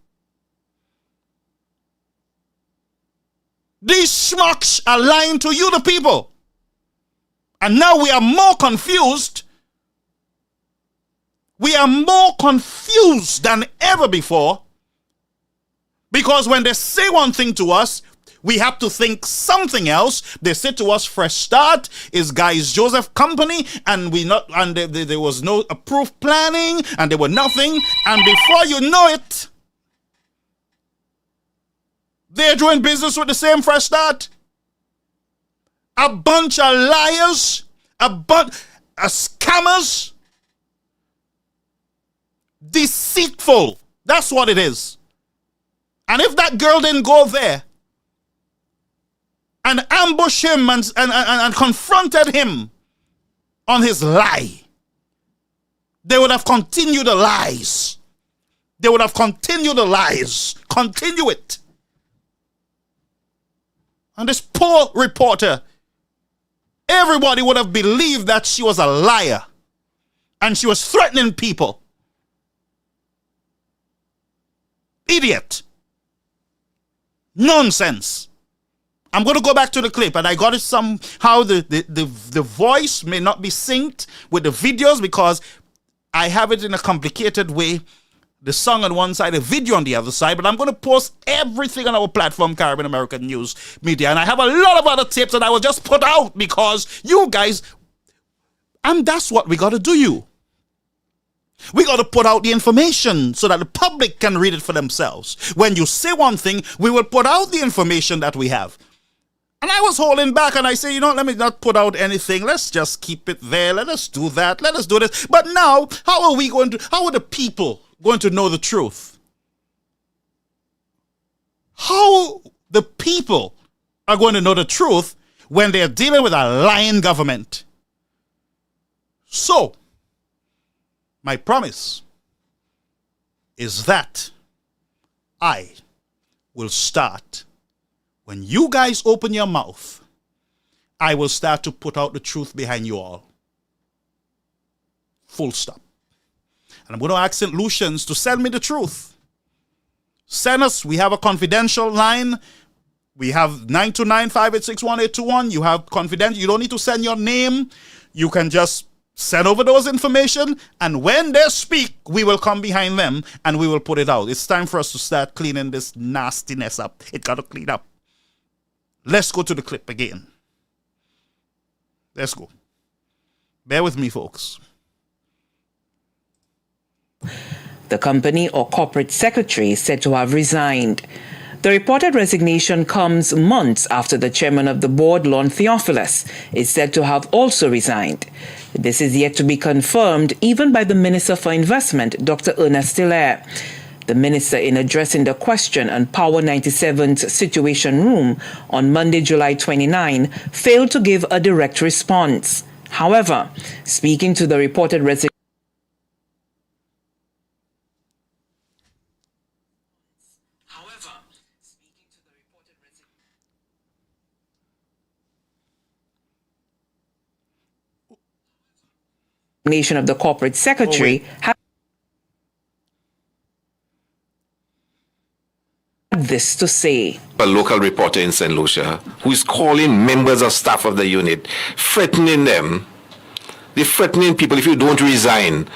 These schmucks are lying to you, the people. And now we are more confused. We are more confused than ever before. Because when they say one thing to us, we have to think something else. They say to us, Fresh Start is Guys Joseph Company, and there was no approved planning, and there were nothing. And before you know it, they're doing business with the same Fresh Start. A bunch of liars, a bunch of scammers, deceitful. That's what it is. And if that girl didn't go there and ambush him and confronted him on his lie, they would have continued the lies. They would have continued the lies. Continue it. And this poor reporter, everybody would have believed that she was a liar and she was threatening people. Idiot. Nonsense. I'm going to go back to the clip, and I got it somehow. The voice may not be synced with the videos because I have it in a complicated way. the song on one side, a video on the other side, but I'm going to post everything on our platform, Caribbean American News Media. And I have a lot of other tips that I will just put out because you guys, and that's what we got to do. We got to put out the information so that the public can read it for themselves. When you say one thing, we will put out the information that we have. And I was holding back and I say, let me not put out anything. Let's just keep it there. Let us do that. Let us do this. But now, how are the people going to know the truth? How the people are going to know the truth when they're dealing with a lying government? So, my promise is that I will start. When you guys open your mouth, I will start to put out the truth behind you all. Full stop. And I'm going to ask St. Lucians to send me the truth. Send us. We have a confidential line. We have 929-586-1821. You have confidential. You don't need to send your name. You can just send over those information. And when they speak, we will come behind them and we will put it out. It's time for us to start cleaning this nastiness up. It got to clean up. Let's go to the clip again. Let's go. Bear with me, folks. The company or corporate secretary is said to have resigned. The reported resignation comes months after the chairman of the board, Lon Theophilus, is said to have also resigned. This is yet to be confirmed even by the Minister for Investment, Dr. Ernest Hilaire. The minister, in addressing the question on Power 97's Situation Room on Monday, July 29, failed to give a direct response. However, speaking to the reported resignation of the corporate secretary, had this to say. A local reporter in St. Lucia who is calling members of staff of the unit, threatening them. They're threatening people, if you don't resign,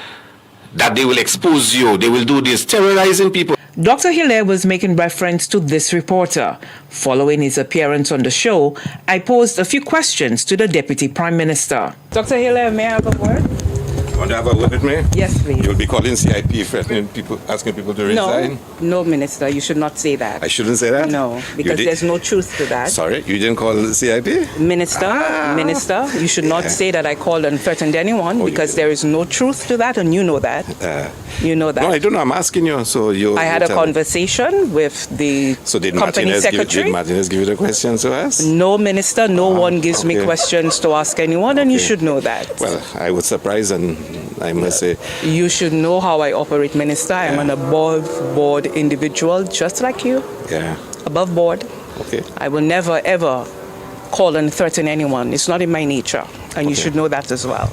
that they will expose you, they will do this, terrorizing people. Dr. Hilaire was making reference to this reporter. Following his appearance on the show, I posed a few questions to the Deputy Prime Minister. Dr. Hilaire, may I have a word? You want to have a word with me? Yes, please. You'll be calling CIP, threatening people, asking people to resign? No, Minister, you should not say that. I shouldn't say that? No, because there's no truth to that. Sorry, you didn't call CIP? Minister, you should not say that I called and threatened anyone because there is no truth to that, and you know that. You know that. No, I don't know. I'm asking you. I had a conversation with the company secretary. Did Martinez give you the questions to ask? No, Minister. No one gives me questions to ask anyone, and you should know that. Well, I was surprised, and I must say... You should know how I operate, Minister. I'm an above-board individual, just like you. Yeah. Above board. Okay. I will never, ever call and threaten anyone. It's not in my nature, and you should know that as well.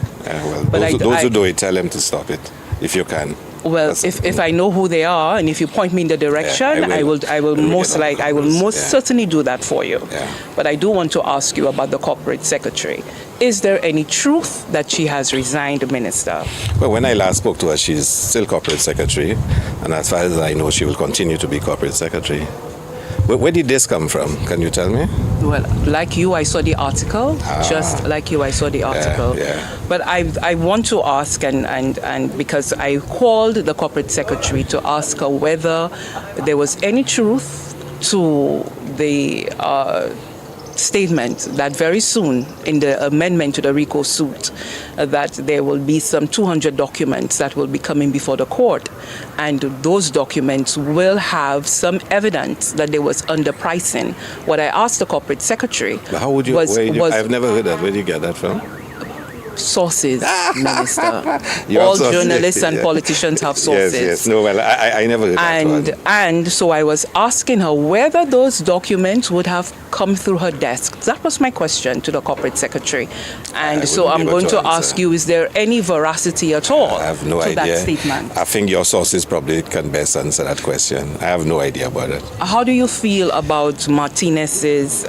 Those who do it, tell them to stop it, if you can. Well, if I know who they are, and if you point me in the direction, I will most certainly do that for you. Yeah. But I do want to ask you about the corporate secretary. Is there any truth that she has resigned, Minister? Well, when I last spoke to her, she's still corporate secretary, and as far as I know, she will continue to be corporate secretary. Where did this come from? Can you tell me? Well, like you, I saw the article. Just like you, I saw the article. Yeah. But I want to ask, and because I called the corporate secretary to ask her whether there was any truth to the statement that very soon in the amendment to the RICO suit that there will be some 200 documents that will be coming before the court, and those documents will have some evidence that there was underpricing. What I asked the corporate secretary how would you, I've never heard that. Where did you get that from? Sources, Minister. All journalists and politicians have sources. Yes. No, well, I never heard that. And so I was asking her whether those documents would have come through her desk. That was my question to the corporate secretary. And so I'm going to ask you, is there any veracity at all I have no idea. That statement? I think your sources probably can best answer that question. I have no idea about it. How do you feel about Martinez's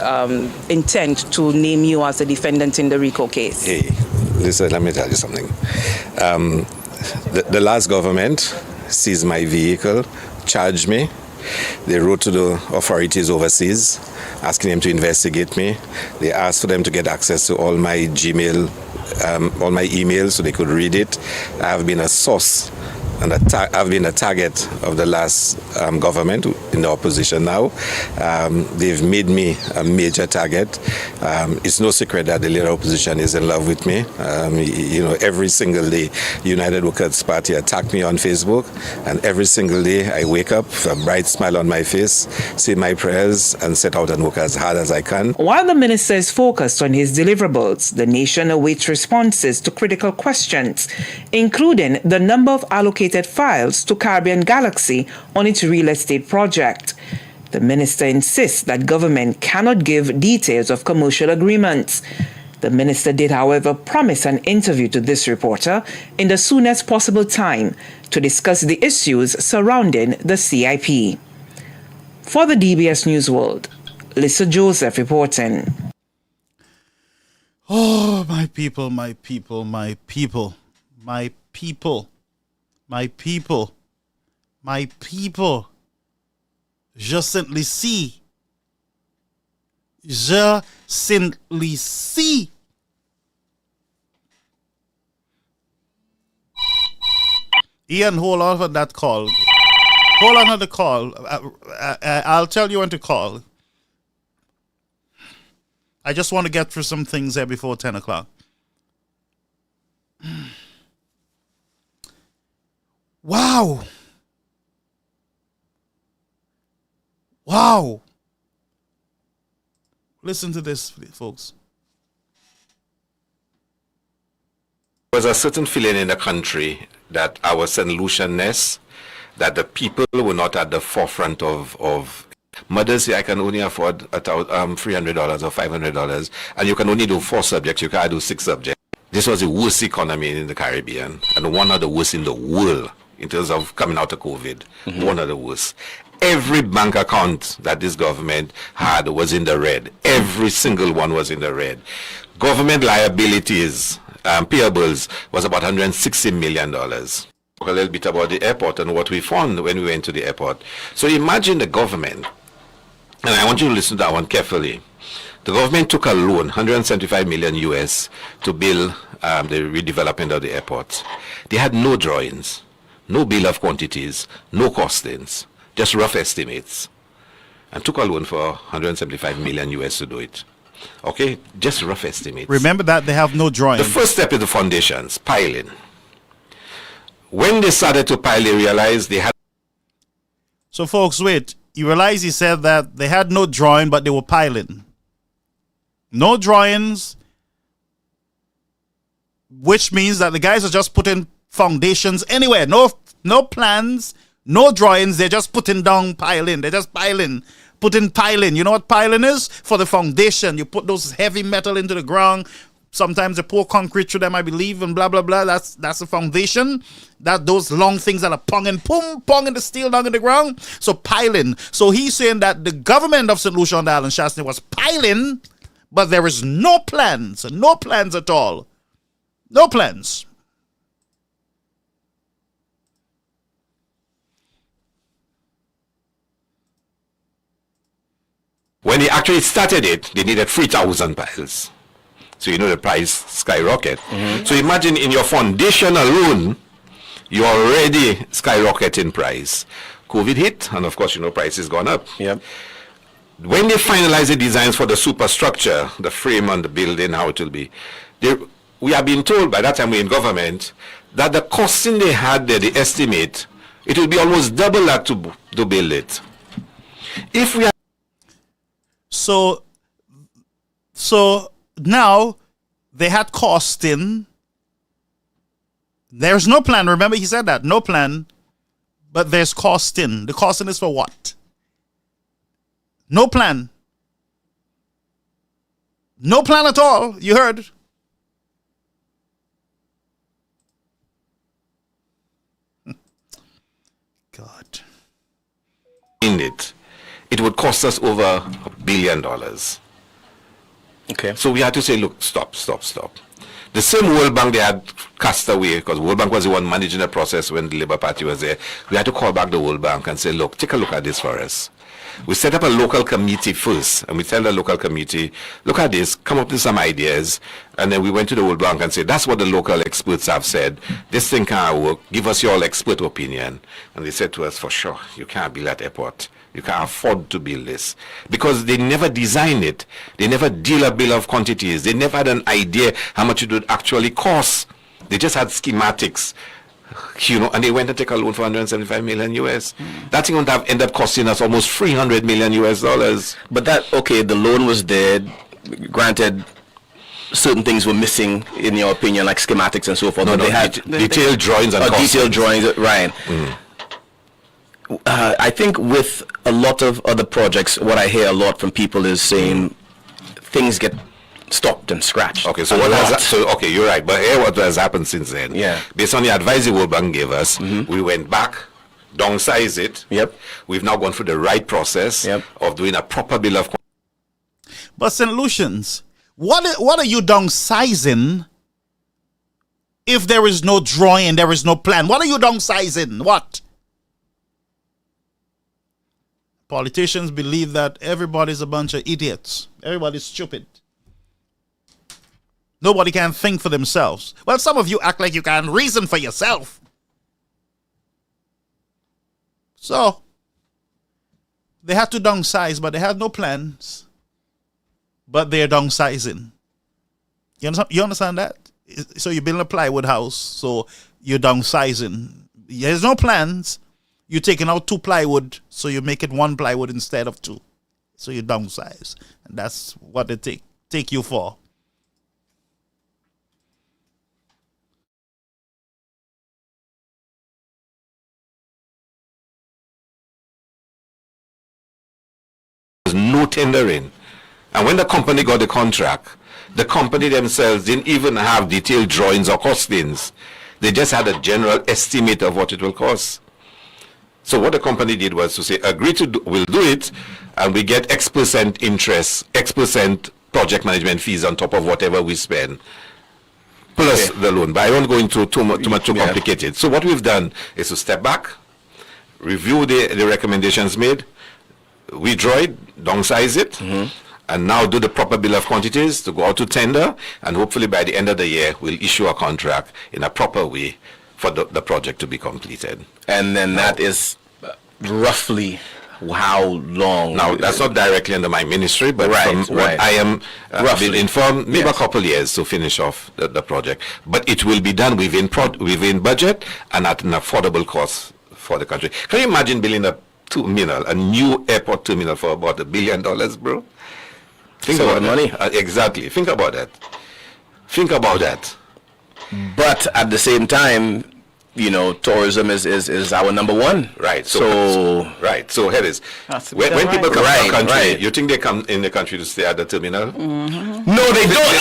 intent to name you as a defendant in the RICO case? Hey. Listen, let me tell you something. The last government seized my vehicle, charged me. They wrote to the authorities overseas, asking them to investigate me. They asked for them to get access to all my Gmail, all my emails so they could read it. I have been a source and I've been a target of the last government in the opposition now. They've made me a major target. It's no secret that the leader of opposition is in love with me. Every single day, United Workers Party attack me on Facebook, and every single day I wake up with a bright smile on my face, say my prayers, and set out and work as hard as I can. While the minister is focused on his deliverables, the nation awaits responses to critical questions, including the number of allocated files to Caribbean Galaxy on its real estate project. The minister insists that government cannot give details of commercial agreements. The minister did, however, promise an interview to this reporter in the soonest possible time to discuss the issues surrounding the CIP. For the DBS News World, Lisa Joseph reporting. Oh, my people, my people, my people, my people. My people, my people, je simply see. Je simply see. Ian, hold on for that call. Hold on to the call. I'll tell you when to call. I just want to get through some things here before 10 o'clock. Wow. Wow. Listen to this, folks. There was a certain feeling in the country that our St. Lucian-ness, that the people were not at the forefront of mothers say, I can only afford $300 or $500, and you can only do 4 subjects, you can't do 6 subjects. This was the worst economy in the Caribbean, and one of the worst in the world. In terms of coming out of COVID, one of the worst. Every bank account that this government had was in the red. Every single one was in the red. Government liabilities, payables, was about $160 million. Talk a little bit about the airport and what we found when we went to the airport. So imagine the government, and I want you to listen to that one carefully. The government took a loan, $175 million US, to build the redevelopment of the airport. They had no drawings. No bill of quantities, no costings, just rough estimates. And took a loan for $175 million US to do it. Okay, just rough estimates. Remember that they have no drawing. The first step is the foundations, piling. When they started to pile, they realized they had... So folks, wait. You realize he said that they had no drawing, but they were piling. No drawings, which means that the guys are just putting foundations anywhere. No plans, no drawings. They're just putting down piling. They're just piling, putting piling. You know what piling is? For the foundation. You put those heavy metal into the ground. Sometimes they pour concrete through them, I believe, and blah, blah, blah. That's the foundation. That those long things that are ponging the steel down in the ground. So piling. So he's saying that the government of St. Lucia on the island, Shasta, was piling, but there is no plans at all. No plans. When they actually started it, they needed 3,000 piles. So you know the price skyrocket. So imagine in your foundation alone, you're already skyrocket in price. COVID hit, and of course, you know, prices gone up. Yep. When they finalize the designs for the superstructure, the frame and the building, how it will be, we have been told by that time we're in government that the costing they had there, the estimate, it will be almost double that to build it. If we are So now they had costing. There's no plan. Remember, he said that. No plan, but there's costing. The costing is for what? No plan. No plan at all. You heard. God. in it would cost us over $1 billion. Okay. So we had to say, look, stop. The same World Bank they had cast away, because World Bank was the one managing the process when the Labour Party was there. We had to call back the World Bank and say, look, take a look at this for us. We set up a local committee first, and we tell the local committee, look at this, come up with some ideas. And then we went to the World Bank and said, that's what the local experts have said. This thing can't work. Give us your expert opinion. And they said to us, for sure, you can't build that airport. You can't afford to build this. Because they never designed it. They never deal a bill of quantities. They never had an idea how much it would actually cost. They just had schematics. And they went and take a loan for 175 million US. That thing would have ended up costing us almost 300 million US dollars. But the loan was there. Granted, certain things were missing in your opinion, like schematics and so forth. No, they had detailed drawings and detailed drawings, right? I think with a lot of other projects, what I hear a lot from people is saying things get stopped and scratched. Okay, so okay, you're right. But here what has happened since then? Yeah. Based on the advice the World Bank gave us, we went back, downsized it. Yep. We've now gone through the right process of doing a proper bill of. But St. Lucians, what are you downsizing if there is no drawing, there is no plan? What are you downsizing? What? Politicians believe that everybody's a bunch of idiots. Everybody's stupid. Nobody can think for themselves. Well, some of you act like you can reason for yourself. So, they had to downsize, but they have no plans. But they're downsizing. You understand that? So you're building a plywood house, so you're downsizing. There's no plans. You're taking out 2 plywood, so you make it 1 plywood instead of 2. So you downsize. And that's what they take you for. No tendering. And when the company got the contract, the company themselves didn't even have detailed drawings or costings. They just had a general estimate of what it will cost. So what the company did was to say, agree to we'll do it, and we get X% interest, X% project management fees on top of whatever we spend, plus the loan. But I won't go into too complicated. So what we've done is to step back, review the recommendations made, withdraw it, downsize it, and now do the proper bill of quantities to go out to tender, and hopefully by the end of the year, we'll issue a contract in a proper way for the project to be completed. And then that is roughly how long? Now, that's not directly under my ministry, but from what I am been informed, maybe a couple years to finish off the project. But it will be done within budget and at an affordable cost for the country. Can you imagine building a new airport terminal for about $1 billion, bro? Think about money. Exactly. Think about that. Think about that. But at the same time, tourism is our number one. Right. So here it is. When people come to the country, you think they come in the country to stay at the terminal? No, they don't.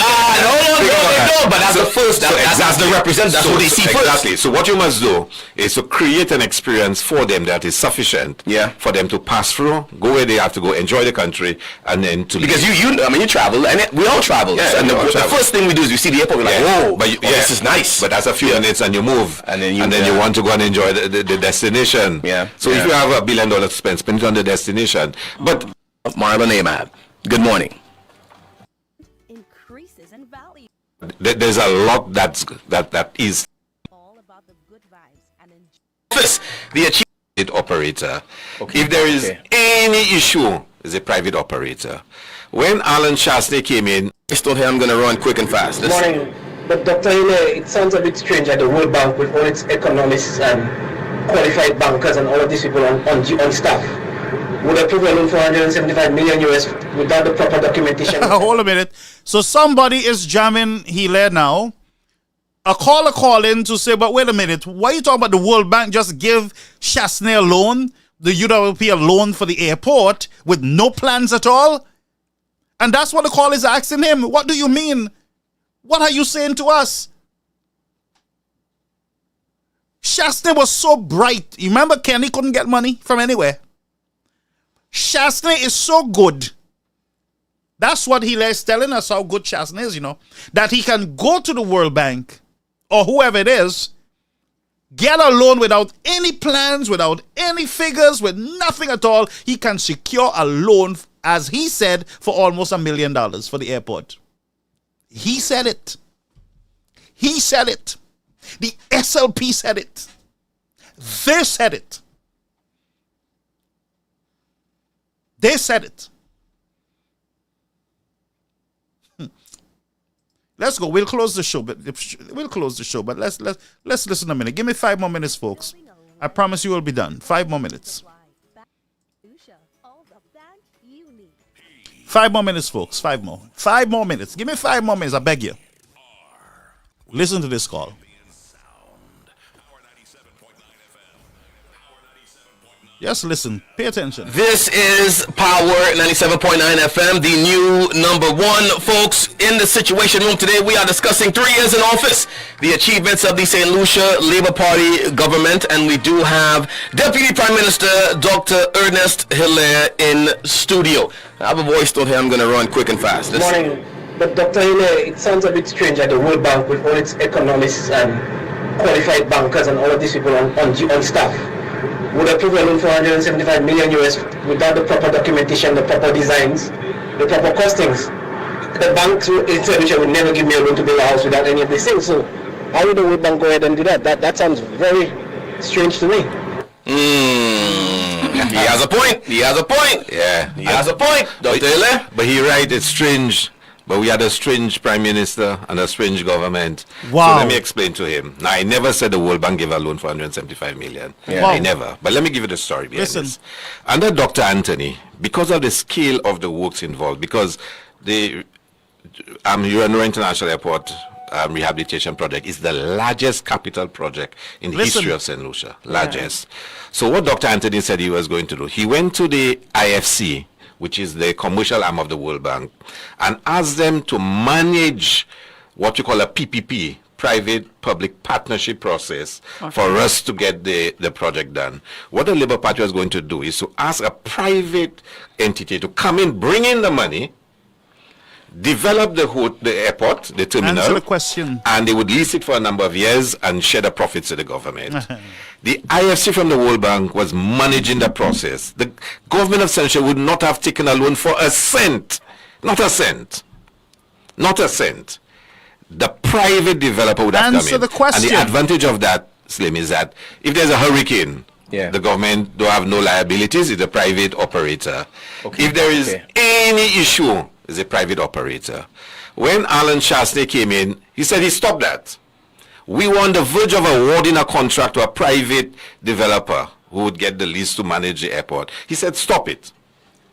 No, they don't. But that's the first. That's the representative. That's what they see first. Exactly. So what you must do is to create an experience for them that is sufficient. For them to pass through, go where they have to go, enjoy the country, and then to leave. Because you travel, and we all travel. And the first thing we do is we see the airport. We're like, whoa, this is nice. But that's a few minutes, and you move, and then you want to go and enjoy the destination. So if you have $1 billion to spend it on the destination. But Marlon Ahmad, good morning. Increases in value. There's a lot that is All about the good vibes and the achievement operator. If there is any issue, is a private operator. When Alan Chasney came in, I told him I'm going to run quick and fast. Good morning. But Dr. Ile, it sounds a bit strange that the World Bank, with all its economists and qualified bankers and all of these people on staff, would approve a loan for 175 million US without the proper documentation. Hold a minute. So somebody is jamming Hilaire now. A caller calling to say, but wait a minute, why are you talking about the World Bank just give Chasney a loan, the UWP a loan for the airport with no plans at all? And that's what the call is asking him. What do you mean? What are you saying to us? Chasney was so bright. You remember Kenny couldn't get money from anywhere? Chasney is so good That's what he is telling us how good Chaston is, that he can go to the World Bank or whoever it is, get a loan without any plans, without any figures, with nothing at all. He can secure a loan, as he said, for almost $1 million for the airport. He said it. He said it. The SLP said it. They said it. They said it. Let's go. We'll close the show, but let's listen a minute. Give me 5 more minutes, folks. I promise you will be done. 5 more minutes. 5 more minutes, folks. 5 more. 5 more minutes. Give me 5 more minutes. I beg you. Listen to this call. Just listen. Pay attention. This is Power 97.9 FM, the new #1. Folks, in the Situation Room today, we are discussing 3 years in office, the achievements of the St. Lucia Labour Party government, and we do have Deputy Prime Minister Dr. Ernest Hilaire in studio. I have a voice told here I'm going to run quick and fast. Good morning. But Dr. Hilaire, it sounds a bit strange at the World Bank with all its economists and qualified bankers and all of these people on staff would approve a loan for $175 million without the proper documentation, the proper designs, the proper costings. The bank in St. Lucia would never give me a loan to build a house without any of these things. So how would the World Bank go ahead and do that? That sounds very strange to me. He has a point. Yeah, he has a point, Dr. Hilaire. But he's right, it's strange. But we had a strange prime minister and a strange government. Wow. So let me explain to him. Now, I never said the World Bank gave a loan for $175 million. Yeah. Wow. I never. But let me give you the story behind this. Under Dr. Anthony, because of the scale of the works involved, because the Uranura International Airport rehabilitation project is the largest capital project in the history of St. Lucia. Largest. Yeah. So what Dr. Anthony said he was going to do, he went to the IFC, which is the commercial arm of the World Bank, and asked them to manage what you call a PPP, private-public partnership process, for us to get the project done. What the Labour Party was going to do is to ask a private entity to come in, bring in the money, develop the airport, the terminal, answer the question, and they would lease it for a number of years and share the profits to the government. The IFC from the World Bank was managing the process. The government of St. Lucia would not have taken a loan for a cent. Not a cent. Not a cent. The private developer would have come in. Answer the question. And the advantage of that, Slim, is that if there's a hurricane, the government don't have no liabilities, it's a private operator. If there is any issue, it's a private operator. When Alan Chasney came in, he said he stopped that. We were on the verge of awarding a contract to a private developer who would get the lease to manage the airport. He said, stop it.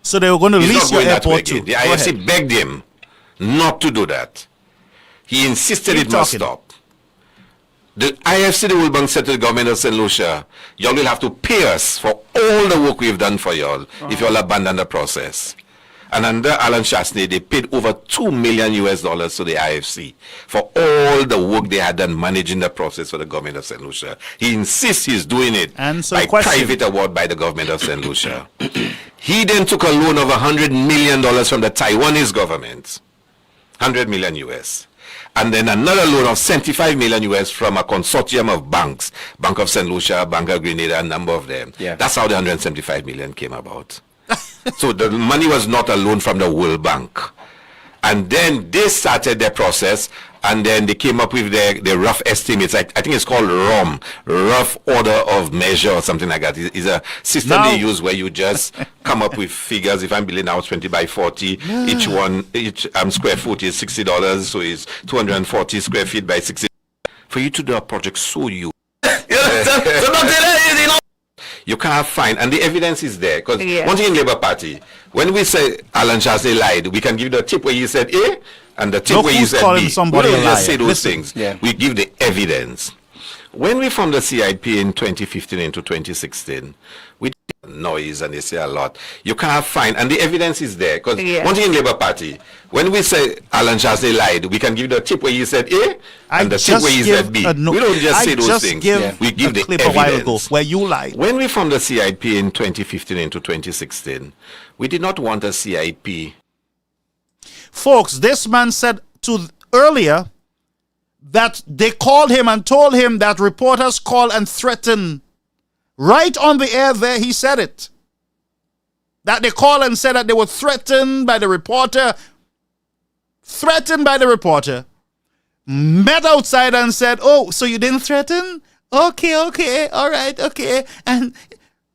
So they were going to lease your airport too. The IFC begged him not to do that. He insisted it must stop. The IFC, the World Bank, said to the government of St. Lucia, y'all will have to pay us for all the work we've done for y'all if y'all abandon the process. And under Alan Chasney, they paid over $2 million to the IFC for all the work they had done managing the process for the government of St. Lucia. He insists he's doing it by private award by the government of St. Lucia. He then took a loan of $100 million from the Taiwanese government, $100 million. And then another loan of $75 million from a consortium of banks, Bank of St. Lucia, Bank of Grenada, a number of them. That's how the $175 million came about. So the money was not a loan from the World Bank. And then they started their process, and then they came up with their rough estimates. I think it's called ROM, Rough Order of Measure or something like that. It's a system they use where you just come up with figures. If I'm building a house 20 by 40, each square foot is $60, so it's 240 square feet by 60. For you to do a project so you... You can't find, and the evidence is there. Because one thing in Labour Party, when we say Alan Chasney lied, we can give the tip where he said A and the tip where he said B. We don't just say those things. We give the evidence. When we formed the CIP in 2015 into 2016, we did noise and they say a lot. You can't find, and the evidence is there. Because one thing in Labour Party, when we say Alan Chasney lied, we can give the tip where he said A and the tip where he said B. We don't just say those things. We give the evidence. A while ago where you lied. When we formed the CIP in 2015 into 2016, we did not want a CIP Folks, this man said earlier that they called him and told him that reporters call and threaten. Right on the air there, he said it. That they called and said that they were threatened by the reporter. Threatened by the reporter. Met outside and said, oh, so you didn't threaten? Okay, all right, okay. And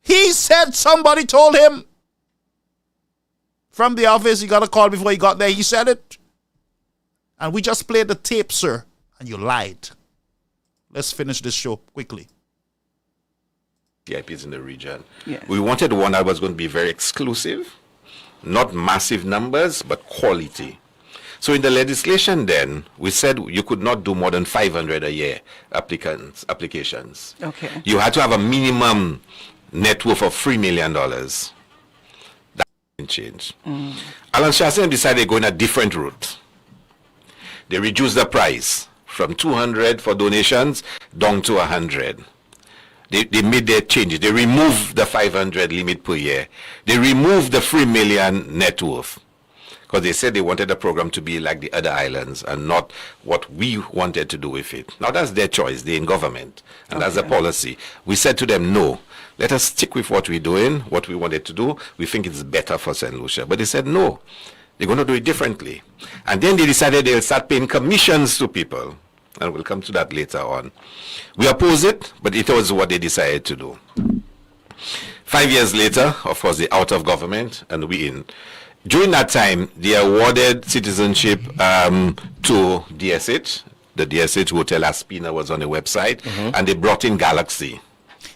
he said somebody told him from the office, he got a call before he got there. He said it. And we just played the tape, sir. And you lied. Let's finish this show quickly. CIPs in the region. Yes. We wanted one that was going to be very exclusive, not massive numbers, but quality. So in the legislation then, we said you could not do more than 500 a year applications. Okay. You had to have a minimum net worth of $3 million. That didn't change. Alan Shasen decided to go in a different route. They reduced the price from 200 for donations down to 100. They made their changes. They removed the 500 limit per year. They removed the 3 million net worth. Because they said they wanted the program to be like the other islands and not what we wanted to do with it. Now that's their choice. They're in government. And that's the policy. We said to them, no, let us stick with what we're doing, what we wanted to do. We think it's better for St. Lucia. But they said, no, they're going to do it differently. And then they decided they'll start paying commissions to people. And we'll come to that later on. We oppose it, but it was what they decided to do. 5 years later, of course, they're out of government and we in. During that time, they awarded citizenship to DSH. The DSH Hotel Aspina was on the website, and they brought in Galaxy.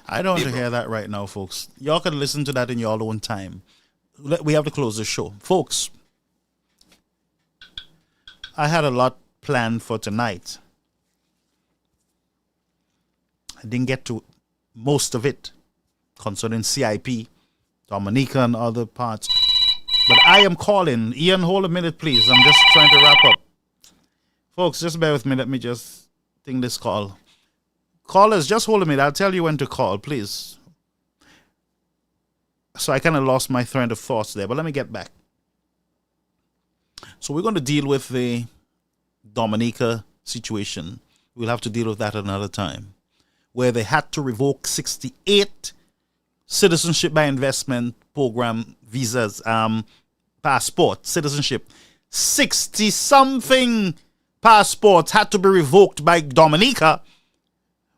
I don't want to hear that right now, folks. Y'all can listen to that in your own time. We have to close the show. Folks, I had a lot planned for tonight. I didn't get to most of it concerning CIP, Dominica, and other parts. But I am calling. Ian, hold a minute, please. I'm just trying to wrap up. Folks, just bear with me. Let me just think this call. Callers, just hold a minute. I'll tell you when to call, please. So I kind of lost my train of thoughts there, but let me get back. So we're going to deal with the Dominica situation. We'll have to deal with that another time, where they had to revoke 68 citizenship by investment program visas, passport, citizenship. 60-something passports had to be revoked by Dominica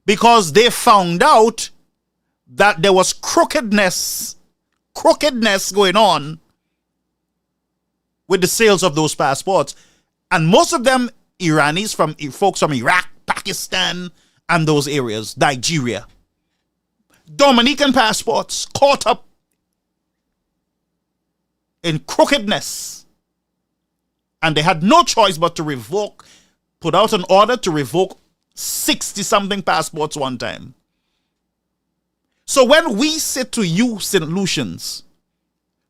because they found out that there was crookedness going on with the sales of those passports. And most of them Iranis, from folks from Iraq, Pakistan, and those areas, Nigeria. Dominican passports caught up in crookedness. And they had no choice but to put out an order to revoke 60-something passports one time. So when we say to you, St. Lucians,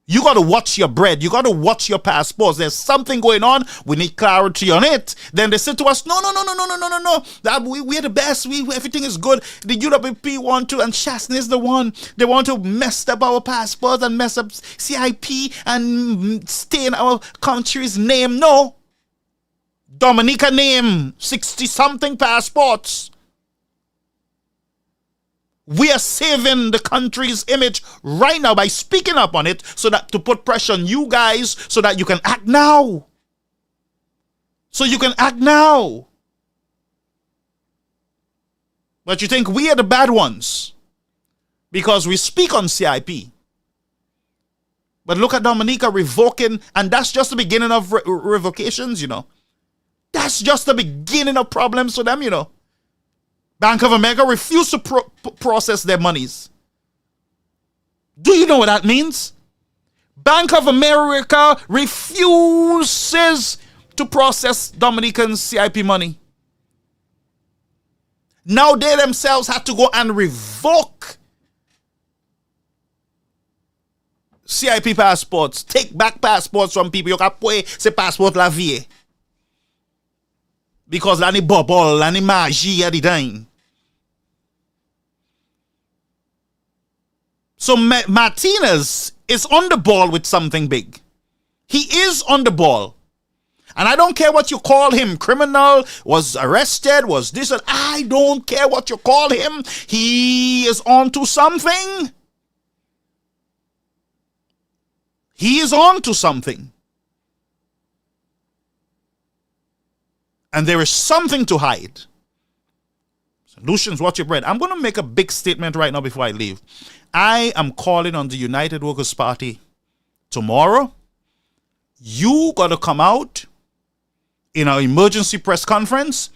you got to watch your bread. You got to watch your passports. There's something going on. We need clarity on it. Then they say to us, no. That we're the best. Everything is good. The UWP want to, and Shaston is the one. They want to mess up our passports and mess up CIP and stain our country's name. No. Dominica name, 60-something passports. We are saving the country's image right now by speaking up on it, so that to put pressure on you guys so that you can act now. But you think we are the bad ones because we speak on CIP. But look at Dominica revoking, and that's just the beginning of revocations, That's just the beginning of problems for them, Bank of America refused to process their monies. Do you know what that means? Bank of America refuses to process Dominican CIP money. Now they themselves had to go and revoke CIP passports, take back passports from people. You can pay ce passport la vie. Because any bubble, any magie at the time. So Martinez is on the ball with something big. He is on the ball. And I don't care what you call him, criminal, was arrested, was this, and I don't care what you call him. He is onto something. He is onto something. And there is something to hide. Solutions, watch your bread. I'm going to make a big statement right now before I leave. I am calling on the United Workers' Party tomorrow. You got to come out in our emergency press conference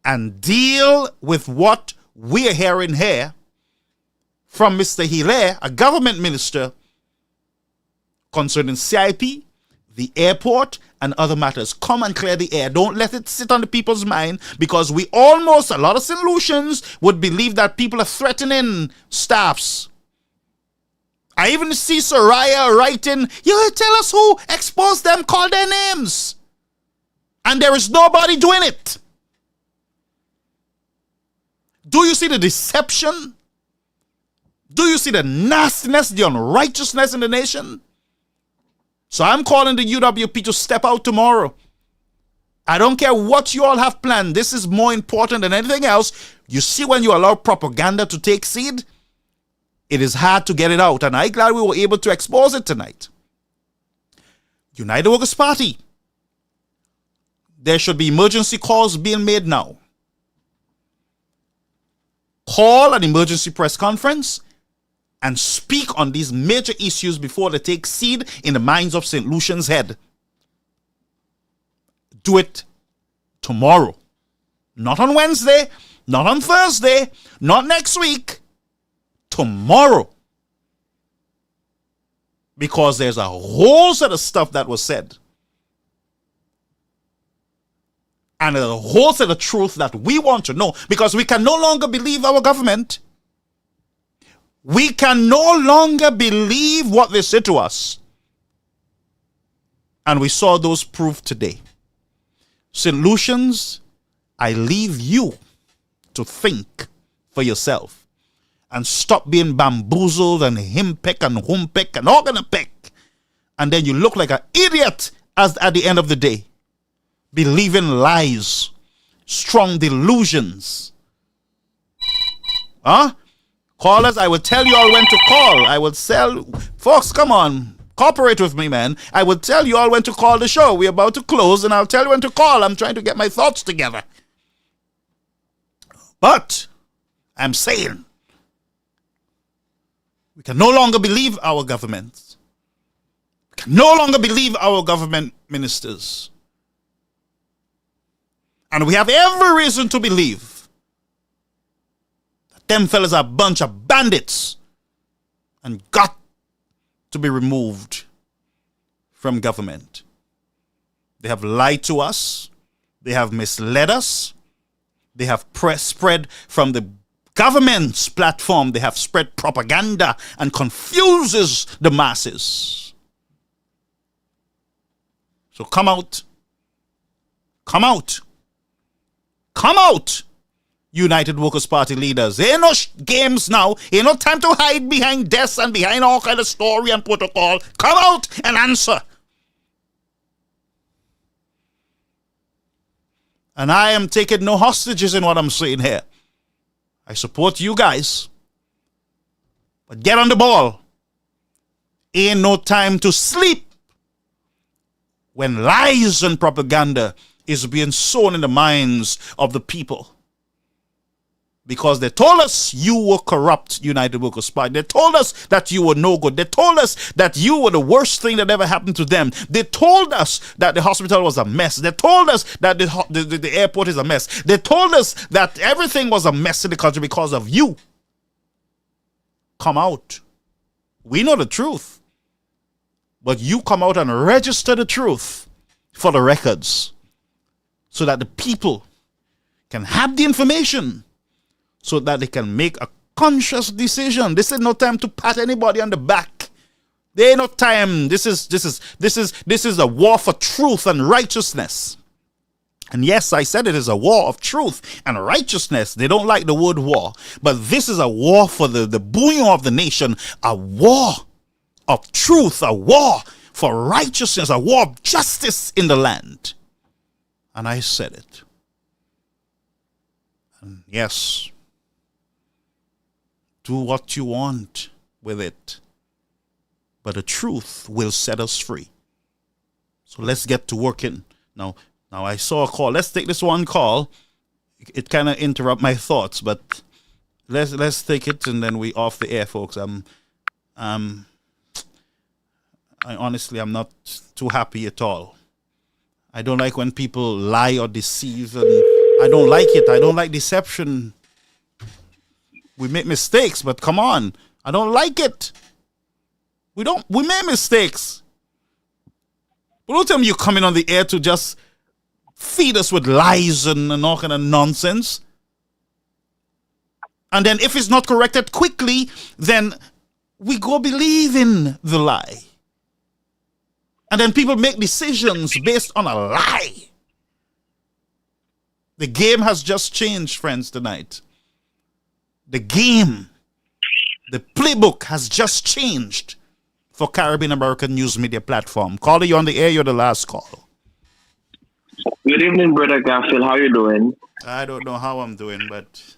and deal with what we're hearing here from Mr. Hilaire, a government minister, concerning CIP, the airport, and other matters. Come and clear the air. Don't let it sit on the people's mind, because a lot of St. Lucians would believe that people are threatening staffs. I even see Soraya writing, you tell us who, expose them, call their names. And there is nobody doing it. Do you see the deception? Do you see the nastiness, the unrighteousness in the nation? So I'm calling the UWP to step out tomorrow. I don't care what you all have planned. This is more important than anything else. You see, when you allow propaganda to take seed, it is hard to get it out. And I'm glad we were able to expose it tonight. United Workers' Party. There should be emergency calls being made now. Call an emergency press conference and speak on these major issues before they take seed in the minds of St. Lucian's head. Do it tomorrow. Not on Wednesday, not on Thursday, not next week. Tomorrow. Because there's a whole set of stuff that was said. And a whole set of truth that we want to know. Because we can no longer believe our government. We can no longer believe what they say to us. And we saw those proof today. St. Lucians, I leave you to think for yourself. And stop being bamboozled and him-peck and hum-peck and all gonna peck. And then you look like an idiot at the end of the day. Believing lies. Strong delusions. Huh? Callers, I will tell you all when to call. I will tell... Folks, come on. Cooperate with me, man. I will tell you all when to call the show. We're about to close, and I'll tell you when to call. I'm trying to get my thoughts together. But, I'm saying, we can no longer believe our government. We can no longer believe our government ministers. And we have every reason to believe that them fellas are a bunch of bandits and got to be removed from government. They have lied to us. They have misled us. They have spread from the government's platform. They have spread propaganda and confuses the masses. So come out. Come out. Come out, United Workers' Party leaders. Ain't no games now. Ain't no time to hide behind desks and behind all kind of story and protocol. Come out and answer. And I am taking no hostages in what I'm saying here. I support you guys. But get on the ball. Ain't no time to sleep when lies and propaganda is being sown in the minds of the people. Because they told us you were corrupt, United Workers' Party. They told us that you were no good. They told us that you were the worst thing that ever happened to them. They told us that the hospital was a mess. They told us that the airport is a mess. They told us that everything was a mess in the country because of you. Come out. We know the truth. But you come out and register the truth for the records, so that the people can have the information, so that they can make a conscious decision. This is no time to pat anybody on the back. There ain't no time. This is a war for truth and righteousness. And yes, I said it is a war of truth and righteousness. They don't like the word war. But this is a war for the bouillon of the nation. A war of truth. A war for righteousness. A war of justice in the land. And I said it. And yes, do what you want with it. But the truth will set us free. So let's get to working. Now I saw a call. Let's take this one call. It kind of interrupt my thoughts, but let's take it and then we off the air, folks. I honestly, I'm not too happy at all. I don't like when people lie or deceive, and I don't like it. I don't like deception. We make mistakes, but come on, I don't like it. We make mistakes. But don't tell me you're coming on the air to just feed us with lies and all kind of nonsense. And then if it's not corrected quickly, then we go believe in the lie. And then people make decisions based on a lie. The game has just changed, friends, tonight. The game, the playbook has just changed for Caribbean American News Media Platform. Caller, you on the air, you're the last call. Good evening, Brother Garfield. How you doing? I don't know how I'm doing, but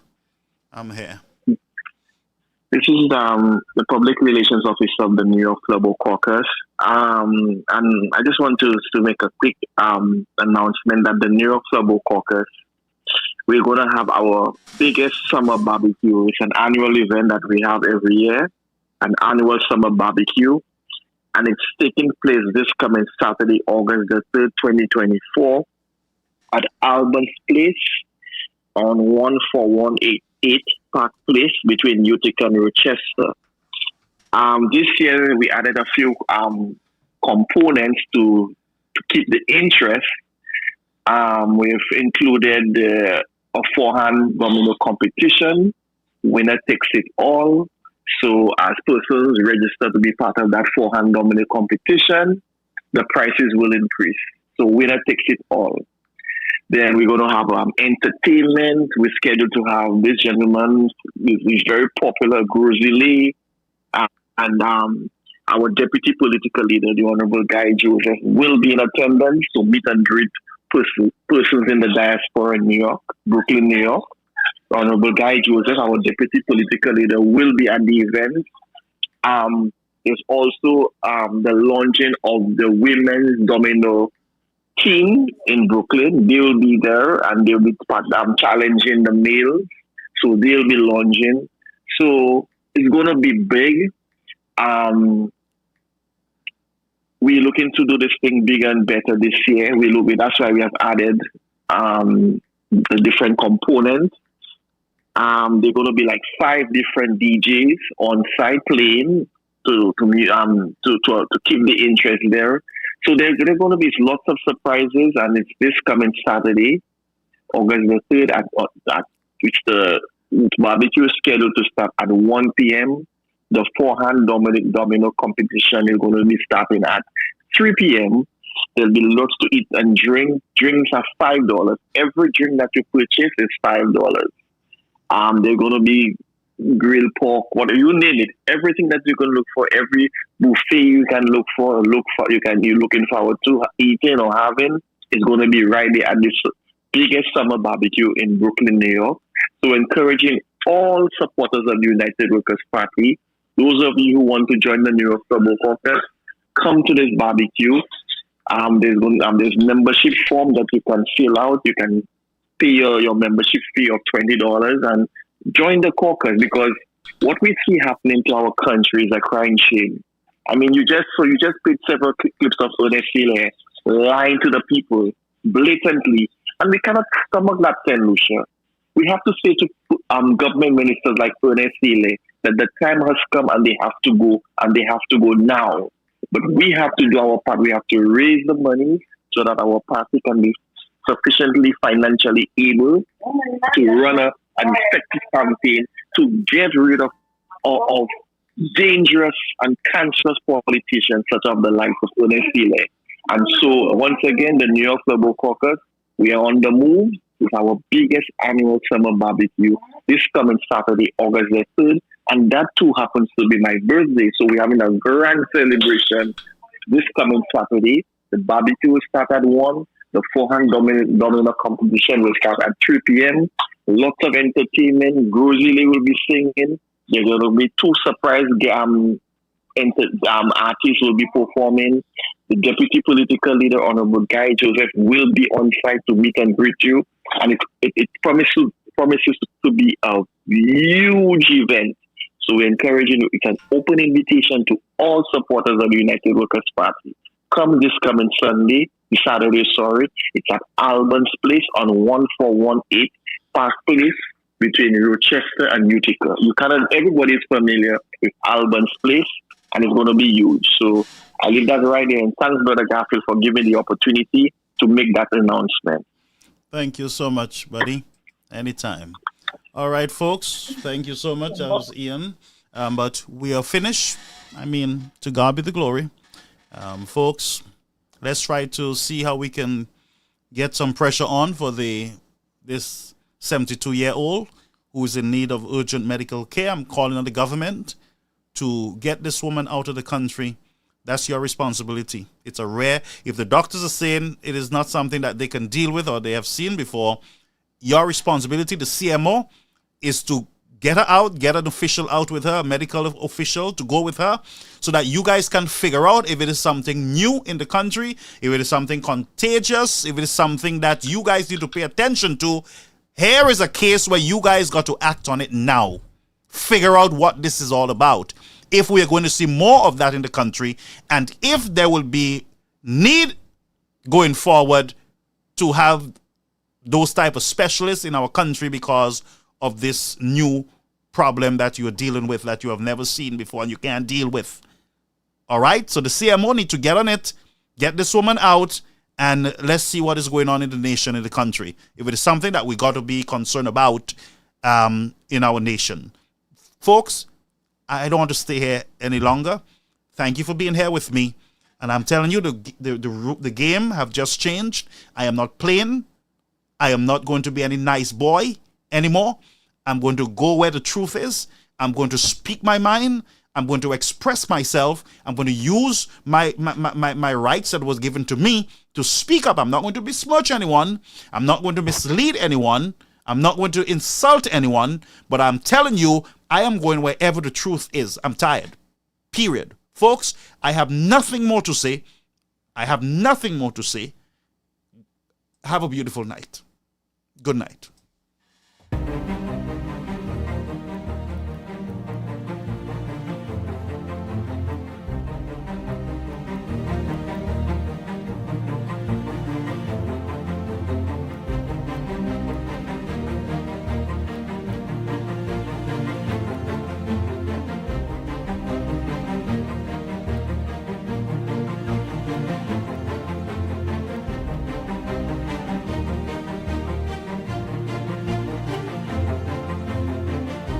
I'm here. This is the Public Relations Officer of the New York Global Caucus. And I just want to make a quick announcement that the New York Global Caucus, we're going to have our biggest summer barbecue. It's an annual event that we have every year, an annual summer barbecue. And it's taking place this coming Saturday, August the 3rd, 2024, at Albans Place on 14188 Park Place between Utica and Rochester. This year, we added a few components to keep the interest. We've included a forehand domino competition, winner takes it all. So as persons register to be part of that forehand domino competition, the prices will increase. So winner takes it all. Then we're going to have entertainment. We're scheduled to have this gentleman, who's very popular, Grozy Lee, and our deputy political leader, the Honorable Guy Joseph, will be in attendance to meet and greet persons in the diaspora in New York, Brooklyn, New York. The Honorable Guy Joseph, our deputy political leader, will be at the event. There's also the launching of the women's domino team in Brooklyn. They will be there and they'll be challenging the males. So they'll be launching. So it's going to be big. We're looking to do this thing bigger and better this year. That's why we have added the different components. There are going to be like 5 different DJs on site playing to keep the interest there. So there's going to be lots of surprises, and it's this coming Saturday, August the 3rd, at which the barbecue is scheduled to start at 1 p.m. The forehand domino competition is going to be starting at 3 p.m. There'll be lots to eat and drink. Drinks are $5. Every drink that you purchase is $5. They're going to be grilled pork, whatever you name it. Everything that you can look for, every buffet you can you're looking forward to eating or having is going to be right there at this biggest summer barbecue in Brooklyn, New York. So encouraging all supporters of the United Workers Party, those of you who want to join the New York Global Caucus, come to this barbecue. There's membership form that you can fill out. You can pay your membership fee of $20 and join the caucus, because what we see happening to our country is a crying shame. I mean, you just played several clips of Ernest Sealer lying to the people blatantly, and we cannot stomach that, St. Lucia. We have to say to government ministers like Ernest Sealer that the time has come and they have to go, and they have to go now. But we have to do our part. We have to raise the money so that our party can be sufficiently financially able to run an effective campaign to get rid of dangerous and cancerous politicians such as the likes of Ernest Sealer. And so, once again, the New York Global Caucus, we are on the move with our biggest annual summer barbecue this coming Saturday, August the 3rd. And that too happens to be my birthday. So we're having a grand celebration this coming Saturday. The barbecue will start at 1. The forehand domino competition will start at 3 p.m. Lots of entertainment. Grosley will be singing. There are going to be two surprise artists will be performing. The deputy political leader, Honorable Guy Joseph, will be on site to meet and greet you, and it promises to be a huge event. So we're encouraging you. It's an open invitation to all supporters of the United Workers' Party. Come this coming Sunday, Saturday, sorry. It's at Albans Place on 1418 Park Place between Rochester and Utica. Everybody is familiar with Albans Place, and it's going to be huge. So I leave that right there. And thanks, Brother Garfield, for giving the opportunity to make that announcement. Thank you so much, buddy. Anytime. All right, folks. Thank you so much. That was Ian. But we are finished. I mean, to God be the glory. Folks, let's try to see how we can get some pressure on for this 72-year-old who is in need of urgent medical care. I'm calling on the government to get this woman out of the country. That's your responsibility. It's if the doctors are saying it is not something that they can deal with or they have seen before, your responsibility, the CMO, is to get her out, get an official out with her, a medical official to go with her, so that you guys can figure out if it is something new in the country, if it is something contagious, if it is something that you guys need to pay attention to. Here is a case where you guys got to act on it now. Figure out what this is all about. If we are going to see more of that in the country, and if there will be need going forward to have those type of specialists in our country because of this new problem that you're dealing with that you have never seen before and you can't deal with. All right? So the CMO need to get on it, get this woman out, and let's see what is going on in the nation, in the country. If it is something that we got to be concerned about in our nation. Folks, I don't want to stay here any longer. Thank you for being here with me. And I'm telling you, the game have just changed. I am not playing. I am not going to be any nice boy anymore. I'm going to go where the truth is. I'm going to speak my mind. I'm going to express myself. I'm going to use my rights that was given to me to speak up. I'm not going to besmirch anyone. I'm not going to mislead anyone. I'm not going to insult anyone. But I'm telling you, I am going wherever the truth is. I'm tired. Period. Folks, I have nothing more to say. I have nothing more to say. Have a beautiful night. Good night.